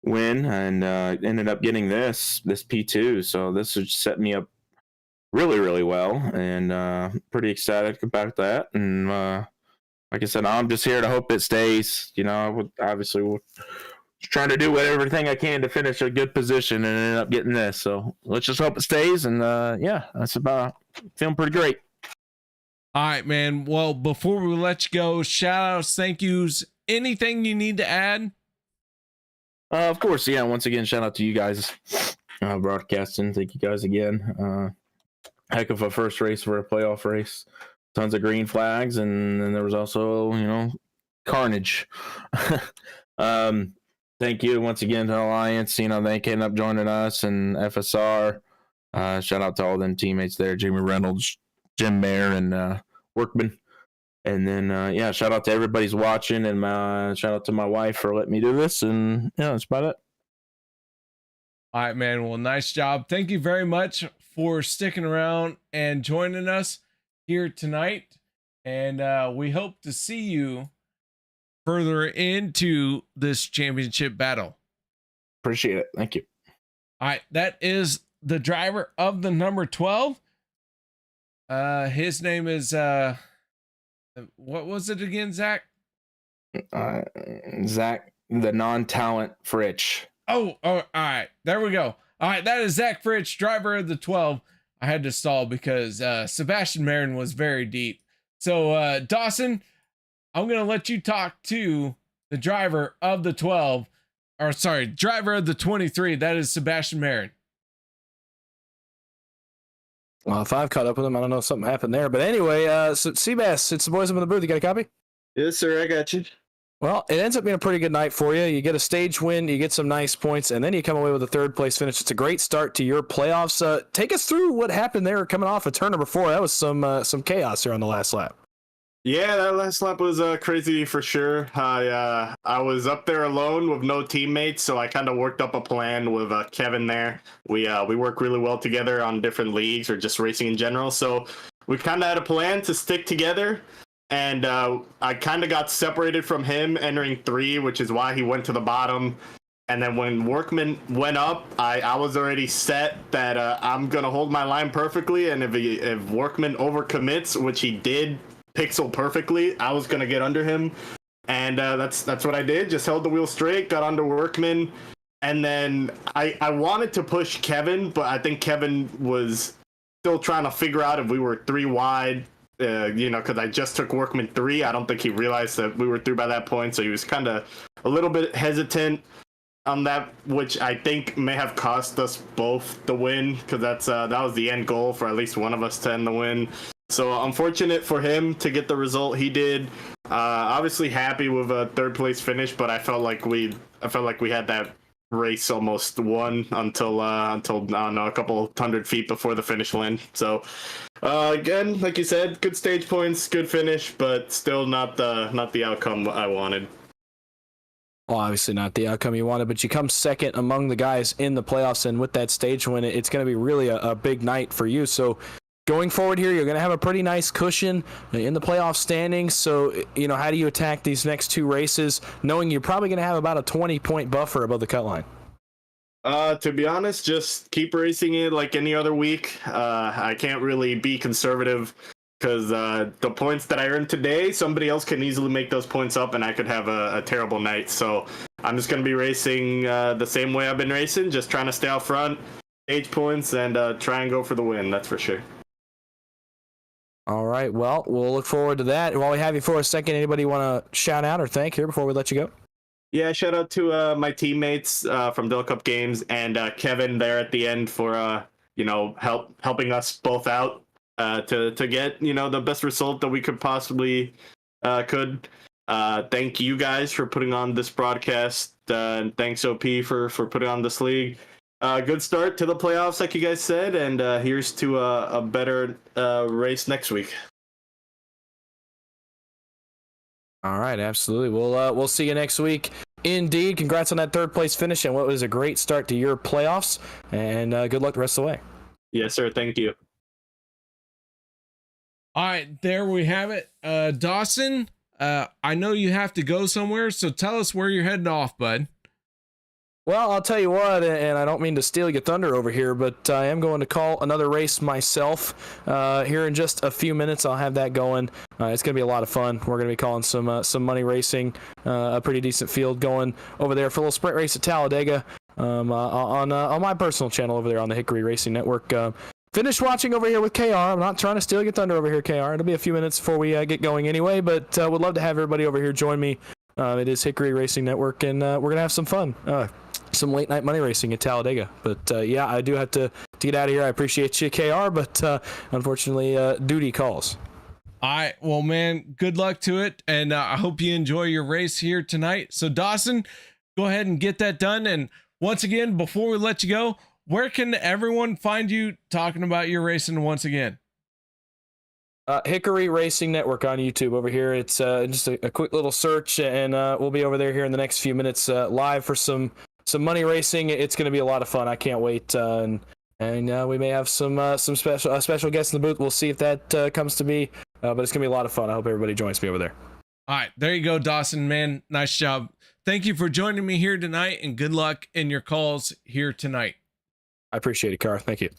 win, and ended up getting this P2. So this would set me up really, really well, and pretty excited about that. And like I said, I'm just here to hope it stays. You know, we're trying to do everything I can to finish a good position and end up getting this. So let's just hope it stays. And yeah, that's about feeling pretty great. All right, man. Well, before we let you go, shout outs, thank yous, anything you need to add? Of course, yeah. Once again, shout out to you guys broadcasting. Thank you guys again. Heck of a first race for a playoff race. Tons of green flags, and then there was also, you know, carnage. Thank you once again to Alliance. You know, they ended up joining us, and FSR. Shout out to all them teammates there, Jamie Reynolds, Jim Maier, and Workman. And then, yeah, shout out to everybody's watching, and shout out to my wife for letting me do this. And yeah, that's about it. All right, man. Well, nice job. Thank you very much for sticking around and joining us here tonight. And we hope to see you further into this championship battle. Appreciate it. Thank you. All right. That is the driver of the number 12. His name is, what was it again, Zach? Zach, the non-talent Fritsch. Oh, all right. There we go. All right. That is Zach Fritsch, driver of the 12. I had to stall because Sebastian Marin was very deep. So, Dawson, I'm going to let you talk to the driver of the 12, or sorry, driver of the 23. That is Sebastian Marin. Well, if I've caught up with him, I don't know if something happened there. But anyway, so Seabass, it's the boys up in the booth. You got a copy? Yes, sir. I got you. Well, it ends up being a pretty good night for you. You get a stage win, you get some nice points, and then you come away with a third place finish. It's a great start to your playoffs. Take us through what happened there coming off of turn number 4. That was some chaos here on the last lap. Yeah, that last lap was crazy for sure. I was up there alone with no teammates, so I kind of worked up a plan with Kevin there. We work really well together on different leagues or just racing in general, so we kind of had a plan to stick together. And I kind of got separated from him entering 3, which is why he went to the bottom. And then when Workman went up, I was already set that I'm going to hold my line perfectly. And if Workman overcommits, which he did pixel perfectly, I was going to get under him. And that's what I did. Just held the wheel straight, got under Workman. And then I wanted to push Kevin, but I think Kevin was still trying to figure out if we were 3 wide. Because I just took Workman 3. I don't think he realized that we were through by that point, so he was kind of a little bit hesitant on that, which I think may have cost us both the win, because that was the end goal for at least one of us to end the win. So unfortunate for him to get the result he did. Obviously happy with a third place finish, but I felt like we had that race almost won until I don't know, a couple hundred feet before the finish line. So again, like you said, good stage points, good finish, but still not the outcome I wanted. Well, obviously not the outcome you wanted, but you come second among the guys in the playoffs, and with that stage win, it's going to be really a big night for you. So going forward here, you're going to have a pretty nice cushion in the playoff standings. So, how do you attack these next 2 races, knowing you're probably going to have about a 20-point buffer above the cut line? To be honest, just keep racing it like any other week. I can't really be conservative because the points that I earned today, somebody else can easily make those points up and I could have a terrible night. So I'm just going to be racing the same way I've been racing, just trying to stay out front, stage points, and try and go for the win. That's for sure. All right, well, we'll look forward to that. While we have you for a second, anybody want to shout out or thank here before we let you go? Yeah, shout out to my teammates from Dell Cup Games and Kevin there at the end for helping us both out. to get the best result that we could possibly could. Thank you guys for putting on this broadcast, and thanks OP for putting on this league. Good start to the playoffs, like you guys said, and here's to a better race next week. All right, absolutely. We'll see you next week. Indeed, congrats on that third place finish and what was a great start to your playoffs, and good luck the rest of the way. Yes, sir. Thank you. All right, there we have it. Dawson, I know you have to go somewhere, so tell us where you're heading off, bud. Well, I'll tell you what, and I don't mean to steal your thunder over here, but I am going to call another race myself here in just a few minutes. I'll have that going. It's going to be a lot of fun. We're going to be calling some money racing, a pretty decent field going over there for a little sprint race at Talladega on my personal channel over there on the Hickory Racing Network. Finished watching over here with KR. I'm not trying to steal your thunder over here, KR. It'll be a few minutes before we get going anyway, but would love to have everybody over here join me. It is Hickory Racing Network, and we're going to have some fun. Some late night money racing at Talladega. But yeah, I do have to get out of here. I appreciate you, KR, but unfortunately, duty calls. All right. Well, man, good luck to it. And I hope you enjoy your race here tonight. So Dawson, go ahead and get that done. And once again, before we let you go, where can everyone find you talking about your racing once again? Hickory Racing Network on YouTube over here. It's just a quick little search, and we'll be over there here in the next few minutes live for some money racing. It's going to be a lot of fun. I can't wait. And we may have some special guests in the booth. We'll see if that comes to be. But it's going to be a lot of fun. I hope everybody joins me over there. All right. There you go, Dawson, man. Nice job. Thank you for joining me here tonight, and good luck in your calls here tonight. I appreciate it, Carr. Thank you.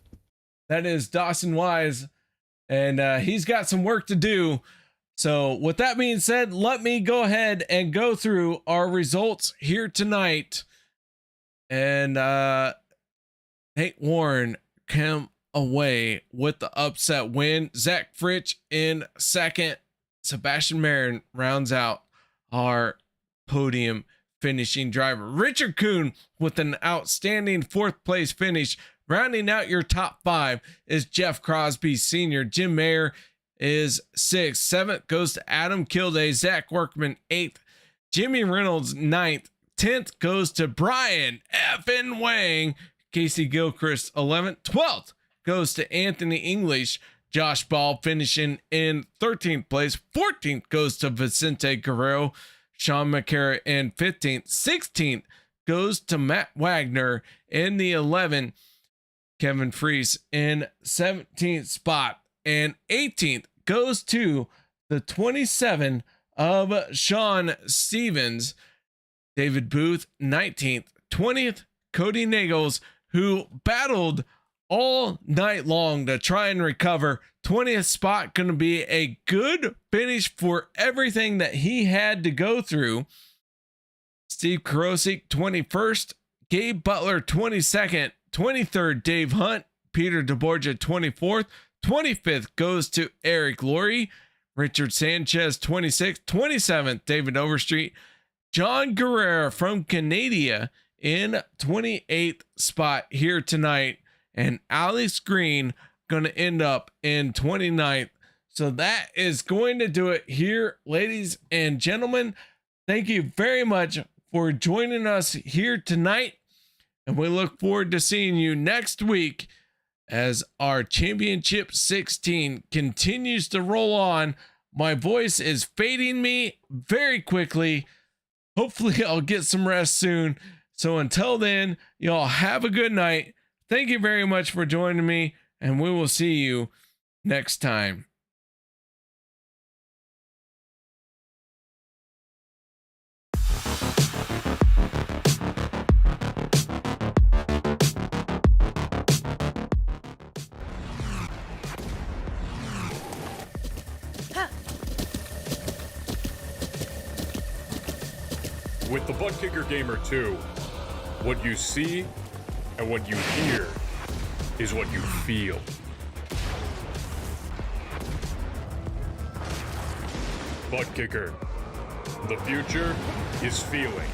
That is Dawson Wise, and he's got some work to do. So with that being said, let me go ahead and go through our results here tonight. And Nate Warren came away with the upset win. Zach Fritsch in second. Sebastian Marin rounds out our podium finishing driver. Richard Kuhn with an outstanding fourth place finish. Rounding out your top five is Jeff Crosby Sr. Jim Maier is sixth. Seventh goes to Adam Kilday. Zach Workman eighth. Jimmy Reynolds ninth. 10th goes to Brian F.N. Wang. Kacey Gilchrist 11th. 12th goes to Anthony English. Josh Ball finishing in 13th place. 14th goes to Vicente Guerrero. Sean Makara in 15th. 16th goes to Matt Wagner in the 11th. Kevin Freis in 17th spot. And 18th goes to the 27 of Sean Stevens. David Booth, 19th. 20th, Kody Neagles, who battled all night long to try and recover. 20th spot, going to be a good finish for everything that he had to go through. Steve Korosec, 21st. Gabe Butler, 22nd. 23rd, Dave Hunt. Peter deBorja, 24th. 25th goes to Eric Laurie. Richard Sanchez, 26th. 27th, David Overstreet. John Guerrero from Canada in 28th spot here tonight. And Alex Green going to end up in 29th. So that is going to do it here, ladies and gentlemen. Thank you very much for joining us here tonight. And we look forward to seeing you next week as our Championship 16 continues to roll on. My voice is fading me very quickly. Hopefully I'll get some rest soon. So until then, y'all have a good night. Thank you very much for joining me, and we will see you next time. With the Butt Kicker Gamer 2, what you see and what you hear is what you feel. Butt Kicker. The future is feeling.